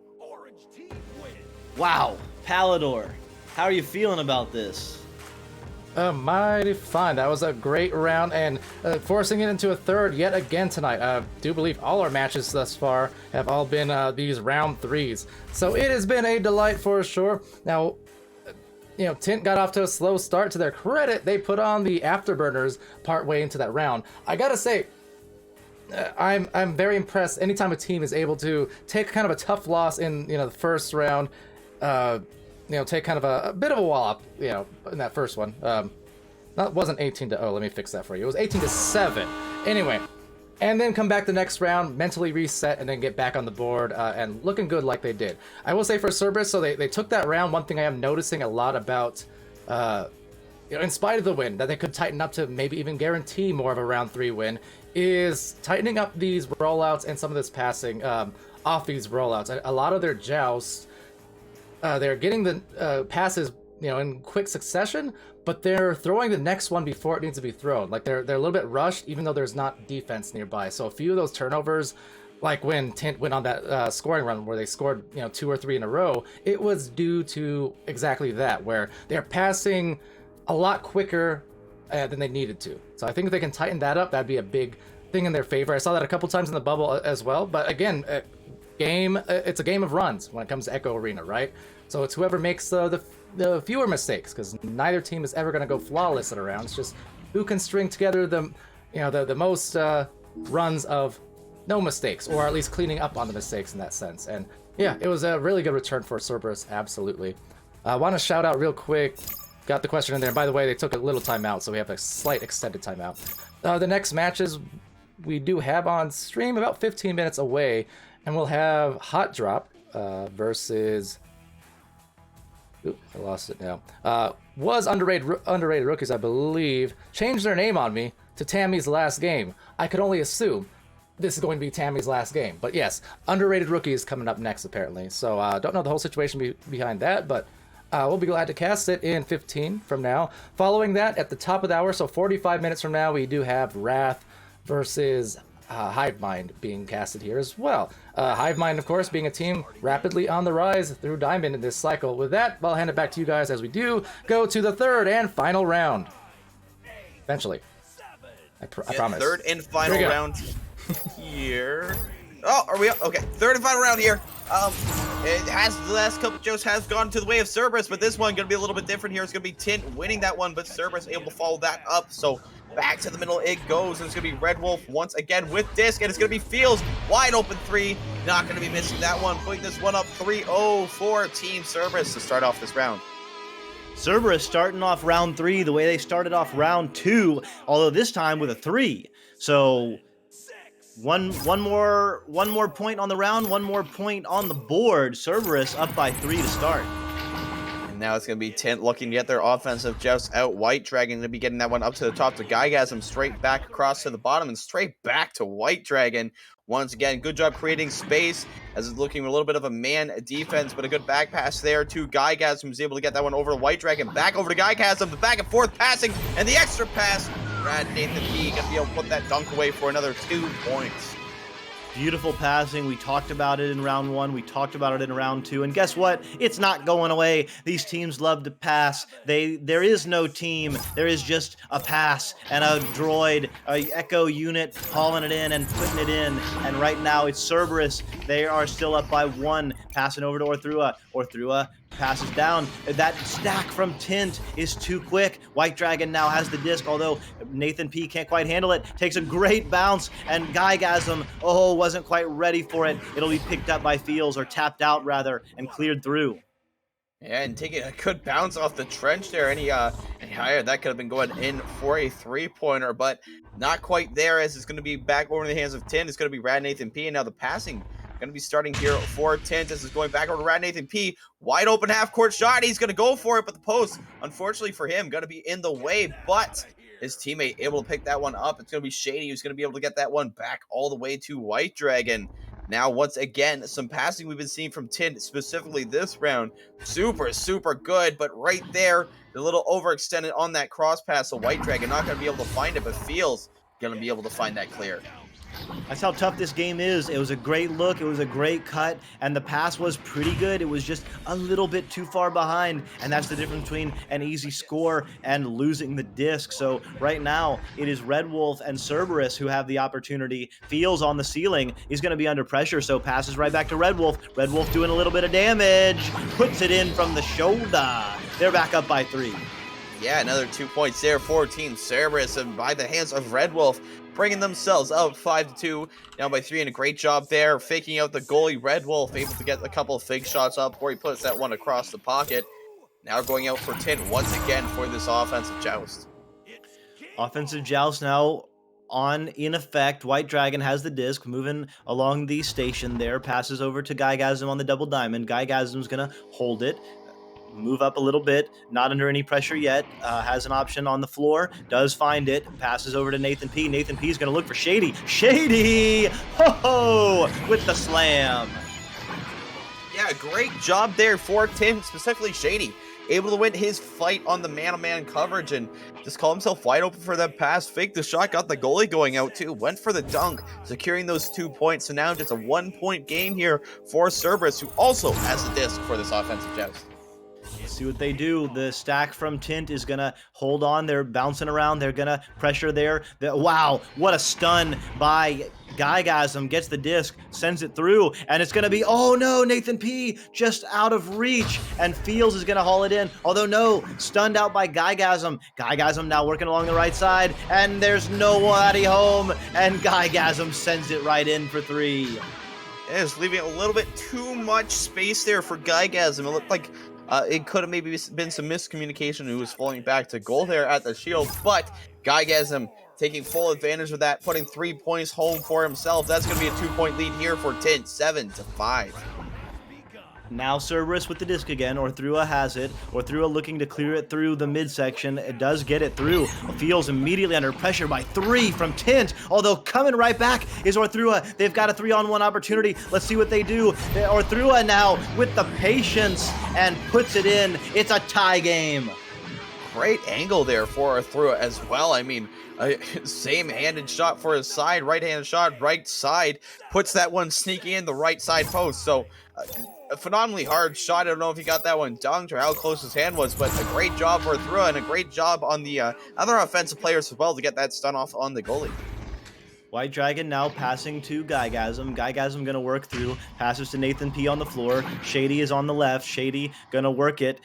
Wow, Palidore. How are you feeling about this? Mighty fine. That was a great round, and forcing it into a third yet again tonight. I do believe all our matches thus far have all been these round 3s. So it has been a delight for sure. Now, you know, Tint got off to a slow start. To their credit, they put on the afterburners partway into that round. I gotta say, I'm very impressed anytime a team is able to take kind of a tough loss in, you know, the first round, you know, take kind of a bit of a wallop, you know, in that first one. That wasn't 18-0, let me fix that for you. It was 18-7. Anyway, and then come back the next round, mentally reset, and then get back on the board, and looking good like they did. I will say for Cerberus, so they took that round. One thing I am noticing a lot about, you know, in spite of the win, that they could tighten up to maybe even guarantee more of a round 3 win, is tightening up these rollouts and some of this passing off these rollouts. A lot of their jousts, they're getting the passes, you know, in quick succession, but they're throwing the next one before it needs to be thrown. Like they're a little bit rushed, even though there's not defense nearby. So a few of those turnovers, like when Tint went on that scoring run where they scored, you know, 2 or 3 in a row, it was due to exactly that, where they're passing a lot quicker than they needed to. So I think if they can tighten that up, that'd be a big thing in their favor. I saw that a couple times in the bubble as well. But again, it's a game of runs when it comes to Echo Arena, right? So it's whoever makes the fewer mistakes, because neither team is ever going to go flawless at a round. It's just who can string together the most runs of no mistakes, or at least cleaning up on the mistakes in that sense. And Yeah, it was a really good return for Cerberus, absolutely. I want to shout out real quick. Got the question in there. By the way, they took a little timeout, so we have a slight extended timeout. The next matches we do have on stream about 15 minutes away, and we'll have Hot Drop versus... Oop, I lost it now. Was underrated rookies, I believe, changed their name on me to Tammy's Last Game. I could only assume this is going to be Tammy's last game. But yes, underrated rookies coming up next, apparently. So don't know the whole situation behind that, but we'll be glad to cast it in 15 from now. Following that, at the top of the hour, so 45 minutes from now, we do have Wrath versus Hive Mind being casted here as well. Hive Mind, of course, being a team rapidly on the rise through Diamond in this cycle. With that, I'll hand it back to you guys as we do go to the third and final round. Eventually. I promise. Third and final round here. Oh, are we up? Okay, third and final round here. It has, the last couple Joes has gone to the way of Cerberus, but this one gonna be a little bit different here. It's gonna be Tint winning that one, but Cerberus able to follow that up. So back to the middle it goes, and it's gonna be Red Wolf once again with Disc, and it's gonna be Fields wide open 3. Not gonna be missing that one. Putting this one up 3-0 for Team Cerberus to start off this round. Cerberus starting off round 3 the way they started off round 2, although this time with a 3. So one more point on the round, one more point on the board. Cerberus up by 3 to start. And now it's going to be Tint looking to get their offensive joust out. White Dragon going to be getting that one up to the top to Gygasm, straight back across to the bottom and straight back to White Dragon. Once again, good job creating space as it's looking a little bit of a man defense, but a good back pass there to Gygasm, who's able to get that one over to White Dragon, back over to Gygasm, the back and forth passing, and the extra pass. Brad Nathan P gonna be able to put that dunk away for another 2 points. Beautiful passing. We talked about it in round 1. We talked about it in round 2. And guess what? It's not going away. These teams love to pass. There is no team. There is just a pass and a droid, a echo unit hauling it in and putting it in. And right now it's Cerberus. They are still up by 1, passing over to Orthrua. Orthrua passes down. That stack from Tint is too quick. White Dragon now has the disc, although Nathan P can't quite handle it. Takes a great bounce, and Gygasm, wasn't quite ready for it. It'll be picked up by Fields, or tapped out rather, and cleared through. Yeah, and taking a good bounce off the trench there. Any higher, that could have been going in for a 3-pointer, but not quite there, as it's going to be back over in the hands of Tint. It's going to be Rad Nathan P, and now the passing going to be starting here for Tint. This is going back over to Rad Nathan P. Wide open half-court shot. He's going to go for it, but the post, unfortunately for him, going to be in the way. But his teammate able to pick that one up. It's going to be Shady who's going to be able to get that one back all the way to White Dragon. Now, once again, some passing we've been seeing from Tint, specifically this round. Super, super good, but right there, the little overextended on that cross pass. So White Dragon not going to be able to find it, but Feels going to be able to find that clear. That's how tough this game is. It was a great look, it was a great cut, and the pass was pretty good. It was just a little bit too far behind, and that's the difference between an easy score and losing the disc. So right now, it is Red Wolf and Cerberus who have the opportunity. Feels on the ceiling. He's going to be under pressure, so passes right back to Red Wolf. Red Wolf doing a little bit of damage. Puts it in from the shoulder. They're back up by 3. Yeah, another 2 points there for Team Cerberus, and by the hands of Red Wolf, bringing themselves up 5-2, down by 3, and a great job there, faking out the goalie. Red Wolf able to get a couple of fake shots up before he puts that one across the pocket. Now going out for Tint once again for this offensive joust. Offensive joust now on in effect. White Dragon has the disc, moving along the station there, passes over to Gygasm on the double diamond. Gygasm's gonna hold it, move up a little bit, not under any pressure yet, has an option on the floor, does find it, passes over to Nathan P. Nathan P is going to look for Shady. Shady! Ho-ho! With the slam. Yeah, great job there for Tim, specifically Shady. Able to win his fight on the man-on-man coverage and just call himself wide open for that pass. Faked the shot, got the goalie going out too. Went for the dunk, securing those 2 points. So now just a 1-point game here for Cerberus, who also has the disc for this offensive joust. See what they do. The stack from Tint is going to hold on. They're bouncing around. They're going to pressure there. Wow, what a stun by Gygasm. Gets the disc, sends it through, and it's going to be, oh no, Nathan P. just out of reach, and Fields is going to haul it in. Although no, stunned out by Gygasm. Gygasm now working along the right side, and there's nobody home, and Gygasm sends it right in for 3. And it's leaving a little bit too much space there for Gygasm. It looked like it could have maybe been some miscommunication who was falling back to goal there at the shield, but Gygasm taking full advantage of that, putting 3 points home for himself. That's going to be a 2-point lead here for Tint, 7-5. Now Cerberus with the disc again. Orthrua has it. Orthrua looking to clear it through the midsection. It does get it through. Feels immediately under pressure by 3 from Tint. Although coming right back is Orthrua. They've got a 3-on-1 opportunity. Let's see what they do. Orthrua now with the patience and puts it in. It's a tie game. Great angle there for Orthrua as well. I mean, same-handed shot for his side, right-handed shot, right side, puts that one sneaking in the right side post. So a phenomenally hard shot. I don't know if he got that one dunked or how close his hand was, but a great job for Orthrua and a great job on the other offensive players as well to get that stun off on the goalie. White Dragon now passing to Gygasm. Gygasm gonna work through. Passes to Nathan P on the floor. Shady is on the left. Shady gonna work it.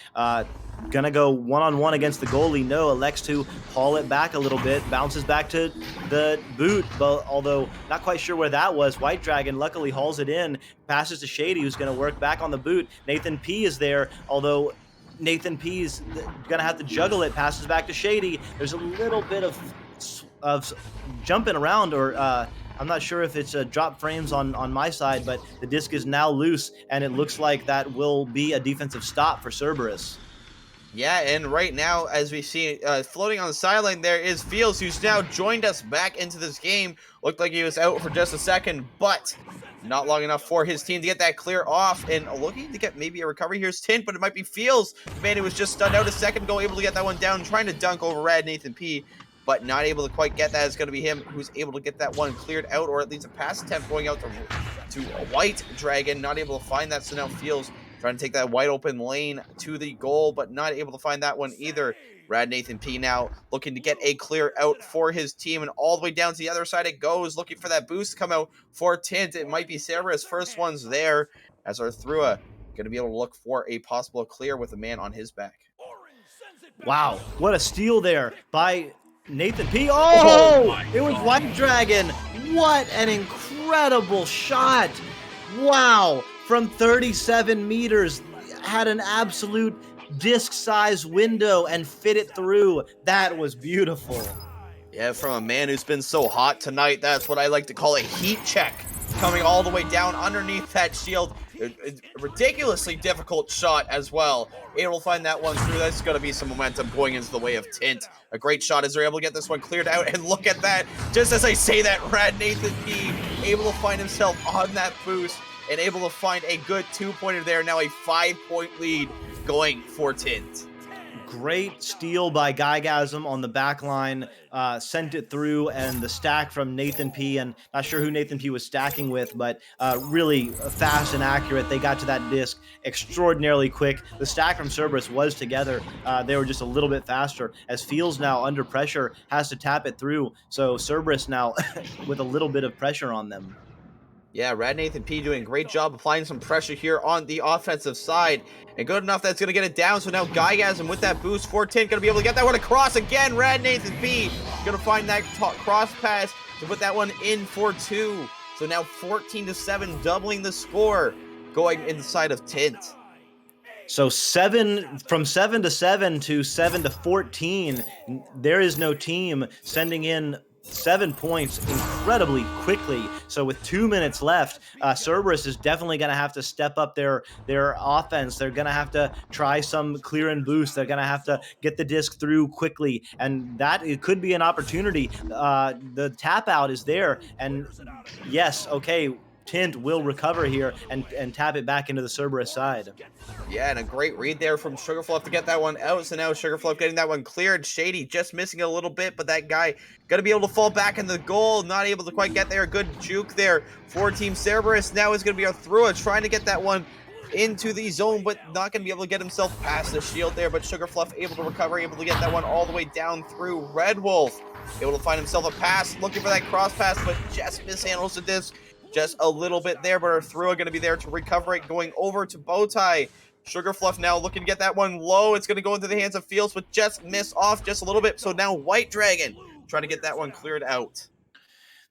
Gonna go one-on-one against the goalie. No, elects to haul it back a little bit. Bounces back to the boot, but although not quite sure where that was. White Dragon luckily hauls it in. Passes to Shady, who's gonna work back on the boot. Nathan P is there, although Nathan P's gonna have to juggle it. Passes back to Shady. There's a little bit of jumping around, or I'm not sure if it's drop frames on my side, but the disc is now loose, and it looks like that will be a defensive stop for Cerberus. Yeah, and right now, as we see floating on the sideline, there is Fields, who's now joined us back into this game. Looked like he was out for just a second, but not long enough for his team to get that clear off, and looking to get maybe a recovery. Here's Tint, but it might be Fields. The man who was just stunned out a second ago, able to get that one down, trying to dunk over Rad Nathan P, but not able to quite get that. It's going to be him who's able to get that one cleared out, or at least a pass attempt going out to White Dragon. Not able to find that, so now Fields trying to take that wide open lane to the goal, but not able to find that one either. Rad Nathan P now looking to get a clear out for his team, and all the way down to the other side it goes, looking for that boost to come out for Tint. It might be Cerberus. First one's there, as Orthrua going to be able to look for a possible clear with a man on his back. Wow, what a steal there by Nathan P. Oh, it was White Dragon. What an incredible shot. Wow, from 37 meters, had an absolute disc-size window and fit it through. That was beautiful. Yeah, from a man who's been so hot tonight, that's what I like to call a heat check. Coming all the way down underneath that shield. A ridiculously difficult shot as well. Able to find that one through. That's going to be some momentum going into the way of Tint. A great shot as they're able to get this one cleared out. And look at that. Just as I say that, Rad Nathan P able to find himself on that boost and able to find a good 2-pointer there. Now a 5-point lead going for Tint. Great steal by Gygasm on the back line, sent it through, and the stack from Nathan P, and not sure who Nathan P was stacking with, but really fast and accurate. They got to that disc extraordinarily quick. The stack from Cerberus was together. They were just a little bit faster, as Fields now under pressure has to tap it through, so Cerberus now with a little bit of pressure on them. Yeah, Rad Nathan P doing a great job applying some pressure here on the offensive side. And good enough that's going to get it down. So now Gygasm with that boost for Tint going to be able to get that one across again. Rad Nathan P going to find that cross pass to put that one in for 2. So now 14-7, doubling the score going inside of Tint. So from 7-7 to 7-14, there is no team sending in 7 points incredibly quickly. So with 2 minutes left, Cerberus is definitely going to have to step up their offense. They're going to have to try some clear and boost. They're going to have to get the disc through quickly, and that it could be an opportunity. The tap out is there, and yes, okay, Tint will recover here and tap it back into the Cerberus side. Yeah, and a great read there from Sugarfluff to get that one out. So now Sugarfluff getting that one cleared. Shady just missing a little bit, but that guy going to be able to fall back in the goal. Not able to quite get there. Good juke there for Team Cerberus. Now is going to be Orthrua trying to get that one into the zone, but not going to be able to get himself past the shield there. But Sugarfluff able to recover, able to get that one all the way down through. Red Wolf able to find himself a pass, looking for that cross pass, but just mishandles the disc. Just a little bit there, but Orthrua going to be there to recover it, going over to Bowtie. Sugarfluff now looking to get that one low. It's going to go into the hands of Fields, but just miss off just a little bit. So now White Dragon trying to get that one cleared out.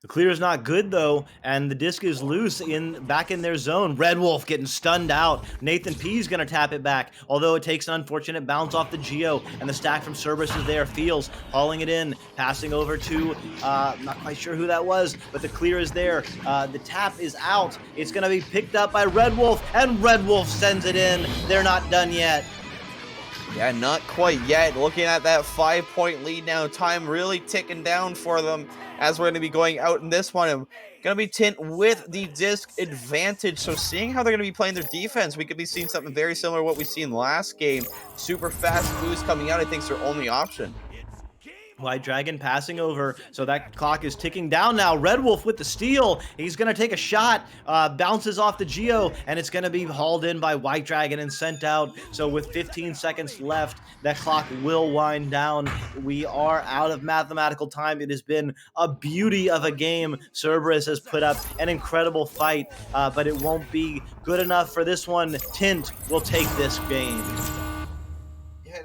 The clear is not good though, and the disc is loose back in their zone. Red Wolf getting stunned out. Nathan P's gonna tap it back, although it takes an unfortunate bounce off the Geo, and the stack from Cerberus is there. Feels hauling it in, passing over to not quite sure who that was, but the clear is there. The tap is out. It's gonna be picked up by Red Wolf, and Red Wolf sends it in. They're not done yet. Yeah, not quite yet. Looking at that 5-point lead now. Time really ticking down for them as we're going to be going out in this one. And going to be Tint with the disc advantage. So seeing how they're going to be playing their defense, we could be seeing something very similar to what we've seen last game. Super fast boost coming out, I think, is their only option. White Dragon passing over, so that clock is ticking down now. Red Wolf with the steal. He's going to take a shot, bounces off the Geo, and it's going to be hauled in by White Dragon and sent out. So with 15 seconds left, that clock will wind down. We are out of mathematical time. It has been a beauty of a game. Cerberus has put up an incredible fight, but it won't be good enough for this one. Tint will take this game.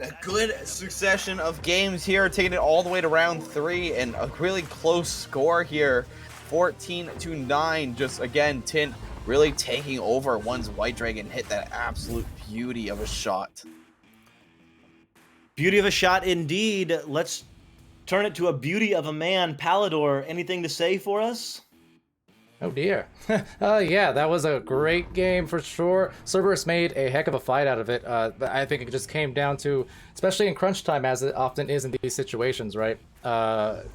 A good succession of games here, taking it all the way to round 3, and a really close score here, 14-9. Just again, Tint really taking over once White Dragon hit that absolute beauty of a shot. Beauty of a shot indeed. Let's turn it to a beauty of a man. Palidore, anything to say for us? Oh dear. Yeah, that was a great game for sure. Cerberus made a heck of a fight out of it. But I think it just came down to, especially in crunch time, as it often is in these situations, right? The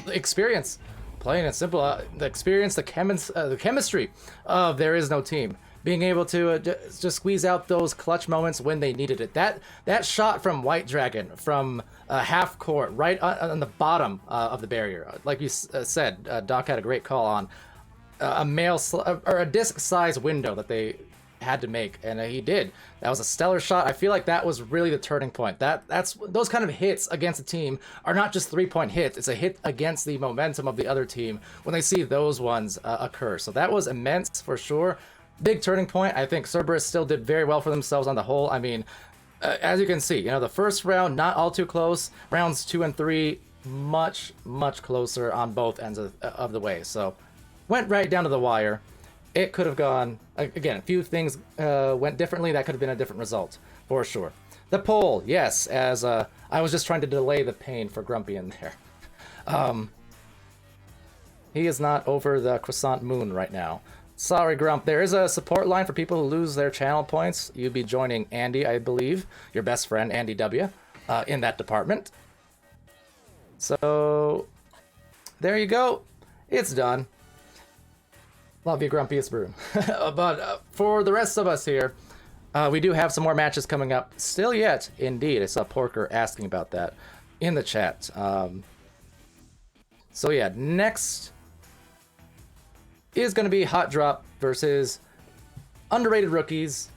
experience, plain and simple. The experience, the chemistry of there is no team. Being able to just squeeze out those clutch moments when they needed it. That shot from White Dragon from half court, right on the bottom of the barrier. Like you said, Doc had a great call on a disc size window that they had to make, and he did. That was a stellar shot. I feel like that was really the turning point. That's those kind of hits against a team are not just 3-point hits. It's a hit against the momentum of the other team when they see those ones occur. So that was immense for sure. Big turning point. I think Cerberus still did very well for themselves on the whole. I mean, as you can see, the first round not all too close. Rounds 2 and 3 much closer on both ends of the way. So went right down to the wire. It could have gone, again, a few things went differently. That could have been a different result, for sure. The poll, yes, as I was just trying to delay the pain for Grumpy in there. He is not over the croissant moon right now. Sorry, Grump. There is a support line for people who lose their channel points. You'd be joining Andy, I believe, your best friend, Andy W., in that department. So, there you go. It's done. Love you, Grumpiest Broom. But for the rest of us here, we do have some more matches coming up. Still yet, indeed. I saw Porker asking about that in the chat. So yeah, next is going to be Hot Drop versus Underrated Rookies,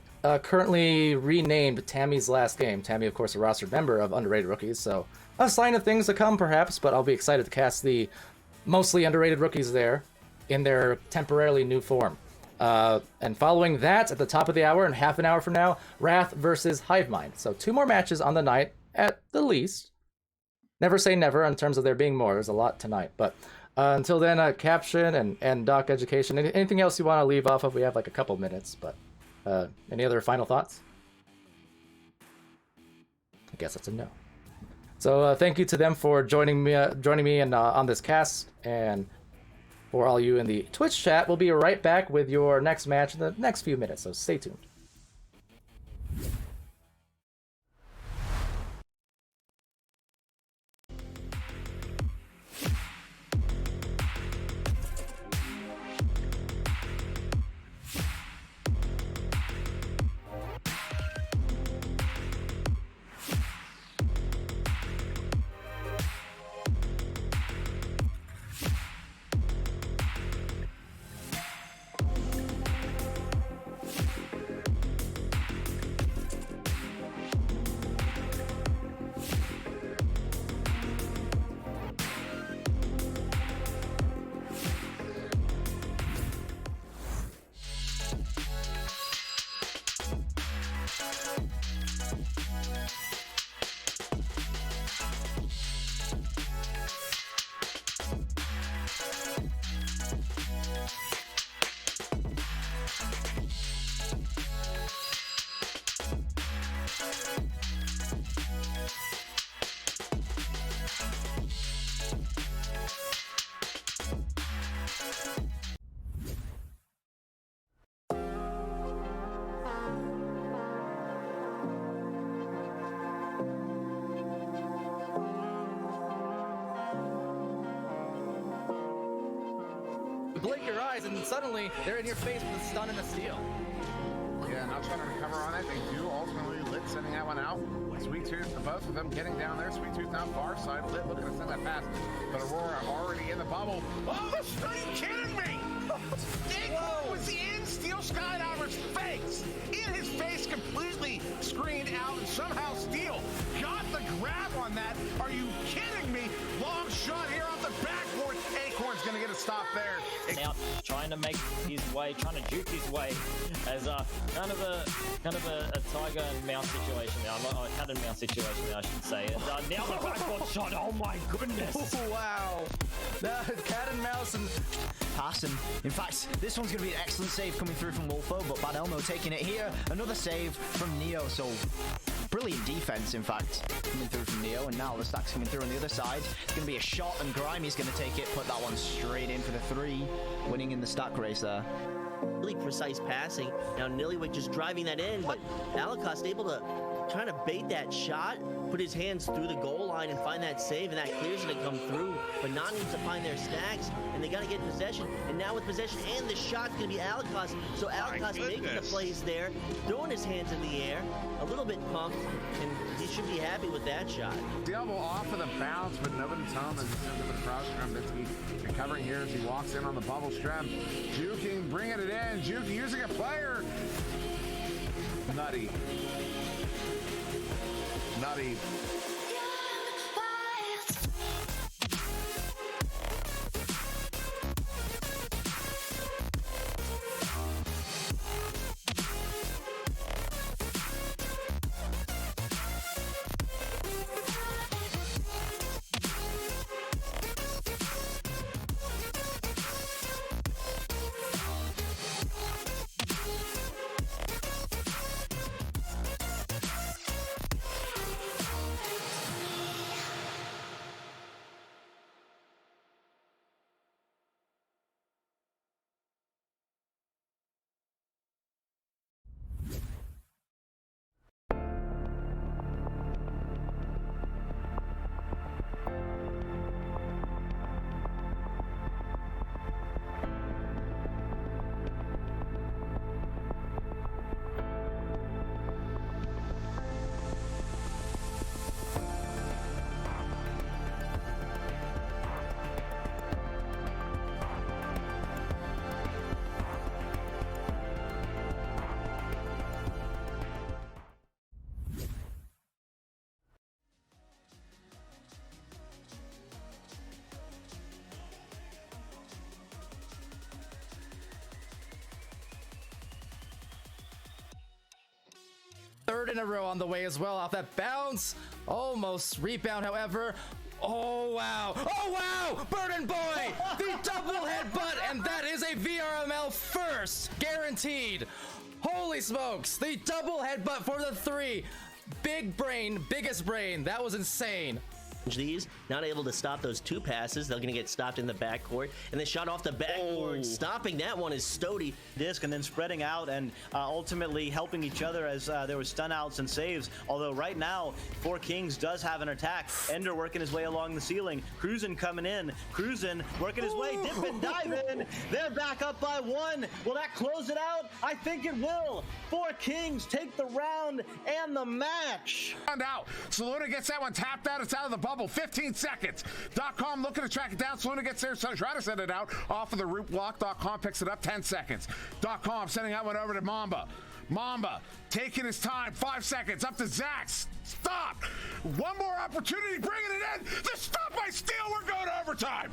currently renamed Tammy's Last Game. Tammy, of course, a rostered member of Underrated Rookies, so a sign of things to come, perhaps, but I'll be excited to cast the mostly underrated rookies there in their temporarily new form. And following that, at the top of the hour and half an hour from now, Wrath versus Hivemind. So 2 more matches on the night, at the least. Never say never in terms of there being more. There's a lot tonight. But until then, Caption and DocEducation. Anything else you want to leave off of? We have like a couple minutes, but any other final thoughts? I guess that's a no. So thank you to them for joining me on this cast, and for all you in the Twitch chat, we'll be right back with your next match in the next few minutes, so stay tuned. blink your eyes, and suddenly they're in your face with a stun and a steal. Yeah, not trying to recover on it. They do ultimately. Lit sending that one out. Sweet Tooth, both of them getting down there. Sweet Tooth now far side. Lit looking to send that pass. But Aurora already in the bubble. Oh, are you kidding me? It was in Steel Skydiver's face. In his face, completely screened out, and somehow Steel got the grab on that. Are you kidding me? Long shot here off the backboard. Acorn's going to get a stop there. Now trying to make his way, trying to juke his way as kind of a tiger and mouse situation now, a cat and mouse situation now, I should say. And now the backboard shot. Oh my goodness! Wow, cat and mouse and pass, and in fact, this one's going to be an excellent save coming through from Wolfo, but Bad Elmo taking it here. Another save from Neo, so brilliant defense, in fact, coming through from Neo, and now the stack's coming through on the other side. It's going to be a shot, and Grimey's going to take it, put that one straight in for the 3, winning in the stack race there. Really precise passing. Now Nillywick just driving that in, but Alacost able to kind of bait that shot, put his hands through the goal line and find that save, and that clears it to come through. But Not needs to find their stacks, and they got to get possession. And now with possession and the shot's going to be Alacost. So Alacost making the plays there, throwing his hands in the air, a little bit pumped, and he should be happy with that shot. Elbow off of the bounce, but nobody's home as he sends it across. Strembitsky recovering here as he walks in on the bubble. Strem juking, bringing it in. Juke using a player. Nutty. third in a row on the way as well off that bounce. Almost rebound, however. Oh, wow. Oh, wow. Burden Boy, the double headbutt, and that is a VRML first. Guaranteed. Holy smokes. The double headbutt for the 3. Big brain, biggest brain. That was insane. These not able to stop those 2 passes. They're going to get stopped in the backcourt, and they shot off the backboard. Stopping that one is Stody. Disc and then spreading out and ultimately helping each other as there was stun outs and saves. Although right now, 4 Kings does have an attack. Ender working his way along the ceiling. Cruisin coming in. Cruisin working his way. Dip and dive in. They're back up by 1. Will that close it out? I think it will. 4 Kings take the round and the match. Found out. Saluna gets that one tapped out. It's out of the bubble. 15 seconds. .com looking to track it down. Saluna gets there. So try to send it out off of the root block. .com picks it up. 10 seconds. .com sending that one over to Mamba. Mamba taking his time. 5 seconds. Up to Zax. Stop. One more opportunity. Bringing it in. The stop by Steel. We're going to overtime.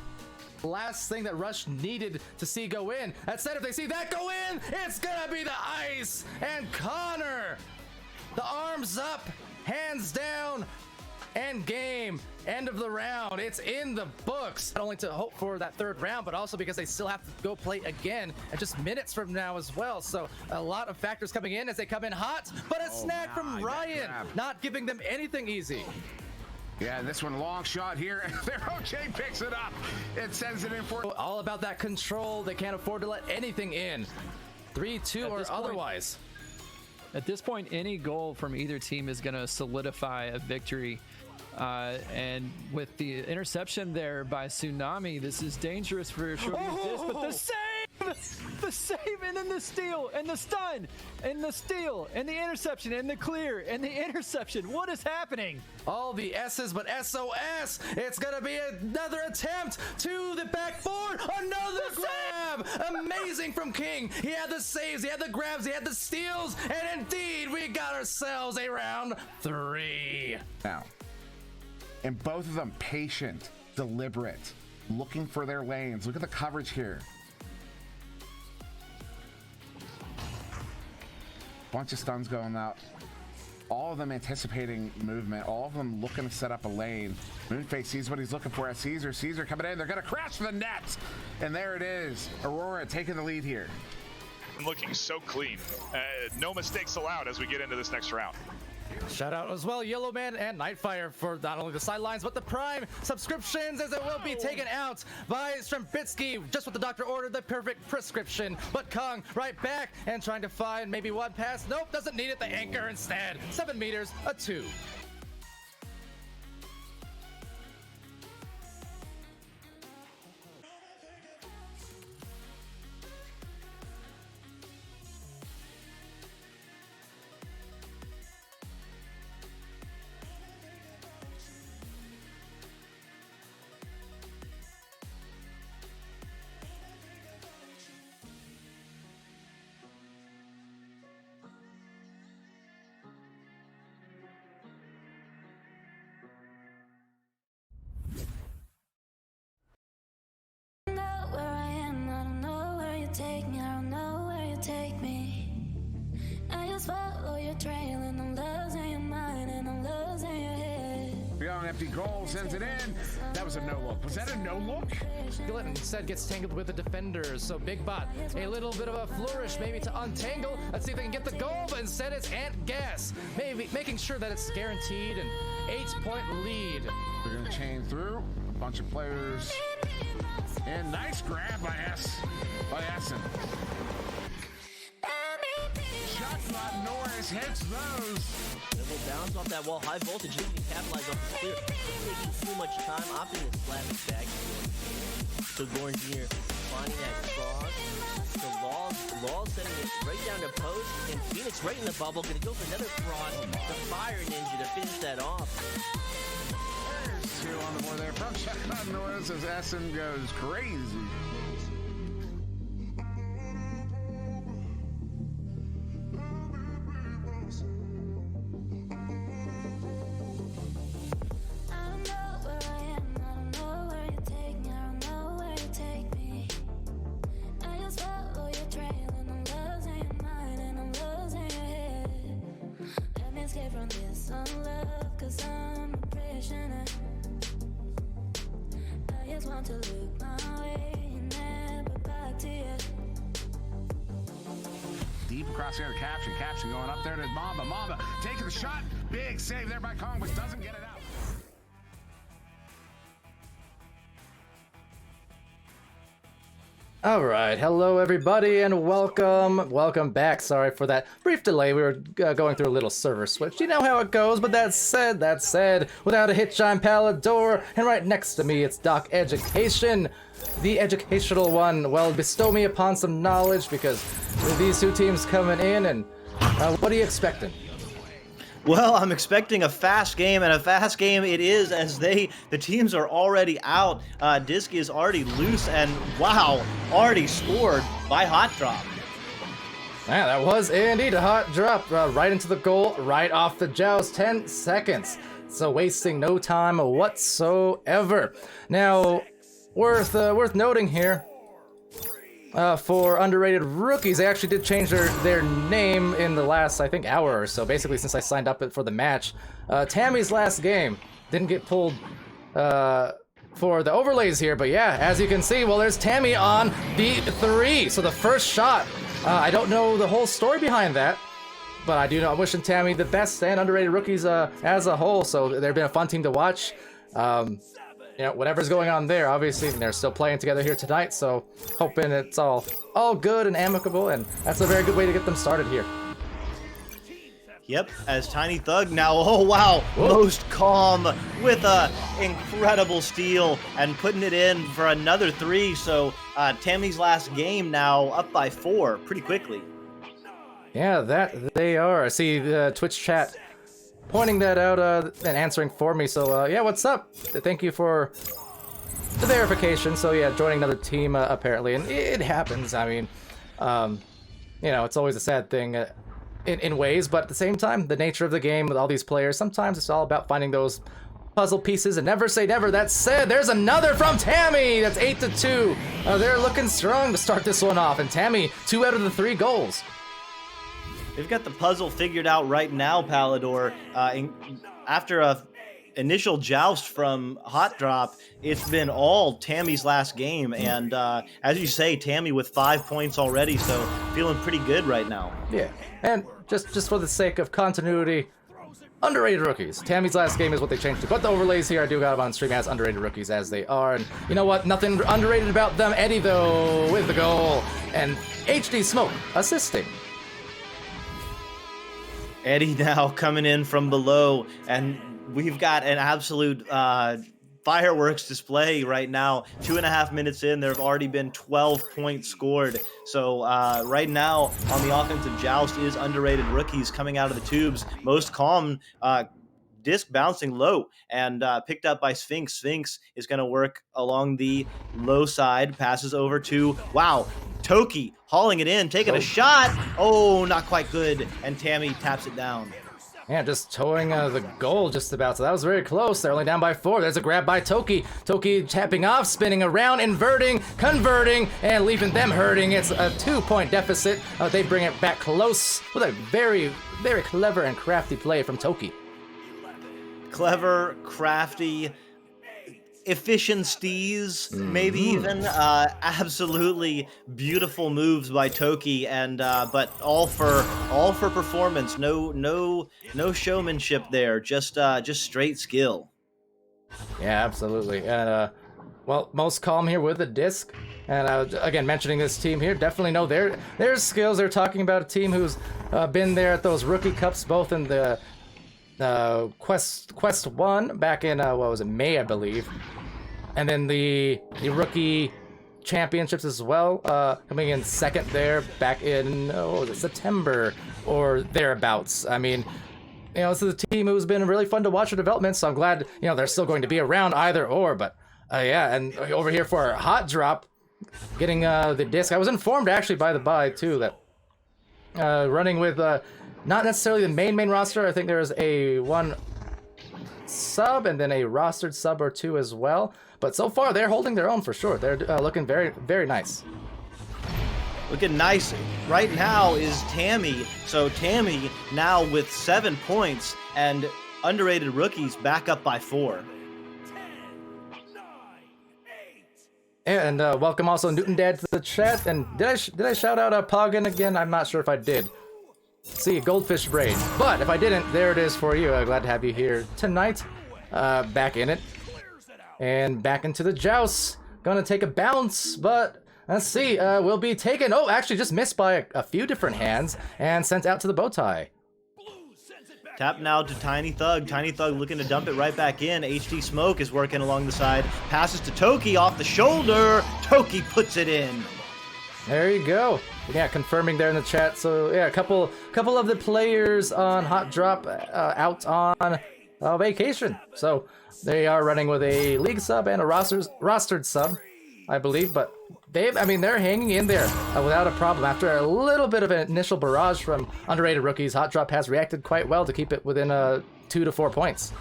Last thing that Rush needed to see go in. Instead, if they see that go in, it's gonna be the ice. And Connor, the arms up, hands down, end game, end of the round. It's in the books. Not only to hope for that 3rd round, but also because they still have to go play again and just minutes from now as well. So a lot of factors coming in as they come in hot, but a snag from Ryan, not giving them anything easy. Yeah, this one long shot here. Their OJ picks it up and sends it in for. All about that control. They can't afford to let anything in. 3-2 or otherwise. At this point, any goal from either team is going to solidify a victory. And with the interception there by Tsunami, this is dangerous for sure. But the save, and then the steal, and the stun, and the steal, and the interception, and the clear, and the interception. What is happening? All the S's, but SOS! It's gonna be another attempt to the backboard. Another grab! Amazing from King. He had the saves, he had the grabs, he had the steals, and indeed, we got ourselves a round 3. Now, and both of them patient, deliberate, looking for their lanes. Look at the coverage here. Bunch of stuns going out. All of them anticipating movement. All of them looking to set up a lane. Moonface sees what he's looking for at Caesar. Caesar coming in. They're going to crash the net. And there it is. Aurora taking the lead here. Looking so clean. No mistakes allowed as we get into this next round. Shout out as well, Yellowman and Nightfire for not only the sidelines, but the Prime subscriptions, as it will be taken out by Strembitsky, just what the doctor ordered, the perfect prescription. But Kong right back and trying to find maybe one pass. Nope, doesn't need it. The anchor instead. 7 meters, a 2. Take me, I don't know where you take me. I just follow your trail and I'm losing your mind and I'm losing your head. Beyond empty goal sends it in. That was a no look. Was that a no look? Skillet instead gets tangled with the defenders. So Big Bot, a little bit of a flourish maybe to untangle. Let's see if they can get the goal, but instead it's Ant Gas. Maybe making sure that it's guaranteed an 8-point lead. We're going to chain through. A bunch of players. And nice grab by Essen. Shot by Norris hits those. It will bounce off that wall. High voltage. He can capitalize off the clear. Taking too much time. Opting to slap it back. So Gordon Jr. finding that cross. So Law's sending it right down to post. And Phoenix right in the bubble. Going to go for another cross. The Fire Ninja to finish that off. There's 2 on the board there from Shot Norris as Essen goes crazy. From this unlove, 'cause I'm a prisoner. I just want to look my way and never back to you. Deep across here to Caption. Caption going up there to Mamba. Mamba taking the shot. Big save there by Kong, but doesn't get it out. All right, hello everybody and welcome back. Sorry for that brief delay. We were going through a little server switch. You know how it goes, but that said, without a hitch, I'm Palidore, and right next to me it's DocEducation, the educational one. Well, bestow me upon some knowledge, because with these 2 teams coming in, and what are you expecting? Well, I'm expecting a fast game, and a fast game it is, as the teams are already out. Disc is already loose, and wow, already scored by Hot Drop. Yeah, that was indeed a hot drop, right into the goal, right off the joust, 10 seconds. So wasting no time whatsoever. Now, worth noting here, for underrated rookies, they actually did change their name in the last, I think, hour or so, basically since I signed up for the match. Tammy's last game didn't get pulled for the overlays here, but yeah, as you can see, well, there's Tammy on the 3. So the first shot, I don't know the whole story behind that, but I do know I'm wishing Tammy the best and underrated rookies as a whole. So they've been a fun team to watch. You know, whatever's going on there, obviously they're still playing together here tonight, so hoping it's all good and amicable, and that's a very good way to get them started here. Yep, as Tiny Thug now, oh wow, most calm with a incredible steal and putting it in for another 3. So Tammy's last game now up by 4 pretty quickly. Yeah, that they are. I see the Twitch chat pointing that out and answering for me. So yeah, what's up? Thank you for the verification. So yeah, joining another team apparently, and it happens. I mean, you know, it's always a sad thing. In ways, but at the same time, the nature of the game with all these players, sometimes it's all about finding those puzzle pieces, and never say never. That said, there's another from Tammy. That's 8-2. They're looking strong to start this one off, and Tammy, 2 out of the 3 goals. They've got the puzzle figured out right now, Palidore. After a initial joust from Hot Drop, it's been all Tammy's last game, and as you say, Tammy with 5 points already, so feeling pretty good right now. Yeah, and just for the sake of continuity, underrated rookies. Tammy's last game is what they changed to, but the overlays here I do got them on stream as underrated rookies as they are, and you know what? Nothing underrated about them. Eddie though with the goal, and HD Smoke assisting. Eddie now coming in from below, and we've got an absolute fireworks display right now. 2.5 minutes in, there have already been 12 points scored. So right now on the offensive joust is underrated rookies coming out of the tubes. Most calm, disc bouncing low and picked up by Sphinx. Sphinx is going to work along the low side, passes over to, wow, Toki hauling it in, taking a shot. Oh, not quite good. And Tammy taps it down. Yeah, just towing the goal just about. So that was very close. They're only down by 4. There's a grab by Toki. Toki tapping off, spinning around, inverting, converting, and leaving them hurting. It's a 2-point deficit. They bring it back close with a very, very clever and crafty play from Toki. Clever, crafty, efficiencies, maybe even absolutely beautiful moves by Toki, and but all for performance. No showmanship there. Just straight skill. Yeah, absolutely. And well, most calm here with the disc. And again, mentioning this team here, definitely know their skills. They're talking about a team who's been there at those rookie cups, both in the Quest 1 back in what was it, May, I believe, and then the rookie championships as well, coming in second there back in what was it, September or thereabouts. I mean, you know, this is a team who's been really fun to watch their development, so I'm glad, you know, they're still going to be around either or. But yeah, and over here for Hot Drop, getting the disc. I was informed actually by the by too that running with not necessarily the main roster. I think there's a 1 sub and then a rostered sub or 2 as well. But so far, they're holding their own for sure. They're looking very, very nice. Looking nice right now is Tammy. So Tammy now with 7 points, and underrated rookies back up by 4. And welcome also Newton Dad to the chat. And did I shout out Poggin again? I'm not sure if I did. See, Goldfish Brain. But if I didn't, there it is for you. Glad to have you here tonight. Back in it. And back into the joust. Gonna take a bounce, but let's see. Will be taken. Oh, actually just missed by a few different hands and sent out to the bow tie. Tap now to Tiny Thug. Tiny Thug looking to dump it right back in. HD Smoke is working along the side. Passes to Toki off the shoulder. Toki puts it in. There you go. Yeah, confirming there in the chat. So yeah, a couple of the players on Hot Drop out on vacation. So they are running with a league sub and a rostered sub, I believe. But they're hanging in there without a problem. After a little bit of an initial barrage from underrated rookies, Hot Drop has reacted quite well to keep it within 2 to 4 points.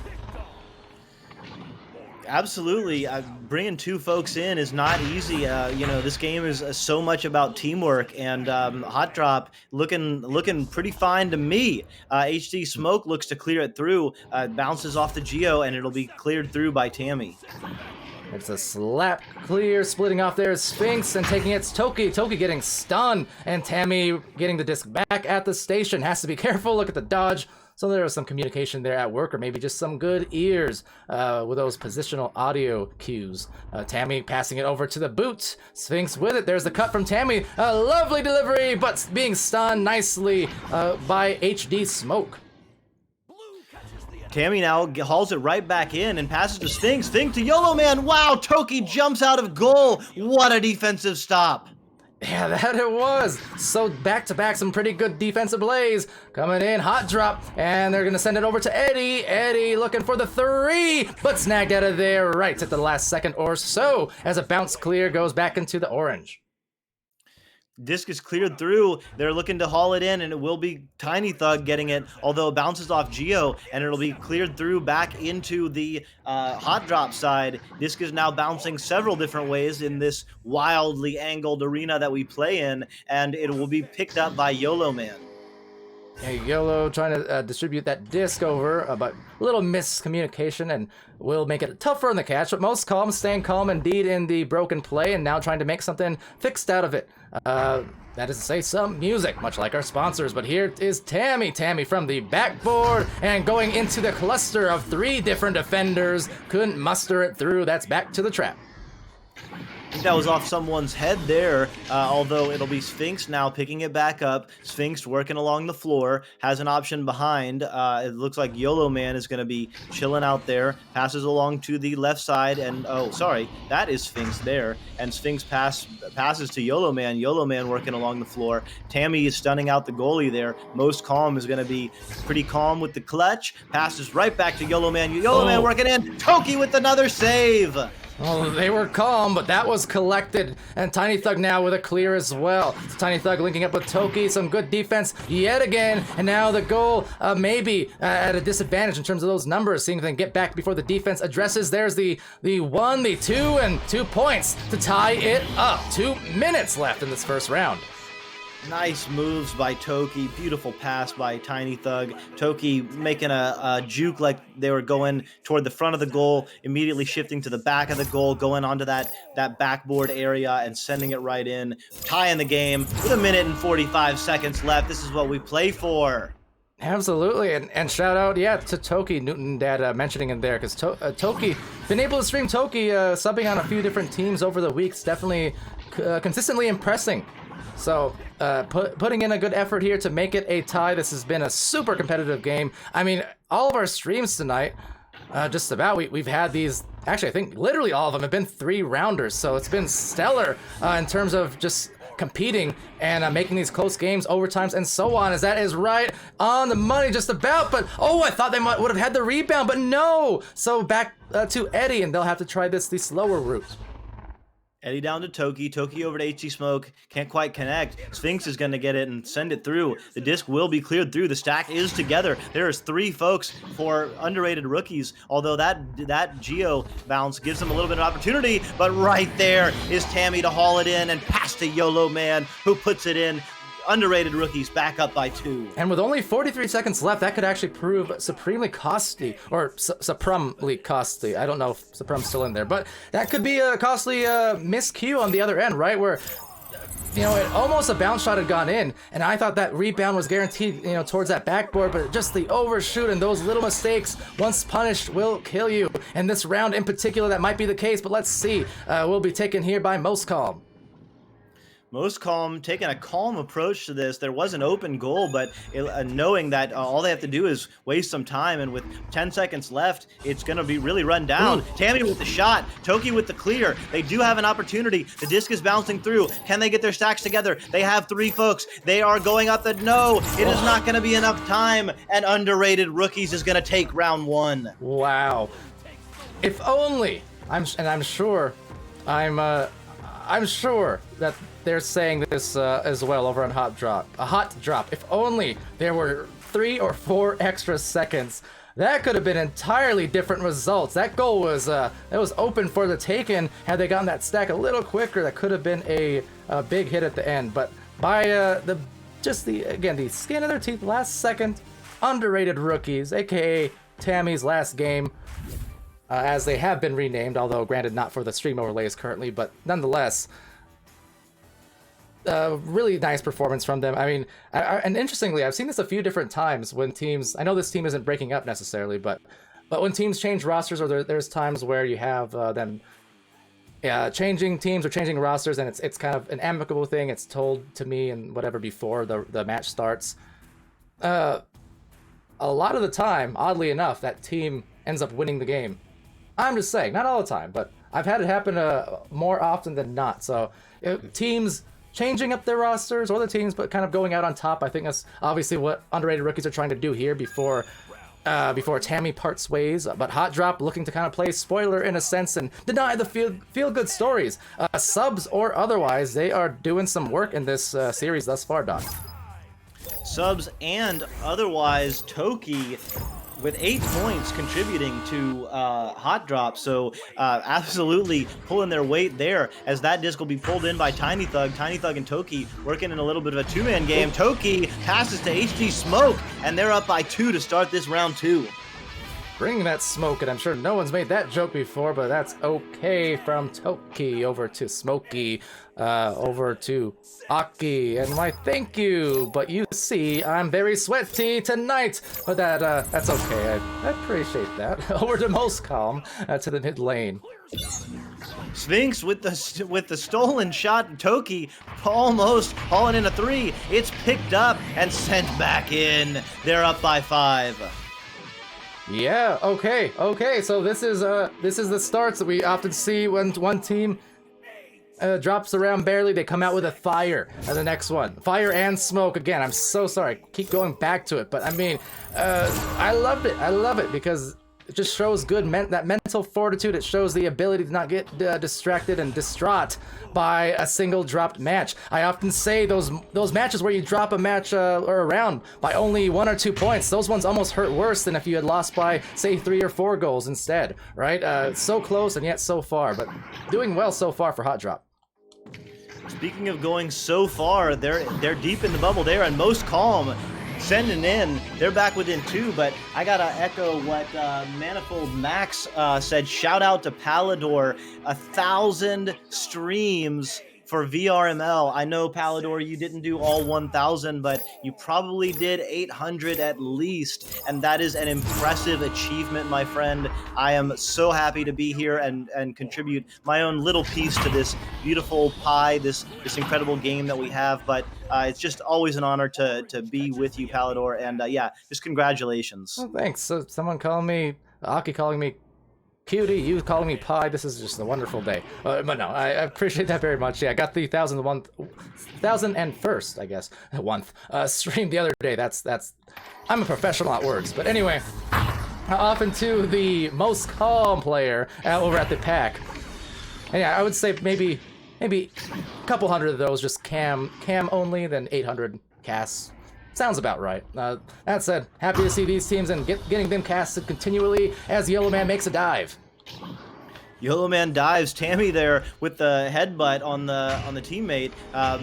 Absolutely. Bringing 2 folks in is not easy. You know, this game is so much about teamwork, and Hot Drop looking pretty fine to me. HD Smoke looks to clear it through, bounces off the Geo, and it'll be cleared through by Tammy. It's a slap clear, splitting off there, Sphinx, and taking it's Toki. Toki getting stunned, and Tammy getting the disc back at the station. Has to be careful, look at the dodge. So there was some communication there at work, or maybe just some good ears with those positional audio cues. Tammy passing it over to the boot. Sphinx with it. There's the cut from Tammy. A lovely delivery, but being stunned nicely by HD Smoke. Tammy now hauls it right back in and passes to Sphinx. Sphinx to YOLO Man. Wow, Toki jumps out of goal. What a defensive stop. Yeah, that it was. So back-to-back, some pretty good defensive plays. Coming in, hot drop, and they're going to send it over to Eddie. Eddie looking for the 3, but snagged out of there right at the last second or so as a bounce clear goes back into the orange. Disc is cleared through. They're looking to haul it in, and it will be Tiny Thug getting it, although it bounces off Geo, and it'll be cleared through back into the hot drop side. Disc is now bouncing several different ways in this wildly angled arena that we play in, and it will be picked up by YOLO Man. Yeah, YOLO trying to distribute that disc over, but a little miscommunication and will make it tougher on the catch, but most calm, staying calm indeed in the broken play and now trying to make something fixed out of it. That is to say, some music, much like our sponsors, but here is Tammy. Tammy from the backboard and going into the cluster of 3 different defenders. Couldn't muster it through. That's back to the trap. I think that was off someone's head there, although it'll be Sphinx now picking it back up. Sphinx working along the floor, has an option behind. It looks like YOLO Man is going to be chilling out there, passes along to the left side, and oh, sorry, that is Sphinx there. And Sphinx passes to YOLO Man. YOLO Man working along the floor. Tammy is stunning out the goalie there. Most Calm is going to be pretty calm with the clutch. Passes right back to YOLO Man. YOLO Man working in. Toki with another save. Oh, they were calm, but that was collected. And Tiny Thug now with a clear as well. Tiny Thug linking up with Toki, some good defense yet again. And now the goal maybe at a disadvantage in terms of those numbers, seeing if they can get back before the defense addresses. There's the 1, the 2, and 2 points to tie it up. 2 minutes left in this first round. Nice moves by Toki. Beautiful pass by Tiny Thug. Toki making a juke like they were going toward the front of the goal, immediately shifting to the back of the goal, going onto that backboard area and sending it right in. Tying the game with 1 minute and 45 seconds left. This is what we play for. Absolutely, and shout out, yeah, to Toki, Newton Dad mentioning him there, because Toki, been able to stream Toki subbing on a few different teams over the weeks, definitely consistently impressing. So, putting in a good effort here to make it a tie. This has been a super competitive game. I mean, all of our streams tonight, just about, we've had these, actually I think literally all of them have been 3-rounders, so it's been stellar in terms of just competing and making these close games, overtimes, and so on, as that is right on the money just about. But, oh, I thought they would have had the rebound, but no! So back to Eddie, and they'll have to try the slower route. Eddie down to Toki. Toki over to HC Smoke. Can't quite connect. Sphinx is going to get it and send it through. The disc will be cleared through. The stack is together. There is 3 folks for underrated rookies, although that Geo bounce gives them a little bit of opportunity. But right there is Tammy to haul it in and pass to YOLO Man, who puts it in. Underrated rookies back up by 2. And with only 43 seconds left, that could actually prove supremely costly, or supremely costly. I don't know if Suprem's still in there, but that could be a costly miscue on the other end, right? Where, you know, almost a bounce shot had gone in, and I thought that rebound was guaranteed, you know, towards that backboard, but just the overshoot and those little mistakes, once punished, will kill you. And this round in particular, that might be the case, but let's see. We'll be taken here by Most Calm. Most Calm taking a calm approach to this. There was an open goal, but knowing that all they have to do is waste some time, and with 10 seconds left, it's going to be really run down. Tammy with the shot, Toki with the clear. They do have an opportunity. The disc is bouncing through. Can they get their stacks together? They have 3 folks. They are going up the no. It is not going to be enough time, and Underrated Rookies is going to take round 1. Wow. If only, I'm sure that they're saying this as well over on Hot Drop. A hot drop. If only there were 3 or 4 extra seconds, that could have been entirely different results. That goal was open for the taking. Had they gotten that stack a little quicker, that could have been a big hit at the end. But by the skin of their teeth, last second, Underrated Rookies, aka Tammy's last game, as they have been renamed, although granted not for the stream overlays currently, but nonetheless. Really nice performance from them. I mean, and interestingly, I've seen this a few different times when teams, I know this team isn't breaking up necessarily, but when teams change rosters, or there's times where you have them changing teams or changing rosters, and it's kind of an amicable thing. It's told to me and whatever before the match starts. a lot of the time, oddly enough, that team ends up winning the game. I'm just saying, not all the time, but I've had it happen more often than not. So teams changing up their rosters, or the teams, but kind of going out on top. I think that's obviously what underrated rookies are trying to do here before Tammy parts ways. But Hot Drop looking to kind of play spoiler in a sense and deny the feel-good stories. Subs or otherwise, they are doing some work in this series thus far, Doc. Subs and otherwise, Toki with 8 points contributing to Hot Drop, so absolutely pulling their weight there as that disc will be pulled in by Tiny Thug. Tiny Thug and Toki working in a little bit of a two-man game. Toki passes to HD Smoke, and they're up by 2 to start this round 2. Bring that smoke, and I'm sure no one's made that joke before, but that's okay. From Toki over to Smokey, over to Aki, and why thank you. But you see, I'm very sweaty tonight, but that's okay. I appreciate that. Over to Most Calm, to the mid lane. Sphinx with the stolen shot. Toki almost hauling in a 3. It's picked up and sent back in. They're up by 5. Yeah, okay, so this is the starts that we often see when one team drops around barely. They come out with a fire, and the next one, fire and smoke again. I'm so sorry, keep going back to it, but I mean, I love it because it just shows that mental fortitude. It shows the ability to not get distracted and distraught by a single dropped match. I often say those matches where you drop a match or a round by only 1 or 2 points, those ones almost hurt worse than if you had lost by, say, 3 or 4 goals instead, right? So close and yet so far, but doing well so far for Hot Drop. Speaking of going so far, they're deep in the bubble there, and Most Calm sending in. They're back within 2, but I gotta echo what Manifold Max said. Shout out to Palidore, 1,000 streams for VRML. I know, Palidore, you didn't do all 1,000, but you probably did 800 at least, and that is an impressive achievement, my friend. I am so happy to be here and contribute my own little piece to this beautiful pie, this incredible game that we have, but it's just always an honor to be with you, Palidore, and yeah, just congratulations. Well, thanks. So someone calling me, Aki calling me cutie, you calling me pie. This is just a wonderful day. But no, I appreciate that very much. Yeah, I got the 1,001st, I guess, stream the other day. That's I'm a professional at words. But anyway, off into the Most Calm player over at the pack. And yeah, I would say maybe a couple hundred of those just cam only, then 800 casts. Sounds about right. That said, happy to see these teams and getting them casted continually as Yellow Man makes a dive. Yellow Man dives. Tammy there with the headbutt on the teammate.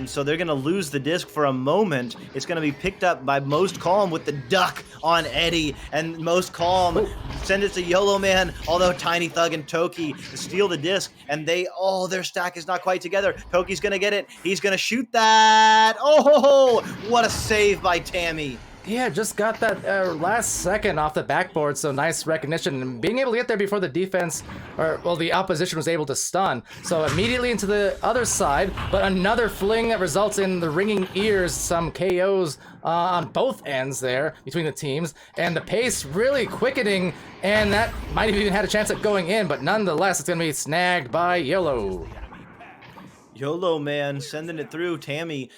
So they're gonna lose the disc for a moment. It's gonna be picked up by Most Calm with the duck on Eddie, and Most Calm send it to Yellow Man. Although Tiny Thug and Toki steal the disc, and their stack is not quite together. Toki's gonna get it. He's gonna shoot that. Oh, what a save by Tammy. Yeah, just got that last second off the backboard, so nice recognition. And being able to get there before the defense, the opposition was able to stun. So immediately into the other side, but another fling that results in the ringing ears, some KOs on both ends there between the teams. And the pace really quickening, and that might have even had a chance at going in, but nonetheless, it's going to be snagged by Yellow. YOLO Man sending it through. Tammy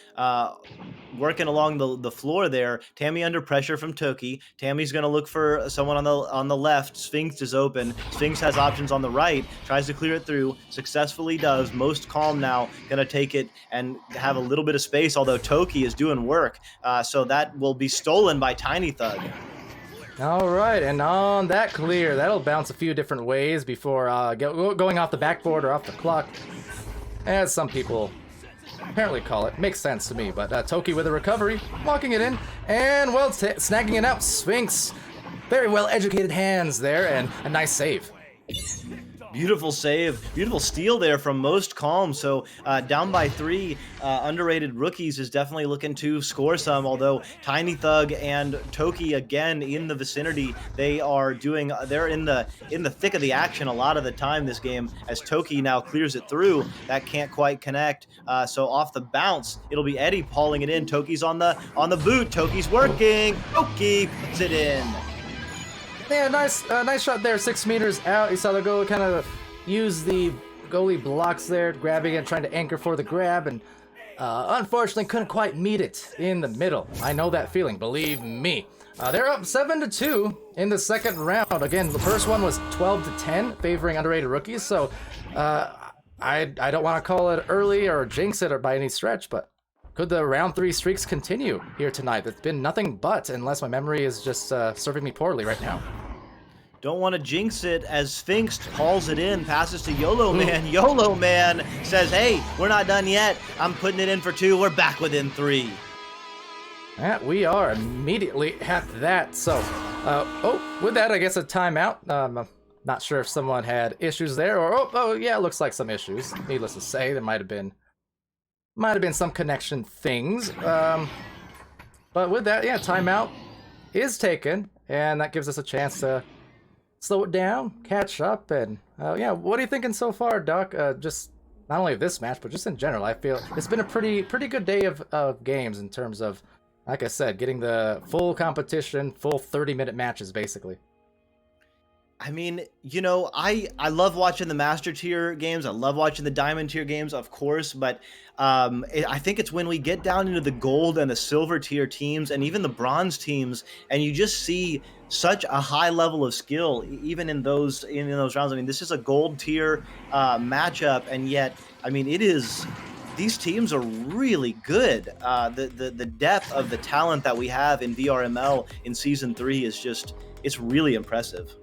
working along the floor there. Tammy under pressure from Toki. Tammy's going to look for someone on the left. Sphinx is open. Sphinx has options on the right. Tries to clear it through. Successfully does. Most Calm now going to take it and have a little bit of space, although Toki is doing work. So that will be stolen by Tiny Thug. All right, and on that clear, that'll bounce a few different ways before going off the backboard or off the clock, as some people apparently call it. Makes sense to me, but Toki with a recovery, locking it in, and well, snagging it out. Sphinx, very well educated hands there, and a nice save. Beautiful save, beautiful steal there from Most Calm. So down by 3, underrated rookies is definitely looking to score some. Although Tiny Thug and Toki again in the vicinity, they're in the thick of the action a lot of the time this game. As Toki now clears it through, that can't quite connect. So off the bounce, it'll be Eddie pulling it in. Toki's on the boot. Toki's working. Toki puts it in. Yeah, nice shot there, 6 meters out. You saw the goalie kind of use the goalie blocks there, grabbing it, trying to anchor for the grab, and unfortunately couldn't quite meet it in the middle. I know that feeling, believe me. They're up 7-2 in the second round. Again, the first one was 12-10, favoring underrated rookies, so I don't want to call it early or jinx it or by any stretch, but could the round 3 streaks continue here tonight? It's been nothing but, unless my memory is just serving me poorly right now. Don't want to jinx it as Sphinx hauls it in, passes to YOLO Man. YOLO Man says, hey, we're not done yet. I'm putting it in for 2. We're back within 3. Yeah, we are immediately at that. So, with that, I guess a timeout. Not sure if someone had issues there, or, yeah, it looks like some issues. Needless to say, there might have been some connection things. But with that, yeah, timeout is taken, and that gives us a chance to slow it down, catch up, and yeah, what are you thinking so far, Doc? Just not only of this match, but just in general. I feel it's been a pretty good day of games in terms of, like I said, getting the full competition, full 30-minute matches, basically. I mean, you know, I love watching the Master Tier games. I love watching the Diamond Tier games, of course, but I think it's when we get down into the Gold and the Silver Tier teams and even the Bronze teams, and you just see such a high level of skill, even in those rounds. I mean, this is a Gold Tier matchup, and yet, I mean, these teams are really good. The depth of the talent that we have in VRML in Season 3 is it's really impressive.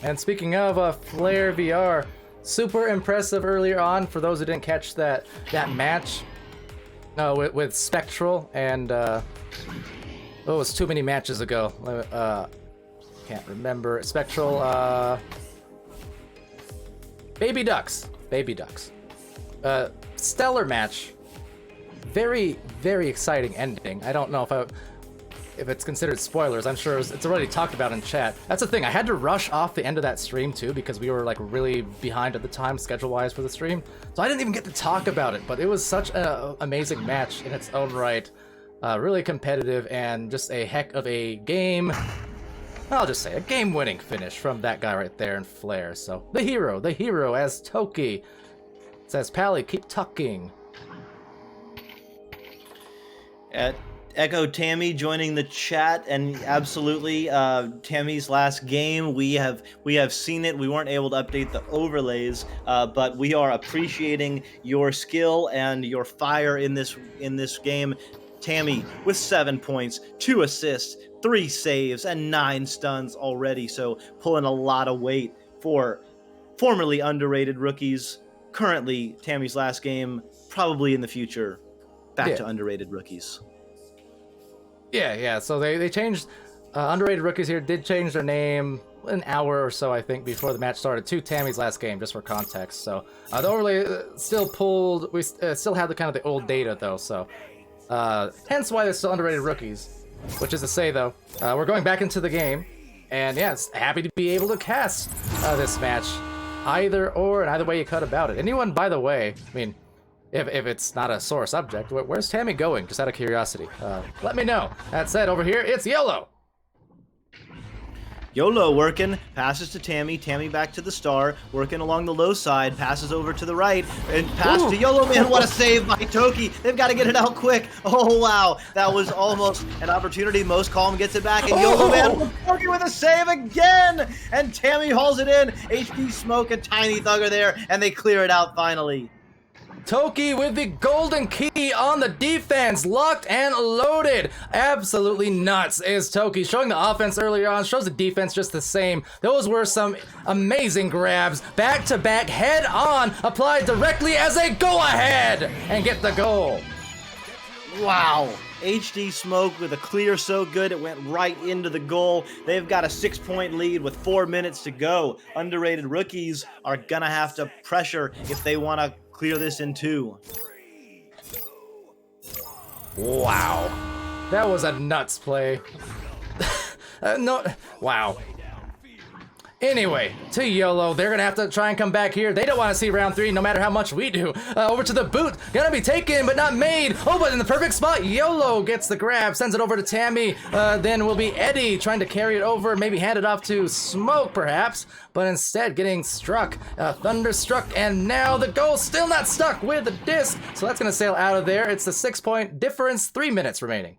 And speaking of Flare VR, super impressive earlier on. For those who didn't catch that match with Spectral and it was too many matches ago. Can't remember. Spectral, Baby Ducks. Stellar match. Very, very exciting ending. I don't know if it's considered spoilers. I'm sure it's already talked about in chat. That's the thing. I had to rush off the end of that stream too because we were like really behind at the time schedule-wise for the stream. So I didn't even get to talk about it, but it was such an amazing match in its own right. Really competitive and just a heck of a game. I'll just say a game-winning finish from that guy right there in Flare. So the hero as Toki says, Pally, keep tucking. Echo Tammy joining the chat, and absolutely Tammy's last game, we have seen it. We weren't able to update the overlays, but we are appreciating your skill and your fire in this game. Tammy with 7 points, 2 assists, 3 saves, and 9 stuns already, so pulling a lot of weight for formerly underrated rookies. Currently Tammy's last game, probably in the future back to underrated rookies. Yeah. So they changed. Underrated rookies here did change their name an hour or so, I think, before the match started to Tammy's last game, just for context. So the overlay still pulled. We still have the kind of the old data though. So hence why they're still underrated rookies. Which is to say though, we're going back into the game, and yeah, happy to be able to cast this match. Either or, and either way you cut about it. Anyone, by the way, I mean, if it's not a sore subject, where's Tammy going? Just out of curiosity. Let me know. That said, over here, it's YOLO. YOLO working, passes to Tammy. Tammy back to the star, working along the low side, passes over to the right, and pass to YOLO Man. What a save by Toki. They've got to get it out quick. Oh, wow. That was almost an opportunity. Most Calm gets it back, and YOLO Man working with a save again. And Tammy hauls it in. HP Smoke and Tiny Thug are there, and they clear it out finally. Toki with the golden key on the defense, locked and loaded. Absolutely nuts is Toki. Showing the offense earlier on, shows the defense just the same. Those were some amazing grabs. Back to back, head on, applied directly as a go ahead and get the goal. Wow. HD Smoke with a clear so good it went right into the goal. They've got a 6-point lead with 4 minutes to go. Underrated Rookies are gonna have to pressure if they want to clear this in 2. Wow. That was a nuts play. No, wow. Anyway, to YOLO, they're gonna have to try and come back here. They don't want to see round 3, no matter how much we do. Over to the boot, gonna be taken, but not made. Oh, but in the perfect spot, YOLO gets the grab, sends it over to Tammy. Then will be Eddie trying to carry it over, maybe hand it off to Smoke, perhaps, but instead getting struck, thunderstruck, and now the goal still not stuck with the disc. So that's gonna sail out of there. It's the 6-point difference, 3 minutes remaining.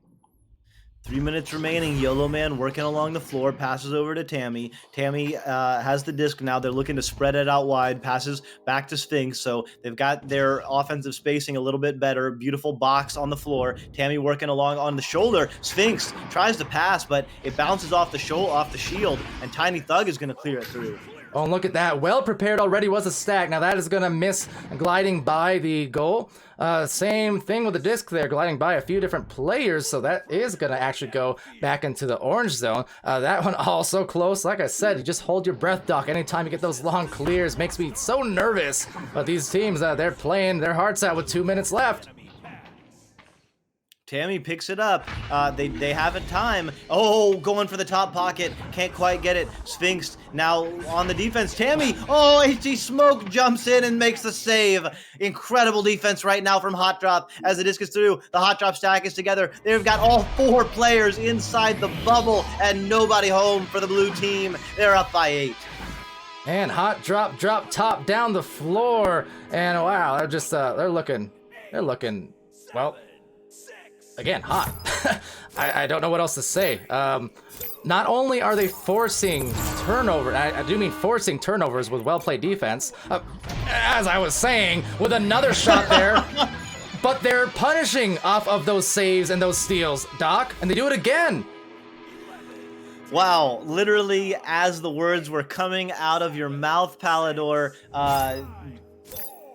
3 minutes remaining. YOLO Man working along the floor, passes over to Tammy. Tammy has the disc now. They're looking to spread it out wide, passes back to Sphinx. So they've got their offensive spacing a little bit better. Beautiful box on the floor. Tammy working along on the shoulder. Sphinx tries to pass, but it bounces off the shield, and Tiny Thug is going to clear it through. Oh, and look at that. Well prepared already was a stack. Now that is going to miss gliding by the goal. Same thing with the disc there, gliding by a few different players. So that is going to actually go back into the orange zone. That one also close. Like I said, you just hold your breath, Doc. Anytime you get those long clears, makes me so nervous. But these teams, they're playing their hearts out with 2 minutes left. Tammy picks it up. They have it time. Oh, going for the top pocket. Can't quite get it. Sphinx now on the defense. Tammy. Oh, HD Smoke jumps in and makes the save. Incredible defense right now from Hot Drop as the disc is through. The Hot Drop stack is together. They've got all 4 players inside the bubble and nobody home for the blue team. They're up by 8. And Hot Drop top down the floor. And wow, they're just they're looking, well, again, hot. I don't know what else to say. Not only are they forcing turnover, I do mean forcing turnovers with well-played defense, as I was saying, with another shot there, but they're punishing off of those saves and those steals, Doc, and they do it again. Wow, literally as the words were coming out of your mouth, Palidore,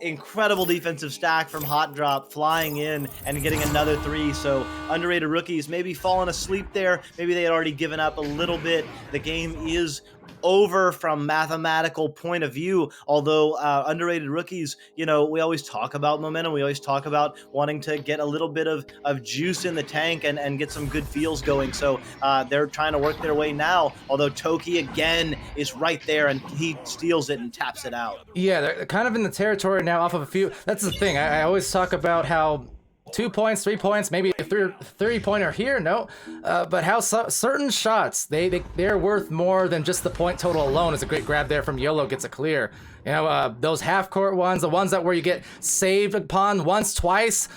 incredible defensive stack from Hot Drop, flying in and getting another 3. So underrated Rookies maybe falling asleep there. Maybe they had already given up a little bit. The game is over from mathematical point of view, although underrated Rookies, you know, we always talk about momentum. We always talk about wanting to get a little bit of juice in the tank and get some good feels going. So they're trying to work their way now, although Toki again is right there and he steals it and taps it out. Yeah, they're kind of in the territory now off of a few. That's the thing. I always talk about how 2 points, 3 points, maybe a 3-pointer here, no. But how certain shots, they're worth more than just the point total alone. Is a great grab there from YOLO, gets a clear. You know, those half-court ones, the ones that where you get saved upon once, twice,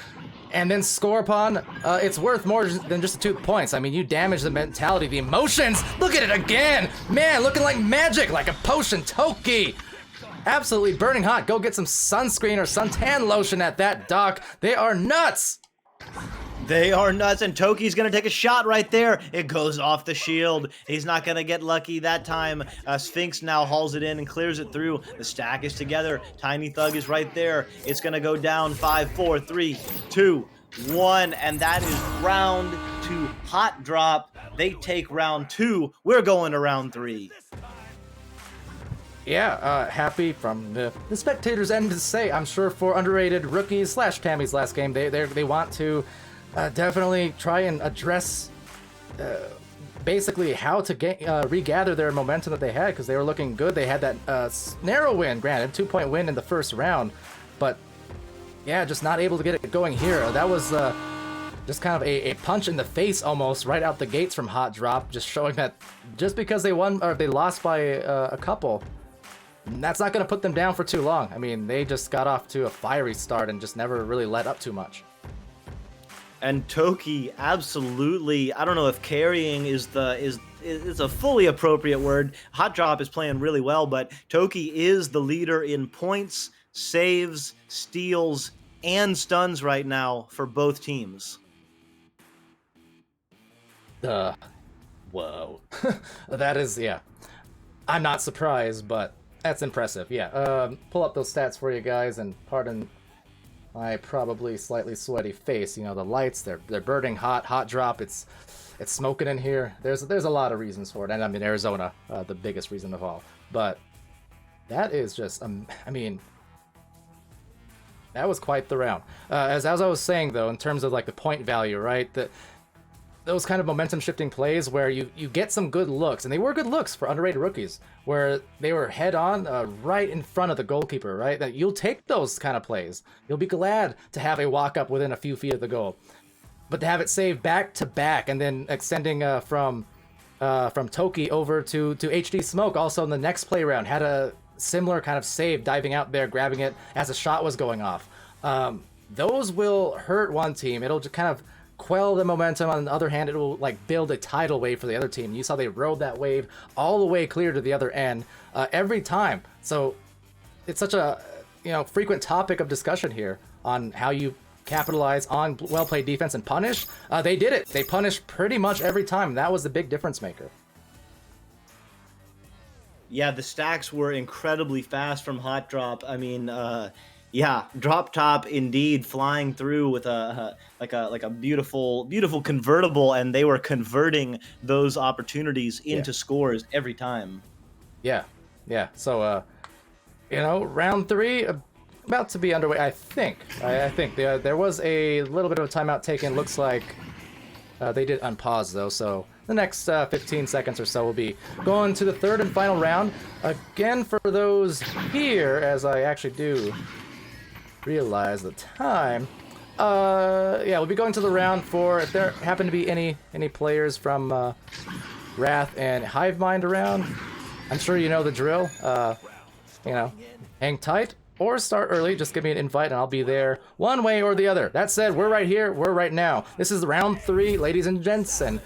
and then score upon, it's worth more than just the 2 points. I mean, you damage the mentality, the emotions. Look at it again. Man, looking like magic, like a potion. Toki. Absolutely burning hot. Go get some sunscreen or suntan lotion at that, Doc. They are nuts. They are nuts, and Toki's going to take a shot right there. It goes off the shield. He's not going to get lucky that time. Sphinx now hauls it in and clears it through. The stack is together. Tiny Thug is right there. It's going to go down 5, 4, 3, 2, 1, and that is round 2. Hot Drop. They take round 2. We're going to round 3. Yeah, happy from the spectators' end to say. I'm sure for underrated Rookies / Tammy's last game, they want to definitely try and address basically how to regather their momentum that they had, because they were looking good. They had that narrow win, granted, 2-point win in the first round, but yeah, just not able to get it going here. That was just kind of a punch in the face almost right out the gates from Hot Drop, just showing that just because they won or they lost by a couple, that's not going to put them down for too long. I mean, they just got off to a fiery start and just never really let up too much. And Toki, absolutely, I don't know if carrying is a fully appropriate word. Hot Drop is playing really well, but Toki is the leader in points, saves, steals, and stuns right now for both teams. Whoa. That is, yeah. I'm not surprised, but that's impressive. Yeah, pull up those stats for you guys, and pardon my probably slightly sweaty face. You know, the lights, they're burning hot drop. It's smoking in here. There's a lot of reasons for it, and I'm in Arizona, the biggest reason of all. But that is just, I mean, that was quite the round. As I was saying though, in terms of like the point value, right? Those kind of momentum shifting plays where you get some good looks, and they were good looks for underrated rookies, where they were head on right in front of the goalkeeper, right? That you'll take those kind of plays. You'll be glad to have a walk up within a few feet of the goal, but to have it saved back to back and then extending from Toki over to HD Smoke, also in the next play round, had a similar kind of save, diving out there, grabbing it as a shot was going off. Those will hurt one team. It'll just kind of quell the momentum. On the other hand, it will like build a tidal wave for the other team. You saw they rode that wave all the way clear to the other end every time. So it's such a frequent topic of discussion here on how you capitalize on well-played defense and punish. They did it. They punished pretty much every time. That was the big difference maker. Yeah, the stacks were incredibly fast from Hot Drop. I mean, yeah, drop top indeed, flying through with a beautiful convertible, and they were converting those opportunities into scores every time. Yeah. So, round 3 about to be underway. I think there was a little bit of a timeout taken. Looks like they did unpause though, so the next 15 seconds or so will be going to the third and final round. Again, for those here, as I actually do realize the time. We'll be going to the round for, if there happen to be any players from Wrath and Hivemind around. I'm sure you know the drill. Hang tight or start early. Just give me an invite and I'll be there one way or the other. That said, we're right here. We're right now. This is round 3, ladies and gents, and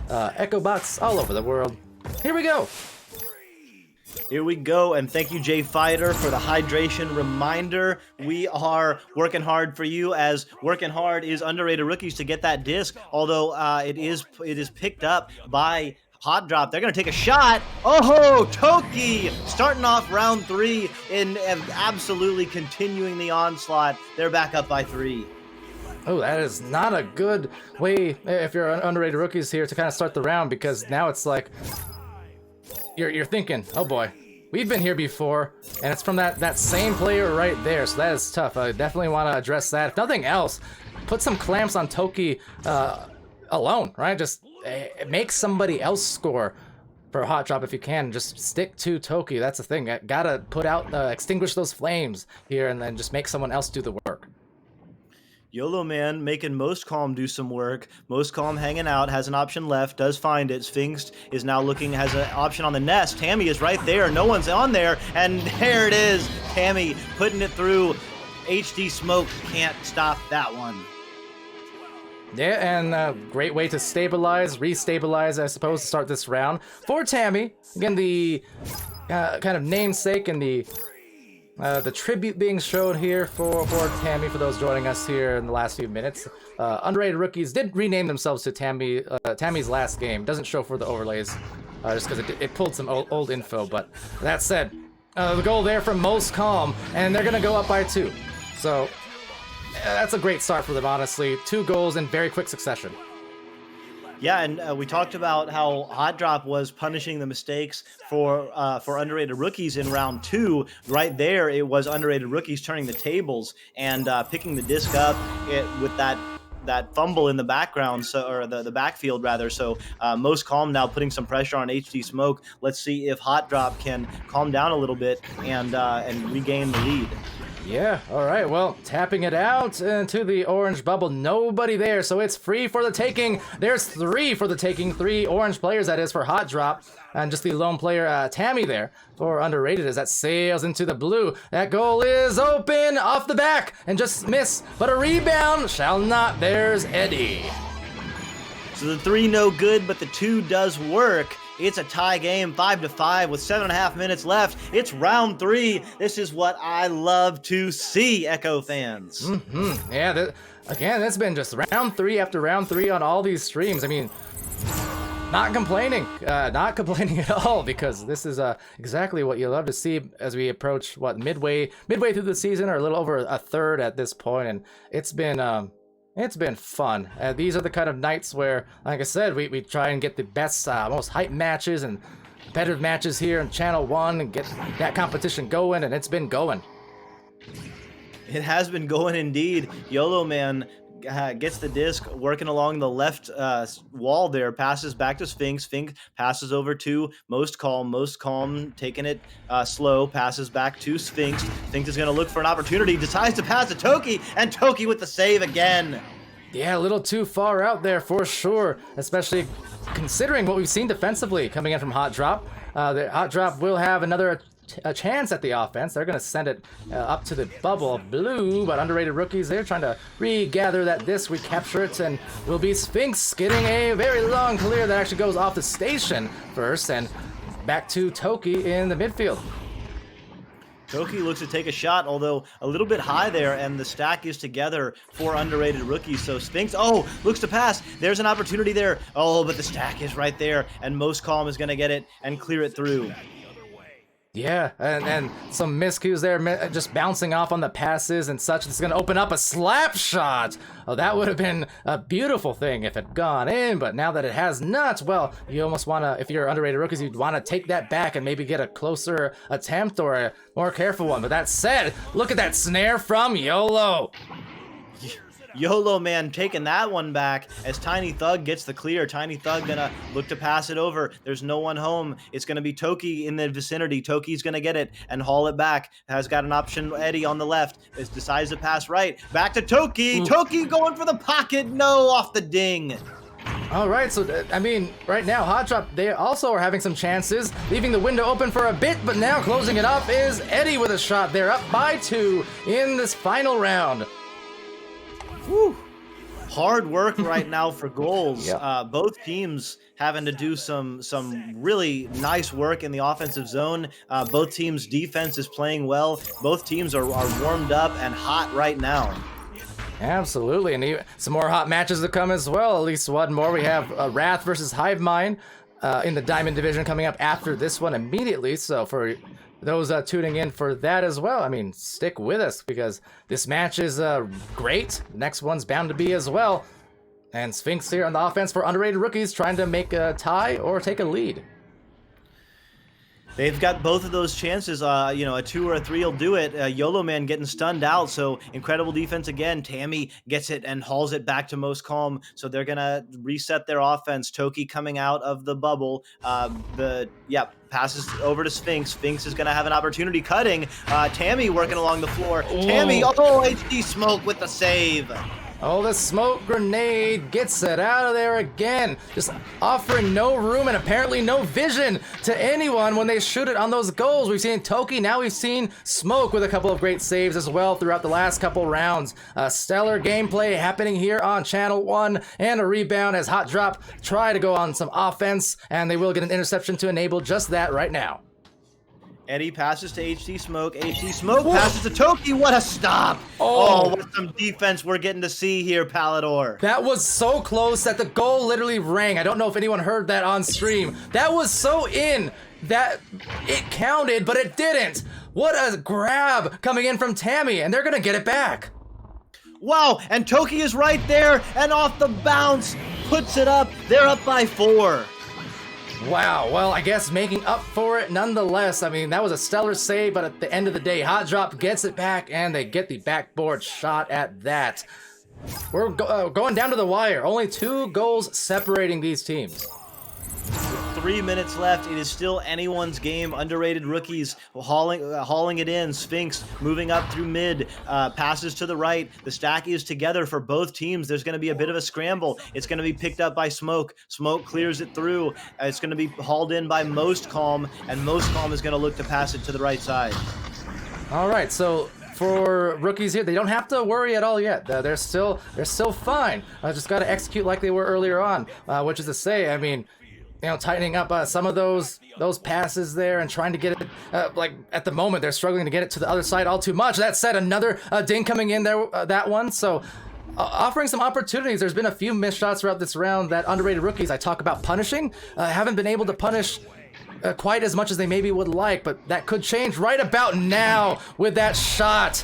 Echo bots all over the world. Here we go. Here we go, and thank you, Jay Fighter, for the hydration reminder. We are working hard for you, as working hard is underrated rookies to get that disc, although it is picked up by Hot Drop. They're going to take a shot. Oh, Toki starting off round 3 and absolutely continuing the onslaught. They're back up by 3. Oh, that is not a good way, if you're underrated rookies here, to kind of start the round, because now it's like you're thinking, oh boy, we've been here before, and it's from that same player right there, so that is tough. I definitely want to address that. If nothing else, put some clamps on Toki alone, right? Just make somebody else score for a Hot Drop if you can. Just stick to Toki. That's the thing. Gotta put out, extinguish those flames here, and then just make someone else do the work. YOLO Man making Most Calm do some work. Most Calm hanging out, has an option left, does find it. Sphinx is now looking, has an option on the nest. Tammy is right there, no one's on there, and there it is. Tammy putting it through. HD Smoke can't stop that one. Yeah, and great way to stabilize, restabilize, I suppose, to start this round. For Tammy, again, the kind of namesake and the tribute being showed here for Tammy, for those joining us here in the last few minutes. Underrated rookies did rename themselves to Tammy's last game. Doesn't show for the overlays, just because it pulled some old info. But that said, the goal there from Most Calm, and they're going to go up by 2. So that's a great start for them, honestly. 2 goals in very quick succession. Yeah, and we talked about how Hot Drop was punishing the mistakes for underrated rookies in round 2. Right there, it was underrated rookies turning the tables and picking the disc up with that fumble in the background, or the backfield rather. So Most Calm now putting some pressure on HD Smoke. Let's see if Hot Drop can calm down a little bit and regain the lead. Yeah, all right, well, tapping it out into the orange bubble. Nobody there, so it's free for the taking. There's 3 for the taking. 3 orange players, that is, for Hot Drop. And just the lone player, Tammy, there for underrated, as that sails into the blue. That goal is open off the back and just miss, but a rebound shall not. There's Eddie. So the 3 no good, but the 2 does work. It's a tie game, 5-5 with 7.5 minutes left. It's round 3. This is what I love to see, Echo fans. Mm-hmm. Yeah, again, it's been just round 3 after round 3 on all these streams. I mean, Not complaining at all, because this is exactly what you love to see as we approach midway through the season, or a little over a third at this point, and it's been fun. These are the kind of nights where, like I said, we try and get the best, most hype matches and competitive matches here in Channel 1 and get that competition going, and it's been going. It has been going indeed. YOLO Man gets the disc, working along the left wall there, passes back to Sphinx. Sphinx passes over to Most Calm taking it slow, passes back to Sphinx. Sphinx is going to look for an opportunity, decides to pass to Toki, and Toki with the save again. Yeah, a little too far out there for sure, especially considering what we've seen defensively coming in from Hot Drop. The Hot Drop will have a chance at the offense. They're going to send it up to the bubble of blue, but Underrated Rookies, they're trying to regather that disc, recapture it, and will be Sphinx getting a very long clear that actually goes off the station first, and back to Toki in the midfield. Toki looks to take a shot, although a little bit high there, and the stack is together for Underrated Rookies. So Sphinx, looks to pass. There's an opportunity there. Oh, but the stack is right there, and Most Calm is going to get it and clear it through. Yeah, and some miscues there, just bouncing off on the passes and such. It's going to open up a slap shot. Oh, that would have been a beautiful thing if it had gone in, but now that it has not, well, you almost want to, if you're Underrated Rookies, you'd want to take that back and maybe get a closer attempt or a more careful one. But that said, look at that snare from YOLO. YOLO Man taking that one back as Tiny Thug gets the clear. Tiny Thug gonna look to pass it over. There's no one home. It's gonna be Toki in the vicinity. Toki's gonna get it and haul it back. Has got an option, Eddie on the left. It decides to pass right. Back to Toki. Toki going for the pocket. No, off the ding. All right, so, I mean, right now, Hot Drop, they also are having some chances, leaving the window open for a bit, but now closing it up is Eddie with a shot. They're up by 2 in this final round. Whew. Hard work right now for goals. Yep. Both teams having to do some really nice work in the offensive zone. Both teams' defense is playing well. Both teams are warmed up and hot right now. Absolutely, and some more hot matches to come as well. At least one more. We have Wrath versus Hive Mind in the Diamond Division coming up after this one immediately. So for those tuning in for that as well, I mean, stick with us because this match is great. The next one's bound to be as well. And Sphinx here on the offense for Underrated Rookies, trying to make a tie or take a lead. They've got both of those chances. A 2 or a 3 will do it. YOLO Man getting stunned out, so incredible defense again. Tammy gets it and hauls it back to Most Calm, so they're going to reset their offense. Toki coming out of the bubble. Passes over to Sphinx. Sphinx is going to have an opportunity cutting. Tammy working along the floor. Tammy, HD Smoke with the save. Oh, the smoke grenade gets it out of there again. Just offering no room and apparently no vision to anyone when they shoot it on those goals. We've seen Toki, now we've seen Smoke with a couple of great saves as well throughout the last couple rounds. Stellar gameplay happening here on Channel 1 and a rebound as Hot Drop try to go on some offense, and they will get an interception to enable just that right now. Eddie passes to HD Smoke. HD Smoke passes to Toki. What a stop! Oh, what some defense we're getting to see here, Palidore. That was so close that the goal literally rang. I don't know if anyone heard that on stream. That was so in that it counted, but it didn't. What a grab coming in from Tammy, and they're gonna get it back. Wow, and Toki is right there, and off the bounce, puts it up. They're up by 4. Wow, well, I guess making up for it nonetheless. I mean, that was a stellar save, but at the end of the day, Hot Drop gets it back, and they get the backboard shot at that. We're going down to the wire. Only 2 goals separating these teams. 3 minutes left. It is still anyone's game. Underrated Rookies hauling it in. Sphinx moving up through mid. Passes to the right. The stack is together for both teams. There's going to be a bit of a scramble. It's going to be picked up by Smoke. Smoke clears it through. It's going to be hauled in by Most Calm, and Most Calm is going to look to pass it to the right side. All right, so for Rookies here, they don't have to worry at all yet. They're still fine. Just got to execute like they were earlier on, which is to say, I mean, tightening up some of those passes there and trying to get it, like at the moment, they're struggling to get it to the other side all too much. That said, another ding coming in there, that one. So offering some opportunities. There's been a few missed shots throughout this round that underrated rookies I talk about punishing haven't been able to punish quite as much as they maybe would like, but that could change right about now with that shot.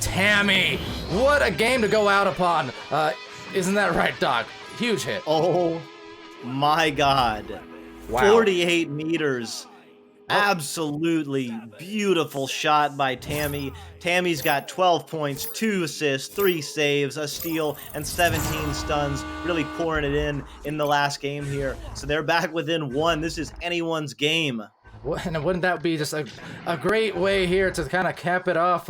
Tammy, what a game to go out upon. Isn't that right, Doc? Huge hit. Oh my God. Wow. 48 meters. Absolutely beautiful shot by Tammy. Tammy's got 12 points, 2 assists, 3 saves, a steal, and 17 stuns, really pouring it in the last game here. So they're back within 1. This is anyone's game. And wouldn't that be just a great way here to kind of cap it off?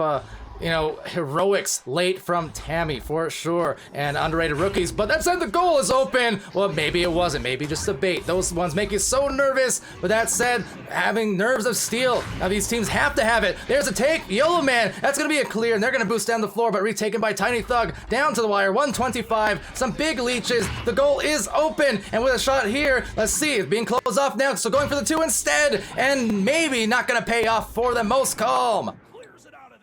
You know, heroics late from Tammy for sure, and underrated rookies. But that said, the goal is open. Well, maybe it wasn't. Maybe just a bait. Those ones make you so nervous. But that said, having nerves of steel. Now these teams have to have it. There's a take. YOLO Man. That's going to be a clear, and they're going to boost down the floor, but retaken by Tiny Thug. Down to the wire. 125. Some big leeches. The goal is open. And with a shot here, let's see. It's being closed off now. So going for the 2 instead. And maybe not going to pay off for the most calm.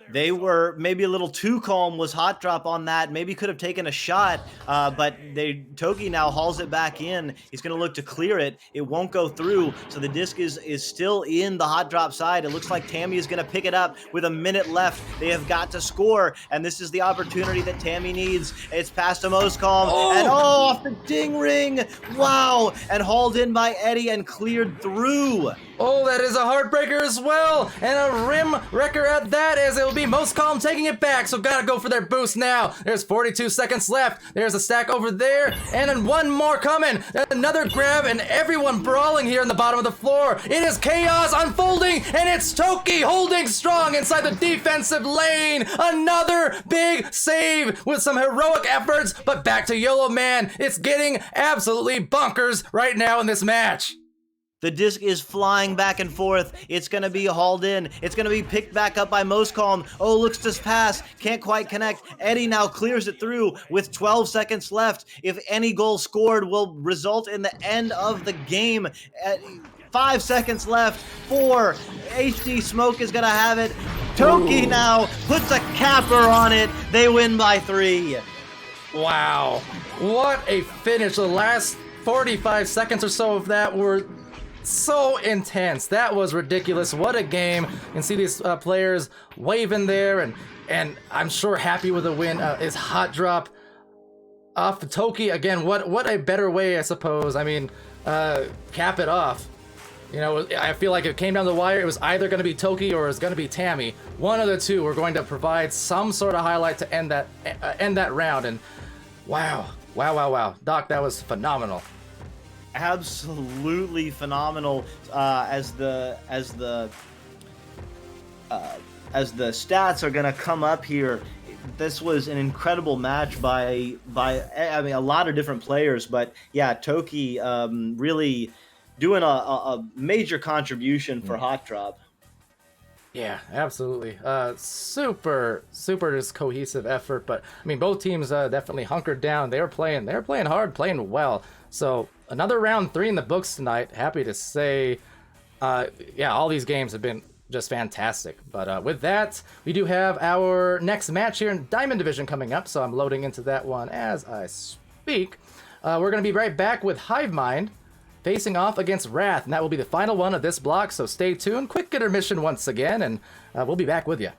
They were maybe a little too calm, was Hot Drop on that. Maybe could have taken a shot, but Toki now hauls it back in. He's going to look to clear it. It won't go through, so the disc is still in the Hot Drop side. It looks like Tammy is going to pick it up with a minute left. They have got to score, and this is the opportunity that Tammy needs. It's past to Most Calm, and off the ding ring. Wow, and hauled in by Eddie and cleared through. Oh, that is a heartbreaker as well, and a rim wrecker at that, as it'll be Most Calm taking it back, so gotta go for their boost now. There's 42 seconds left. There's a stack over there, and then one more coming. Another grab, and everyone brawling here in the bottom of the floor. It is chaos unfolding, and it's Toki holding strong inside the defensive lane. Another big save with some heroic efforts, but back to YOLO Man. It's getting absolutely bonkers right now in this match. The disc is flying back and forth. It's going to be hauled in. It's going to be picked back up by Most Calm. Oh, looks to pass. Can't quite connect. Eddie now clears it through with 12 seconds left. If any goal scored will result in the end of the game. 5 seconds left. 4. HD Smoke is going to have it. Toki now puts a capper on it. They win by 3. Wow. What a finish. The last 45 seconds or so of that were so intense. That was ridiculous. What a game. You can see these players waving there, and I'm sure happy with the win. Is Hot Drop off the Toki again. What a better way, I suppose. I mean, cap it off. You know, I feel like it came down the wire. It was either going to be Toki or it was going to be Tammy. One of the two were going to provide some sort of highlight to end that round. And wow. Doc, that was phenomenal. Absolutely phenomenal. As the stats are gonna come up here, this was an incredible match by I mean a lot of different players, but yeah, Toki really doing a major contribution for Hot Drop. Yeah, absolutely. Super just cohesive effort. But I mean, both teams definitely hunkered down. They're playing hard, playing well. So another round 3 in the books tonight. Happy to say, yeah, all these games have been just fantastic. But with that, we do have our next match here in Diamond Division coming up. So I'm loading into that one as I speak. We're going to be right back with Hive Mind facing off against Wrath, and that will be the final one of this block, so stay tuned. Quick intermission once again, and we'll be back with you.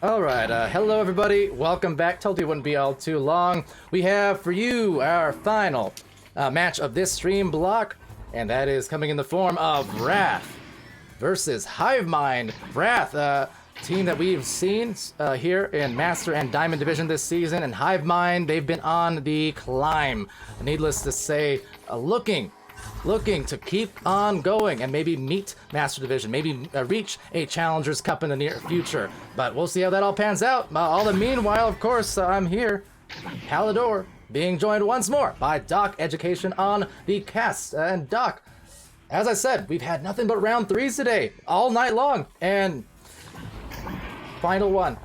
All right, hello everybody. Welcome back. Told you it wouldn't be all too long. We have for you our final match of this stream block, and that is coming in the form of Wrath versus Hivemind. Wrath, team that we've seen here in Master and Diamond Division this season, and Hivemind, they've been on the climb. Needless to say, looking to keep on going and maybe meet Master Division, maybe reach a Challengers Cup in the near future. But we'll see how that all pans out. All the meanwhile, of course, I'm here, Palidore, being joined once more by DocEducation on the cast. And Doc, as I said, we've had nothing but round 3s today, all night long. And final one.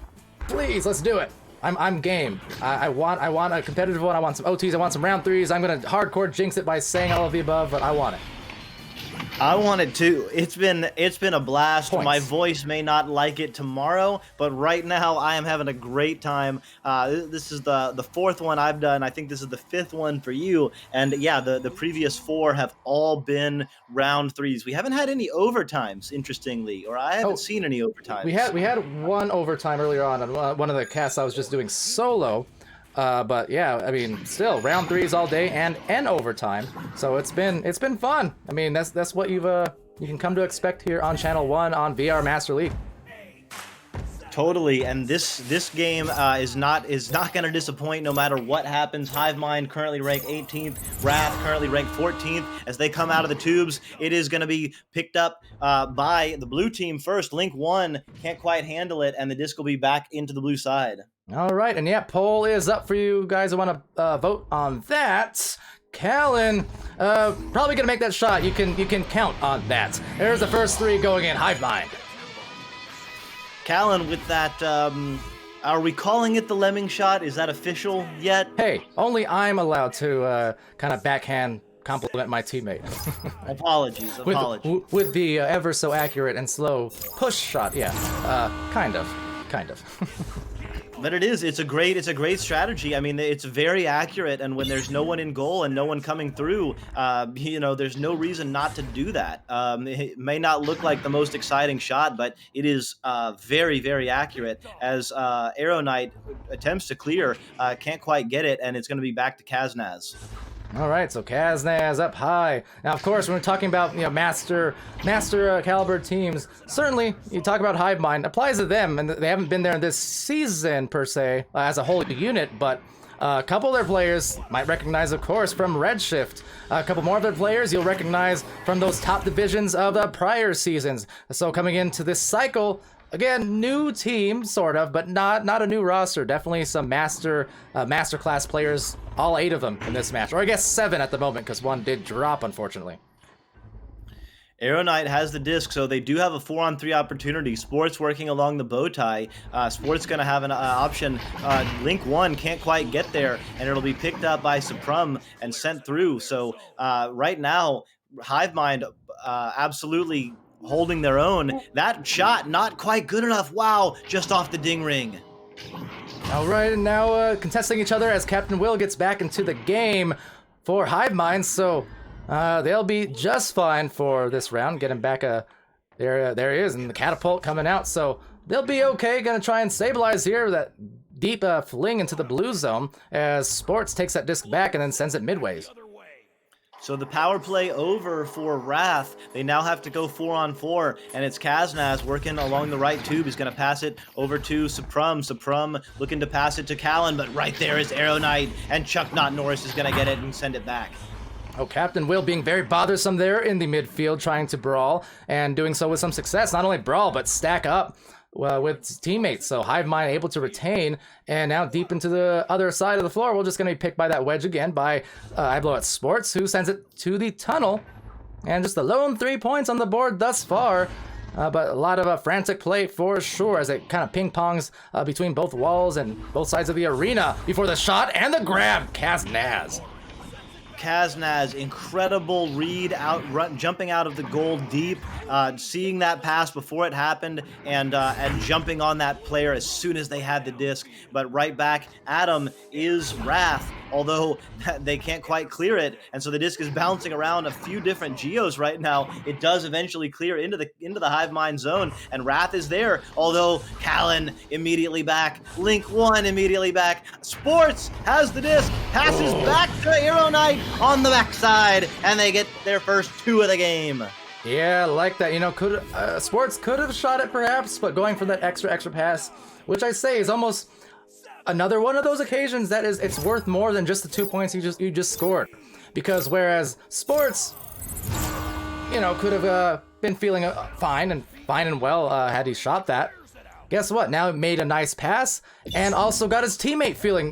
Please, let's do it. I'm game. I want a competitive one. I want some OTs. I want some round 3s. I'm gonna hardcore jinx it by saying all of the above, but I want it. I want it too. It's been a blast. Points. My voice may not like it tomorrow, but right now I am having a great time. This is the fourth one I've done. I think this is the fifth one for you. And yeah, the previous 4 have all been round 3s. We haven't had any overtimes, interestingly, or I haven't seen any overtimes. We had one overtime earlier on one of the casts I was just doing solo. But yeah, I mean, still round 3s all day and overtime. So it's been fun. I mean, that's what you can come to expect here on Channel 1 on VR Master League. Totally, and this game is not going to disappoint no matter what happens. Hivemind currently ranked 18th, Wrath currently ranked 14th. As they come out of the tubes, it is going to be picked up by the blue team first. Link 1 can't quite handle it, and the disc will be back into the blue side. All right, and yeah, poll is up for you guys who want to vote on that. Callan, probably gonna make that shot. You can count on that. There's the first 3 going in. Hivemind. Callan, with that, are we calling it the lemming shot? Is that official yet? Hey, only I'm allowed to kind of backhand compliment my teammate. Apologies. With the ever so accurate and slow push shot. Yeah, kind of. But it's a great strategy. I mean, it's very accurate, and when there's no one in goal and no one coming through, there's no reason not to do that. It may not look like the most exciting shot, but it is very, very accurate. As Arrow Knight attempts to clear, can't quite get it, and it's going to be back to Kaznaz. All right, so Kaznaz up high. Now, of course, when we're talking about master caliber teams, certainly you talk about Hivemind applies to them, and they haven't been there in this season per se as a whole unit, but a couple of their players might recognize, of course, from Redshift. A couple more of their players you'll recognize from those top divisions of the prior seasons. So coming into this cycle, again, new team, sort of, but not a new roster. Definitely some master class players, all 8 of them in this match. Or I guess 7 at the moment, because 1 did drop, unfortunately. Arrow Knight has the disc, so they do have a 4-on-3 opportunity. Sports working along the bow tie. Sports going to have an option. Link 1 can't quite get there, and it'll be picked up by Suprum and sent through. So right now, Hivemind absolutely holding their own. That shot not quite good enough. Wow, just off the ding ring. All right, and now contesting each other as Captain Will gets back into the game for Hivemind. So they'll be just fine for this round. Getting back there he is, and the catapult coming out. So they'll be okay. Gonna try and stabilize here. That deep fling into the blue zone as Sports takes that disc back and then sends it midways. So the power play over for Wrath. They now have to go 4-on-4, and it's Kaznaz working along the right tube. He's going to pass it over to Suprum. Suprum looking to pass it to Callan, but right there is Arrow Knight, and Chuck Not Norris is going to get it and send it back. Oh, Captain Will being very bothersome there in the midfield, trying to brawl, and doing so with some success. Not only brawl, but stack up with teammates. So Hivemind able to retain, and now deep into the other side of the floor, we're just going to be picked by that wedge again by I Blow at Sports, who sends it to the tunnel. And just the lone 3 points on the board thus far. But a lot of frantic play for sure as it kind of ping-pongs between both walls and both sides of the arena before the shot and the grab. Kaznaz. Kaznaz, incredible read, jumping out of the goal deep, seeing that pass before it happened, and jumping on that player as soon as they had the disc. But right back at him is Wrath, although they can't quite clear it, and so the disc is bouncing around a few different geos right now. It does eventually clear into the hive mind zone, and Wrath is there, although Callan immediately back, Link 1 immediately back. Sports has the disc, passes back to Arrow Knight on the backside, and they get their first 2 of the game. Yeah, like that. You know, Sports could have shot it perhaps, but going for that extra pass, which I say is almost another one of those occasions that it's worth more than just the 2 points you just scored. Because whereas Sports, you know, could have been feeling fine and well had he shot that. Guess what? Now it made a nice pass and also got his teammate feeling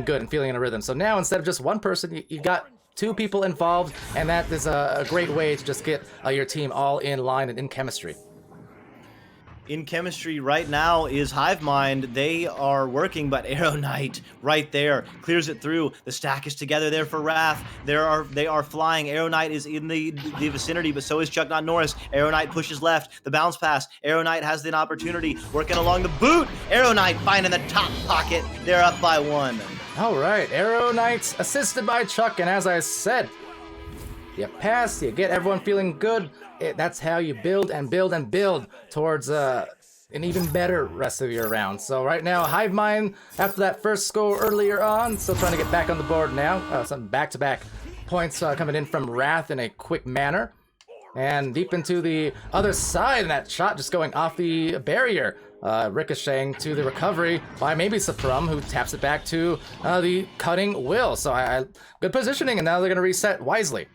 good and feeling in a rhythm. So now instead of just one person, you got 2 people involved, and that is a great way to just get your team all in line and in chemistry. In chemistry right now is Hivemind. They are working, but Arrow Knight right there clears it through. The stack is together there for Wrath. They are flying. Arrow Knight is in the vicinity, but so is Chuck Not Norris. Arrow Knight pushes left. The bounce pass. Arrow Knight has an opportunity working along the boot. Arrow Knight finding the top pocket. They're up by 1. All right, Arrow Knight assisted by Chuck, and as I said, you pass, you get everyone feeling good. That's how you build and build and build towards an even better rest of your round. So right now, Hivemind, after that first score earlier on, still trying to get back on the board now. Some back-to-back points coming in from Wrath in a quick manner. And deep into the other side, and that shot just going off the barrier. Ricocheting to the recovery by maybe Saprum, who taps it back to the cutting Will. So good positioning, and now they're going to reset wisely.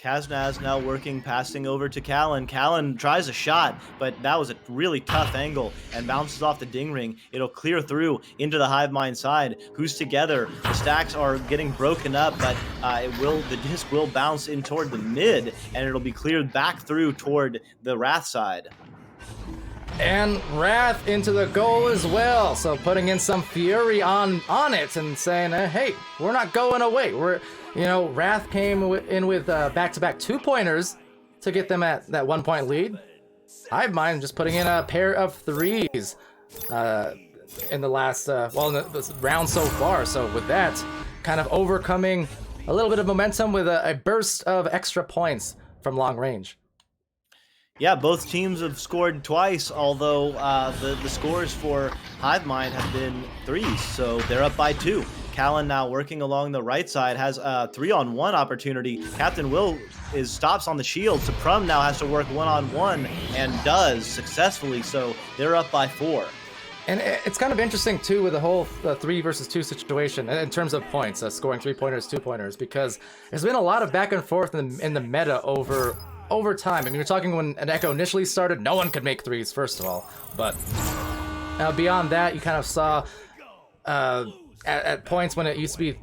Kaznaz now working, passing over to Callan. Callan tries a shot, but that was a really tough angle and bounces off the ding ring. It'll clear through into the Hivemind side. Who's together? The stacks are getting broken up, but the disc will bounce in toward the mid, and it'll be cleared back through toward the Wrath side. And Wrath into the goal as well. So putting in some fury on it and saying, hey, we're not going away. Wrath came in with back-to-back 2-pointers to get them at that 1-point lead. Hivemind just putting in a pair of 3s in the last, in the round so far. So with that, kind of overcoming a little bit of momentum with a burst of extra points from long range. Yeah, both teams have scored twice, although the scores for Hivemind have been 3s, so they're up by 2. Callan now working along the right side has a 3-on-1 opportunity. Captain Will stops on the shield. Saprum now has to work 1-on-1 and does successfully, so they're up by 4. And it's kind of interesting, too, with the whole 3 versus 2 situation in terms of points, scoring 3-pointers, 2-pointers, because there's been a lot of back and forth in the meta over time. I mean, you're talking when an Echo initially started, no one could make 3s, first of all. But beyond that, you kind of saw at points when it used to be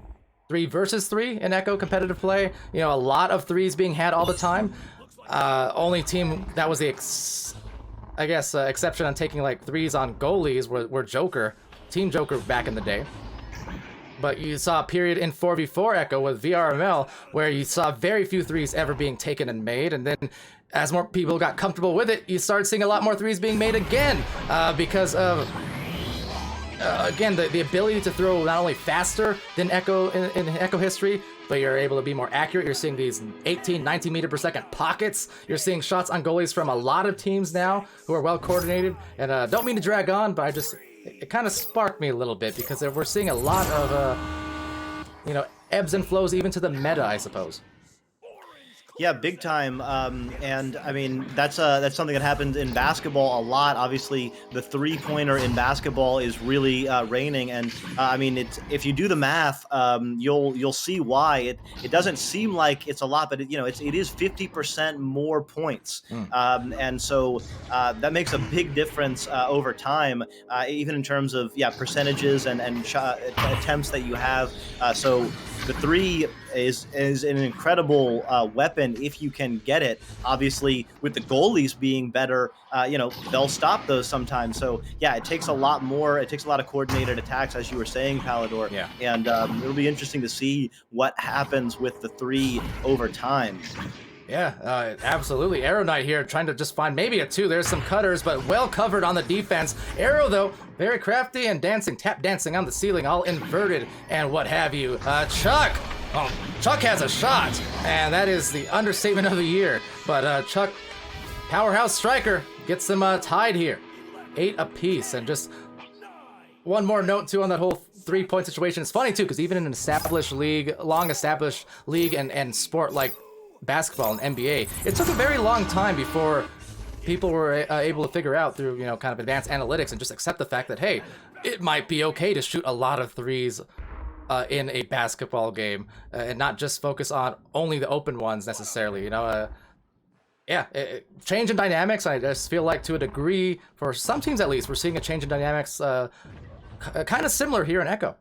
3 versus 3 in Echo competitive play, a lot of 3s being had all the time. Only team that was the exception on taking like 3s on goalies were Joker, Team Joker back in the day. But you saw a period in 4v4 Echo with VRML where you saw very few 3s ever being taken and made, and then as more people got comfortable with it, you started seeing a lot more 3s being made again because of, again, the ability to throw not only faster than Echo in Echo history, but you're able to be more accurate. You're seeing these 18, 19 meter per second pockets. You're seeing shots on goalies from a lot of teams now who are well coordinated. And don't mean to drag on, but it kind of sparked me a little bit because we're seeing a lot of, ebbs and flows even to the meta, I suppose. Yeah, big time. And I mean, that's something that happens in basketball a lot. Obviously, the 3-pointer in basketball is really reigning. And I mean, if you do the math, you'll see why it doesn't seem like it's a lot, but it is 50% more points. And so that makes a big difference over time, even in terms of percentages and attempts that you have. So the 3 is an incredible weapon if you can get it. Obviously, with the goalies being better, they'll stop those sometimes. So yeah, it takes a lot more. It takes a lot of coordinated attacks, as you were saying, Palidore. Yeah. And it'll be interesting to see what happens with the 3 over time. Yeah, absolutely. Arrow Knight here trying to just find maybe a 2. There's some cutters, but well covered on the defense. Arrow, though, very crafty and dancing, tap dancing on the ceiling, all inverted and what have you. Chuck! Oh, Chuck has a shot, and that is the understatement of the year. But Chuck, powerhouse striker, gets them tied here. 8 apiece, and just one more note, too, on that whole 3-point situation. It's funny, too, because even in an established league, long-established league and sport like basketball and NBA, it took a very long time before people were able to figure out through, kind of advanced analytics and just accept the fact that, hey, it might be okay to shoot a lot of threes in a basketball game and not just focus on only the open ones necessarily, Yeah, change in dynamics. I just feel like to a degree, for some teams at least, we're seeing a change in dynamics kind of similar here in Echo.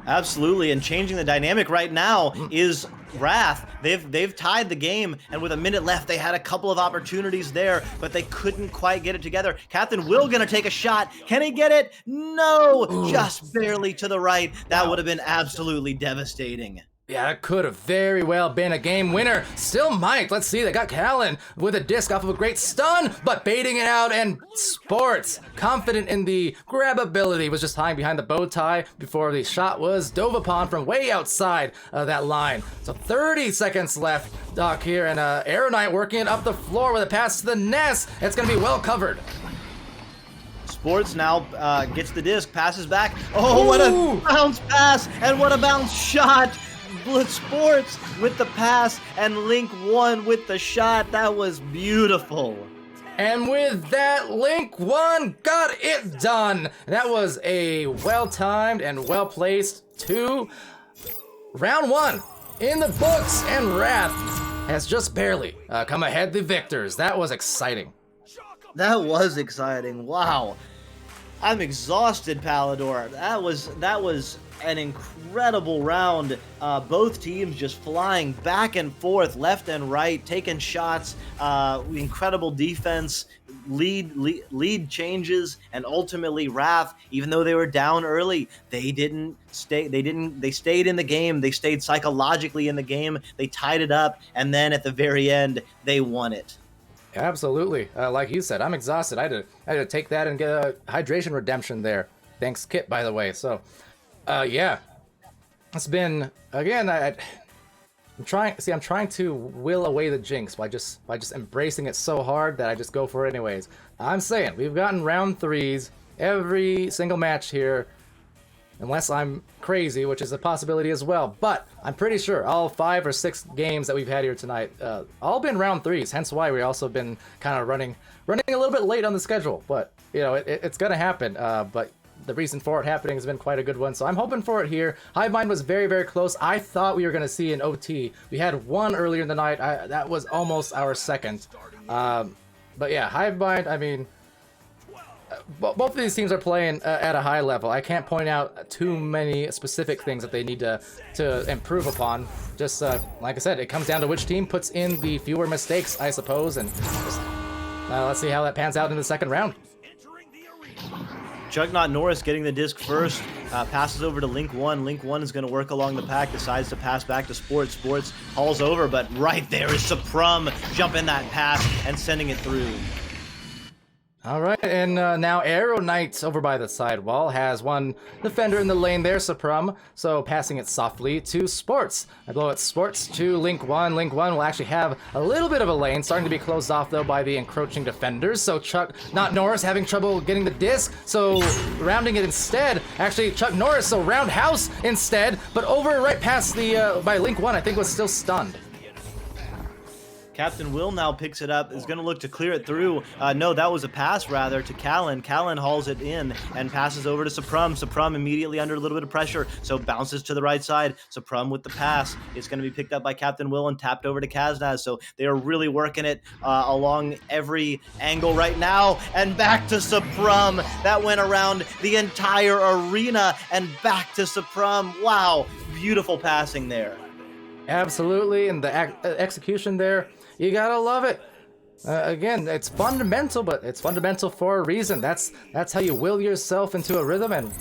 Absolutely, and changing the dynamic right now is Wrath. They've tied the game, and with a minute left, they had a couple of opportunities there, but they couldn't quite get it together. Captain Will gonna take a shot. Can he get it? No, just barely to the right. That would have been absolutely devastating. Yeah, that could have very well been a game winner. Still might. Let's see. They got Callan with a disc off of a great stun, but baiting it out, and Sports, confident in the grab ability, was just hiding behind the bow tie before the shot was dove upon from way outside that line. So 30 seconds left, Doc, here, and Arrow Knight working it up the floor with a pass to the nest. It's going to be well covered. Sports now gets the disc, passes back. Oh, what a bounce pass, and what a bounce shot. Sports with the pass and Link 1 with the shot. That was beautiful. And with that, Link 1 got it done. That was a well-timed and well-placed 2. Round 1 in the books, and Wrath has just barely come ahead the victors. That was exciting. That was exciting. Wow. I'm exhausted, Palidore. That was an incredible round. Both teams just flying back and forth, left and right, taking shots. Incredible defense, lead changes, and ultimately Wrath, even though they were down early, they stayed in the game. They stayed psychologically in the game. They tied it up, and then at the very end, they won it. Absolutely. Like you said, I'm exhausted. I had to take that and get a hydration redemption there. Thanks, Kit, by the way. So, yeah. It's been, again, I'm trying to will away the jinx by just embracing it so hard that I just go for it anyways. I'm saying, we've gotten round 3s every single match here, unless I'm crazy, which is a possibility as well. But I'm pretty sure all 5 or 6 games that we've had here tonight, all been round 3s. Hence why we also been kind of running a little bit late on the schedule. But it's gonna happen. But the reason for it happening has been quite a good one, so I'm hoping for it here. Hivemind was very, very close. I thought we were gonna see an OT. We had one earlier in the night. That was almost our second. But yeah, Hivemind. I mean, both of these teams are playing at a high level. I can't point out too many specific things that they need to improve upon. Just like I said, it comes down to which team puts in the fewer mistakes, I suppose, and just, let's see how that pans out in the second round. Jugnaut Norris getting the disc first, passes over to Link 1. Link 1 is going to work along the pack, decides to pass back to Sports. Sports hauls over, but right there is Suprum jumping that pass and sending it through. All right, and now Arrow Knight over by the sidewall has one defender in the lane there, Suprum, so passing it softly to Sports. I blow it Sports to Link 1. Link 1 will actually have a little bit of a lane, starting to be closed off, though, by the encroaching defenders, so Chuck, not Norris, having trouble getting the disc, so rounding it instead. Actually, Chuck Norris, so roundhouse instead, but over right past the, by Link 1, I think was still stunned. Captain Will now picks it up, is going to look to clear it through. No, that was a pass, rather, to Callan. Callan hauls it in and passes over to Suprum. Suprum immediately under a little bit of pressure, so bounces to the right side. Suprum with the pass. It's going to be picked up by Captain Will and tapped over to Kaznaz, so they are really working it along every angle right now. And back to Suprum. That went around the entire arena and back to Suprum. Wow, beautiful passing there. Absolutely, and the execution there, you gotta love it. Again, it's fundamental, but it's fundamental for a reason. That's how you will yourself into a rhythm and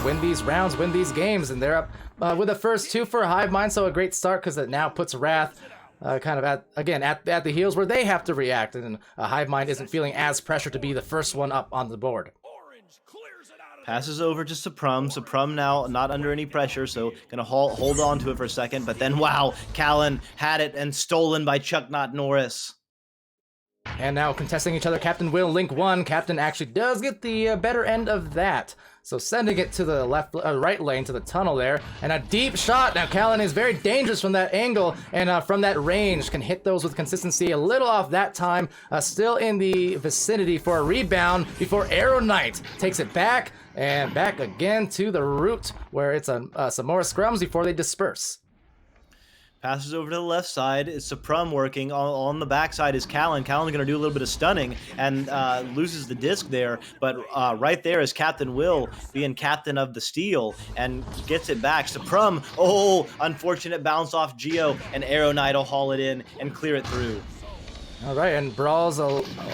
win these rounds, win these games. And they're up with the first 2 for Hivemind, so a great start because it now puts Wrath kind of at the heels where they have to react, and Hive Mind isn't feeling as pressured to be the first one up on the board. Passes over to Suprum. Suprum now not under any pressure, so gonna hold on to it for a second. But then, wow, Callan had it and stolen by Chuck Not Norris. And now contesting each other, Captain Will, Link 1. Captain actually does get the better end of that. So sending it to the right lane, to the tunnel there. And a deep shot. Now Callan is very dangerous from that angle and from that range. Can hit those with consistency. A little off that time. Still in the vicinity for a rebound before Arrow Knight takes it back. And back again to the root where it's some more scrums before they disperse. Passes over to the left side. It's Suprum working. On the backside is Callan. Callan's going to do a little bit of stunning and loses the disc there. But right there is Captain Will being captain of the steal and gets it back. Suprum, oh, unfortunate bounce off Geo, and Arrow Knight will haul it in and clear it through. All right, and brawls, a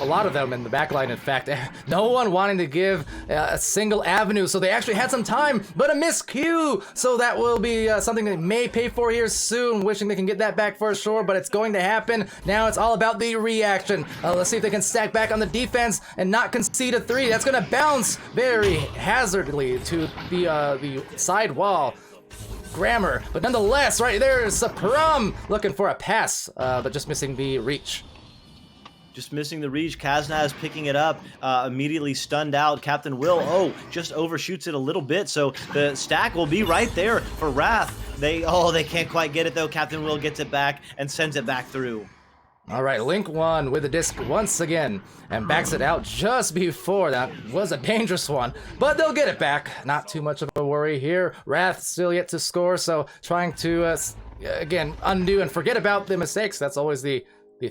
lot of them in the backline, in fact. No one wanting to give a single avenue, so they actually had some time, but a miscue! So that will be something they may pay for here soon, wishing they can get that back for sure, but it's going to happen. Now it's all about the reaction. Let's see if they can stack back on the defense and not concede a 3. That's going to bounce very hazardly to the side wall. Grammar, but nonetheless, right there is Suprum looking for a pass, but just missing the reach. Just missing the reach. Kaznaz picking it up, immediately stunned out. Captain Will, just overshoots it a little bit, so the stack will be right there for Wrath. They can't quite get it though. Captain Will gets it back and sends it back through. All right, Link 1 with the disc once again and backs it out just before. That was a dangerous one, but they'll get it back. Not too much of a worry here. Wrath still yet to score, so trying to, again, undo and forget about the mistakes. That's always the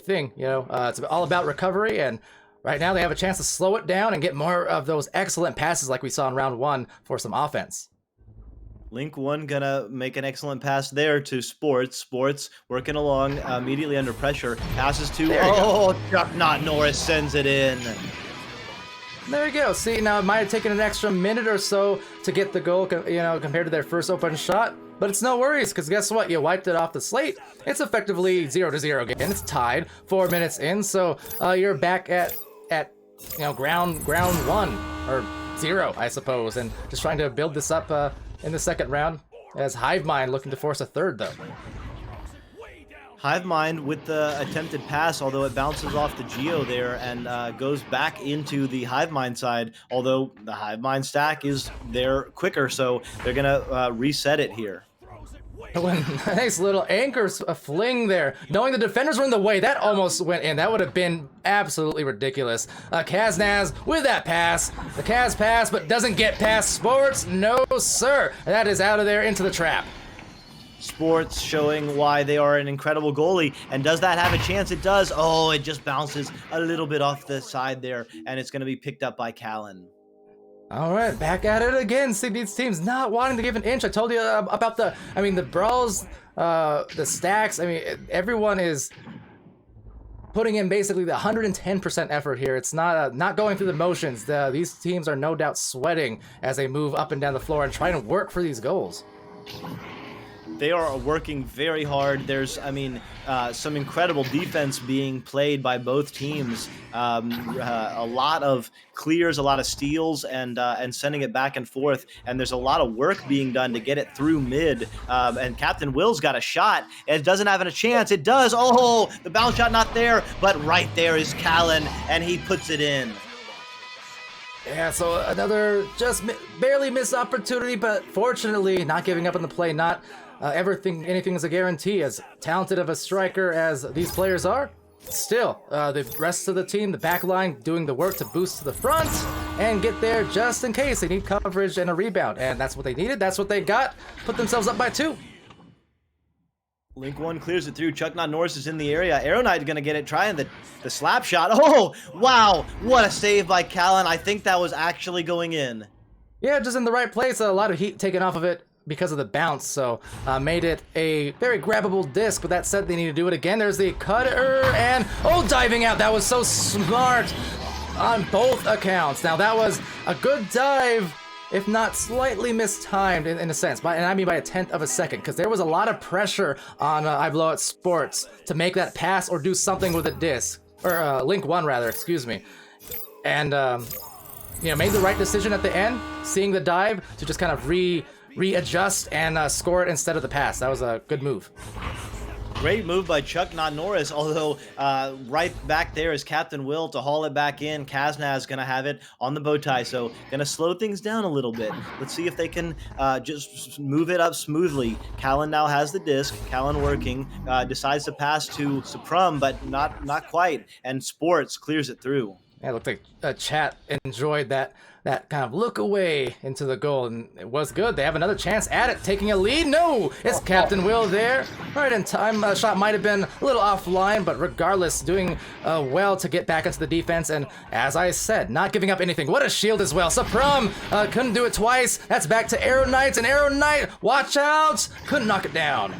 thing, you know. It's all about recovery, and right now they have a chance to slow it down and get more of those excellent passes like we saw in round 1 for some offense. Link 1 gonna make an excellent pass there to Sports. Sports working along, immediately under pressure. Passes to, Chuck Not Norris sends it in. There you go. See, now it might have taken an extra minute or so to get the goal, you know, compared to their first open shot. But it's no worries, because guess what? You wiped it off the slate. It's effectively 0-0 again. It's tied 4 minutes in, so you're back at you know, ground 1 or 0, I suppose, and just trying to build this up in the second round. As Hive Mind looking to force a third, though. Hive Mind with the attempted pass, although it bounces off the Geo there and goes back into the Hive Mind side, although the Hive Mind stack is there quicker, so they're going to reset it here. Nice little anchor fling there. Knowing the defenders were in the way, that almost went in. That would have been absolutely ridiculous. Kaznaz with that pass. The Kaz pass, but doesn't get past Sports. No, sir. That is out of there into the trap. Sports showing why they are an incredible goalie. And does that have a chance? It does. Oh, it just bounces a little bit off the side there, and it's going to be picked up by Callan. All right, back at it again. See, these teams not wanting to give an inch. I told you about the brawls, the stacks. I mean, everyone is putting in basically the 110% effort here. It's not going through the motions. These teams are no doubt sweating as they move up and down the floor and trying to work for these goals. They are working very hard. There's, some incredible defense being played by both teams. A lot of clears, a lot of steals, and sending it back and forth. And there's a lot of work being done to get it through mid. And Captain Will's got a shot. It doesn't have a chance. It does. Oh, the bounce shot not there. But right there is Callan, and he puts it in. Yeah, so another just barely missed opportunity, but fortunately not giving up on the play. Not anything is a guarantee. As talented of a striker as these players are, still the rest of the team, the back line, doing the work to boost to the front and get there just in case they need coverage and a rebound. And that's what they needed. That's what they got. Put themselves up by 2. Link 1 clears it through. Chuck Not Norris is in the area. Arrow Knight going to get it, trying the slap shot. Oh, wow. What a save by Callan. I think that was actually going in. Yeah, just in the right place. A lot of heat taken off of it because of the bounce, so made it a very grabbable disc. But that said, they need to do it again. There's the cutter and, diving out. That was so smart on both accounts. Now, that was a good dive if not slightly mistimed in a sense, and I mean by a 1/10 of a second, because there was a lot of pressure on I Blow It Sports to make that pass or do something with a disc, or Link 1 rather, excuse me. And, you know, made the right decision at the end, seeing the dive to just kind of readjust and score it instead of the pass. That was a good move. Great move by Chuck, not Norris, although right back there is Captain Will to haul it back in. Kaznaz going to have it on the bow tie, so going to slow things down a little bit. Let's see if they can just move it up smoothly. Callan now has the disc. Callan working, decides to pass to Suprum, but not quite, and Sports clears it through. Yeah, it looked like chat enjoyed that kind of look away into the goal, and it was good. They have another chance at it, taking a lead. No, it's Captain Will there. Right in time. Shot might have been a little offline, but regardless, doing well to get back into the defense. And as I said, not giving up anything. What a shield as well. Suprum couldn't do it twice. That's back to Arrow Knight, and Arrow Knight, watch out! Couldn't knock it down.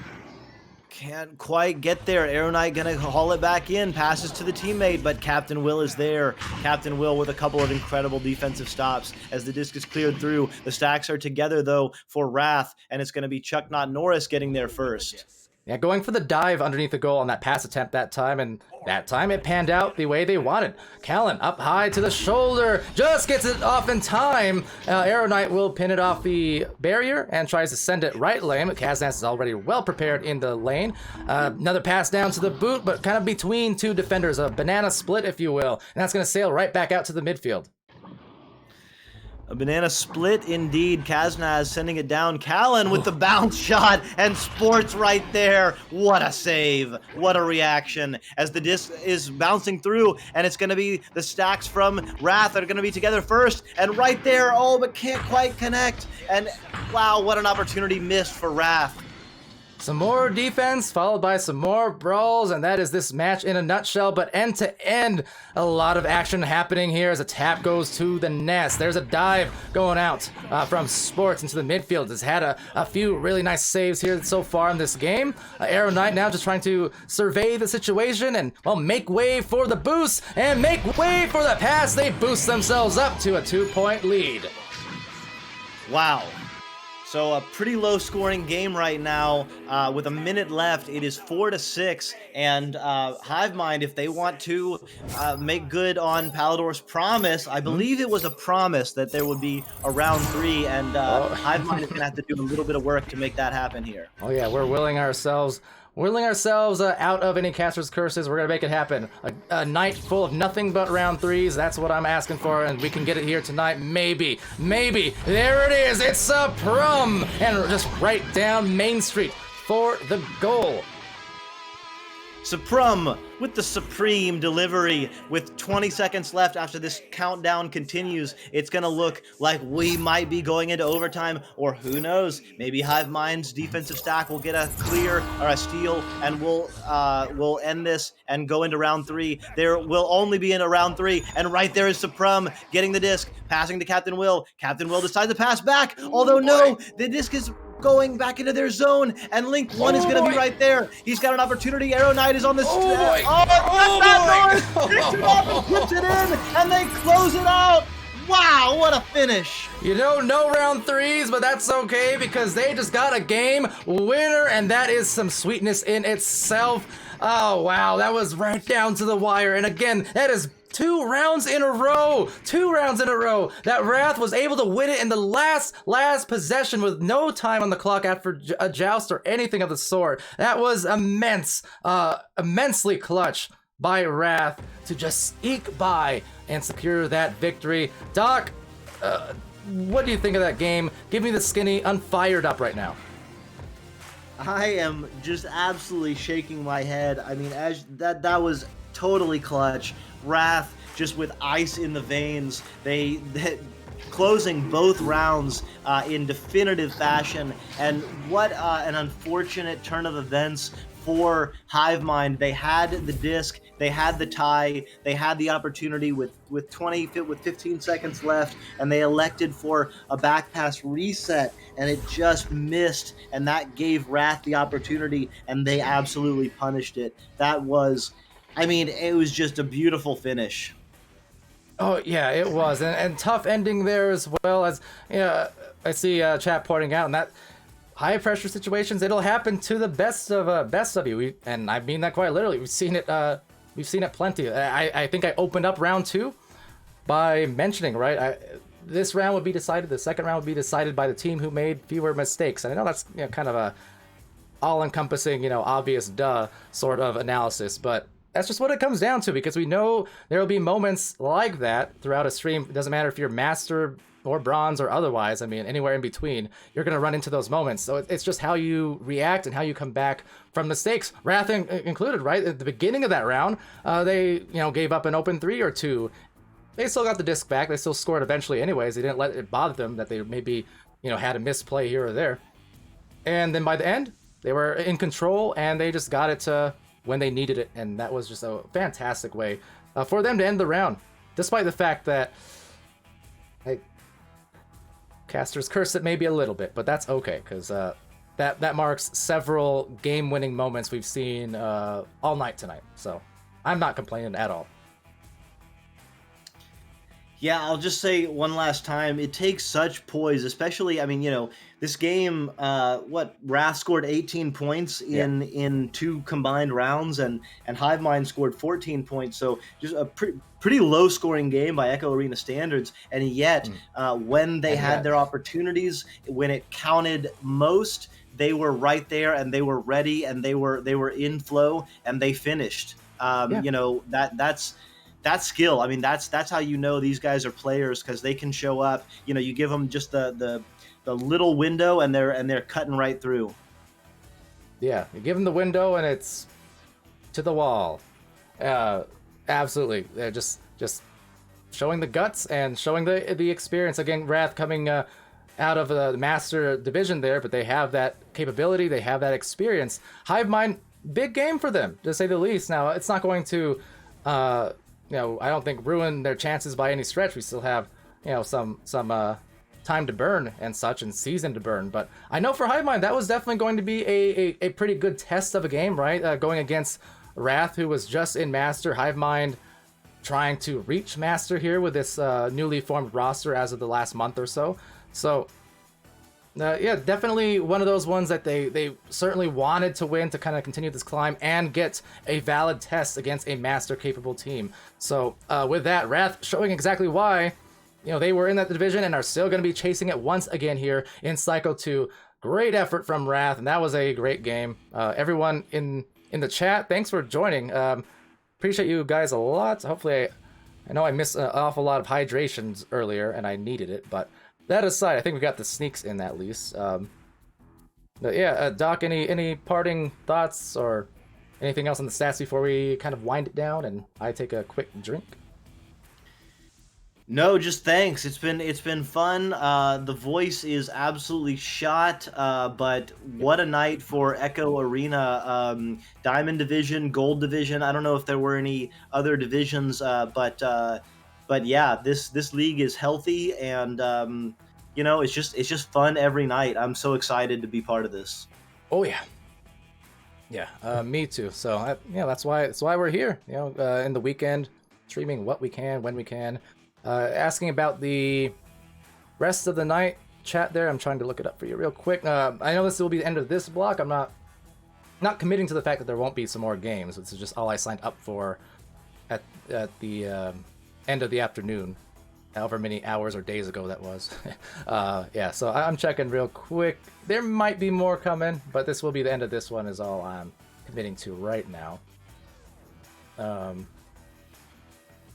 Can't quite get there. Arrow Knight gonna haul it back in, passes to the teammate, but Captain Will is there. Captain Will with a couple of incredible defensive stops as the disc is cleared through. The stacks are together though for Wrath, and it's gonna be Chuck, not Norris, getting there first. Yeah, going for the dive underneath the goal on that pass attempt that time, and that time it panned out the way they wanted. Callan up high to the shoulder, just gets it off in time. Arrow Knight will pin it off the barrier and tries to send it right lane. Kaznaz is already well prepared in the lane. Another pass down to the boot, but kind of between two defenders, a banana split, if you will, and that's going to sail right back out to the midfield. A banana split indeed. Kaznaz sending it down. Callan with the bounce shot, and Sports right there. What a save. What a reaction as the disc is bouncing through, and it's going to be the stacks from Wrath that are going to be together first. And right there, oh, but can't quite connect. And wow, what an opportunity missed for Wrath. Some more defense, followed by some more brawls, and that is this match in a nutshell. But end to end, a lot of action happening here as a tap goes to the nest. There's a dive going out from Sports into the midfield. Has had a few really nice saves here so far in this game. Arrow Knight now just trying to survey the situation and, well, make way for the boost and make way for the pass. They boost themselves up to a 2-point lead. Wow. So a pretty low scoring game right now. With a minute left, it is 4-6, and Hivemind, if they want to make good on Palidore's promise, I believe it was a promise that there would be a round 3, and Hivemind is gonna have to do a little bit of work to make that happen here. Oh yeah, we're willing ourselves out of any caster's curses. We're gonna make it happen. A night full of nothing but round 3s. That's what I'm asking for, and we can get it here tonight. Maybe. There it is. It's a Suprum, and just right down Main Street for the goal. Suprum with the supreme delivery. With 20 seconds left after this countdown continues, it's going to look like we might be going into overtime, or who knows, maybe Hivemind's defensive stack will get a clear or a steal, and we'll end this and go into round 3. There will only be in a round 3, and right there is Suprum getting the disc, passing to Captain Will. Captain Will decides to pass back, although no, the disc is going back into their zone, and Link 1 is going to be right there. He's got an opportunity. Arrow Knight is on the picks it up and puts it in, and they close it out. Wow, what a finish. You know, no round 3s, but that's okay because they just got a game winner, and that is some sweetness in itself. Oh, wow, that was right down to the wire. And again, that is 2 rounds in a row. 2 rounds in a row. That Wrath was able to win it in the last possession with no time on the clock after a joust or anything of the sort. That was immensely clutch by Wrath to just eke by and secure that victory. Doc, what do you think of that game? Give me the skinny, unfired up right now. I am just absolutely shaking my head. I mean, as that was totally clutch. Wrath just with ice in the veins. They closing both rounds in definitive fashion. And what an unfortunate turn of events for Hivemind. They had the disc, they had the tie, they had the opportunity with 15 seconds left, and they elected for a back pass reset, and it just missed, and that gave Wrath the opportunity, and they absolutely punished it. That was, I mean, it was just a beautiful finish. Oh yeah, it was, and tough ending there as well. As I see chat pointing out, and that high pressure situations, it'll happen to the best of you. And I mean that quite literally. We've seen it. We've seen it plenty. I think I opened up round 2 by mentioning, right, this round would be decided. The second round would be decided by the team who made fewer mistakes. And I know that's kind of a all-encompassing, obvious sort of analysis, but that's just what it comes down to, because we know there will be moments like that throughout a stream. It doesn't matter if you're master or bronze or otherwise. I mean, anywhere in between, you're going to run into those moments. So it's just how you react and how you come back from mistakes, Wrath included, right? At the beginning of that round, they, gave up an open 3 or 2. They still got the disc back. They still scored eventually anyways. They didn't let it bother them that they maybe, had a misplay here or there. And then by the end, they were in control, and they just got it to when they needed it, and that was just a fantastic way for them to end the round, despite the fact that casters curse it maybe a little bit, but that's okay, because that marks several game-winning moments we've seen all night tonight, so I'm not complaining at all. Yeah, I'll just say one last time, it takes such poise, especially, I mean, this game, Wrath scored 18 points in 2 combined rounds, and Hivemind scored 14 points, so just a pretty low-scoring game by Echo Arena standards, and yet, when they had their opportunities, when it counted most, they were right there, and they were ready, and they were in flow, and they finished. That's skill. I mean, that's how these guys are players, because they can show up. You give them just the little window, and they're cutting right through. Yeah, you give them the window, and it's to the wall. Absolutely, they're just showing the guts and showing the experience. Again, Wrath coming out of the Master Division there, but they have that capability. They have that experience. Hivemind, big game for them, to say the least. Now, it's not going to. I don't think ruin their chances by any stretch. We still have, some time to burn and such, and season to burn. But I know for Hivemind, that was definitely going to be a pretty good test of a game, right? Going against Wrath, who was just in Master. Hivemind trying to reach Master here with this newly formed roster as of the last month or so. So, definitely one of those ones that they certainly wanted to win to kind of continue this climb and get a valid test against a Master-capable team. So with that, Wrath showing exactly why they were in that division and are still going to be chasing it once again here in Cycle 2. Great effort from Wrath, and that was a great game. Everyone in the chat, thanks for joining. Appreciate you guys a lot. Hopefully, I know I missed an awful lot of hydrations earlier, and I needed it, but that aside, I think we got the sneaks in at least. But yeah, Doc, any parting thoughts or anything else on the stats before we kind of wind it down and I take a quick drink? No, just thanks. It's been fun. The voice is absolutely shot, but what a night for Echo Arena. Diamond Division, Gold Division. I don't know if there were any other divisions, but yeah, this league is healthy, and it's just fun every night. I'm so excited to be part of this. Oh yeah, me too. So that's why we're here. In the weekend, streaming what we can when we can. Asking about the rest of the night chat there. I'm trying to look it up for you real quick. I know this will be the end of this block. I'm not committing to the fact that there won't be some more games. This is just all I signed up for at the end of the afternoon, however many hours or days ago that was. So I'm checking real quick. There might be more coming, but this will be the end of this one is all I'm committing to right now.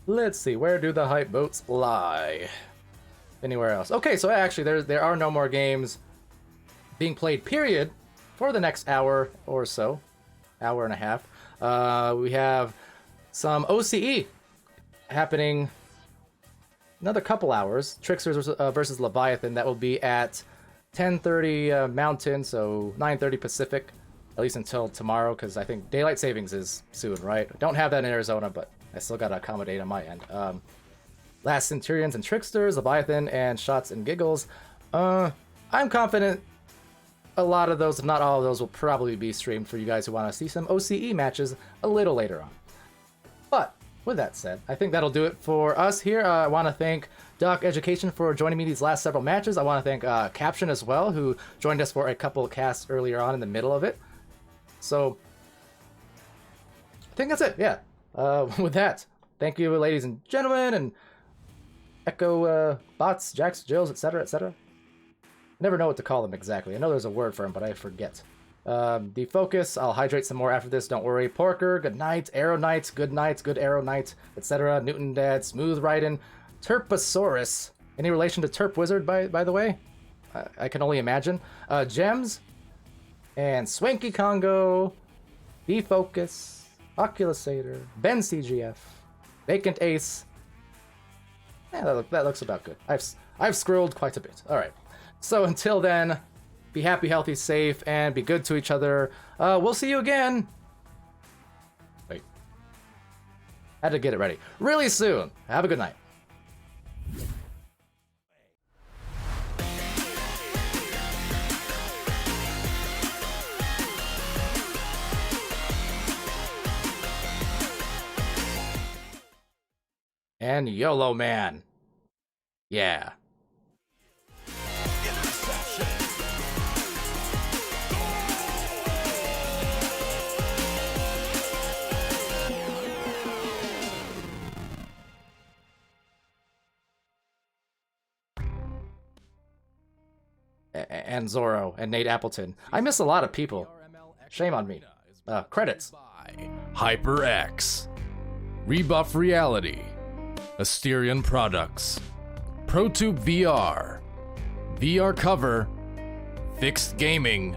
Let's see, where do the hype boats lie? Anywhere else? Okay, so actually there are no more games being played, period, for the next hour or so. Hour and a half. We have some OCE happening another couple hours. Tricksters versus Leviathan. That will be at 10:30 Mountain, so 9:30 Pacific, at least until tomorrow, because I think daylight savings is soon, right? Don't have that in Arizona, but I still gotta accommodate on my end. Last Centurions and Tricksters, Leviathan, and Shots and Giggles. I'm confident a lot of those, if not all of those, will probably be streamed for you guys who want to see some OCE matches a little later on. But with that said, I think that'll do it for us here. I want to thank DocEducation for joining me these last several matches. I want to thank Caption as well, who joined us for a couple of casts earlier on in the middle of it. So, I think that's it, yeah. With that, thank you, ladies and gentlemen, and Echo bots, Jacks, Jills, etc., etc. I never know what to call them exactly. I know there's a word for them, but I forget. Defocus, I'll hydrate some more after this, don't worry. Porker, good night. Arrow Knight, good night, good Arrow Knight, etc. Newton Dad, Smooth Riding. Terposaurus, any relation to Terp Wizard, by the way? I can only imagine. Gems, and Swanky Congo, Defocus, Oculusator, Ben CGF, Vacant Ace. Yeah, that looks about good. I've scrolled quite a bit. All right. So until then, be happy, healthy, safe, and be good to each other. We'll see you again. Wait. Had to get it ready. Really soon. Have a good night. And YOLO Man. Yeah. And Zorro and Nate Appleton. I miss a lot of people. Shame on me. Credits. HyperX, Rebuff Reality, Asterion Products, ProTube VR, VR Cover, Fixed Gaming,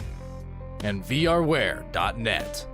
and VRware.net.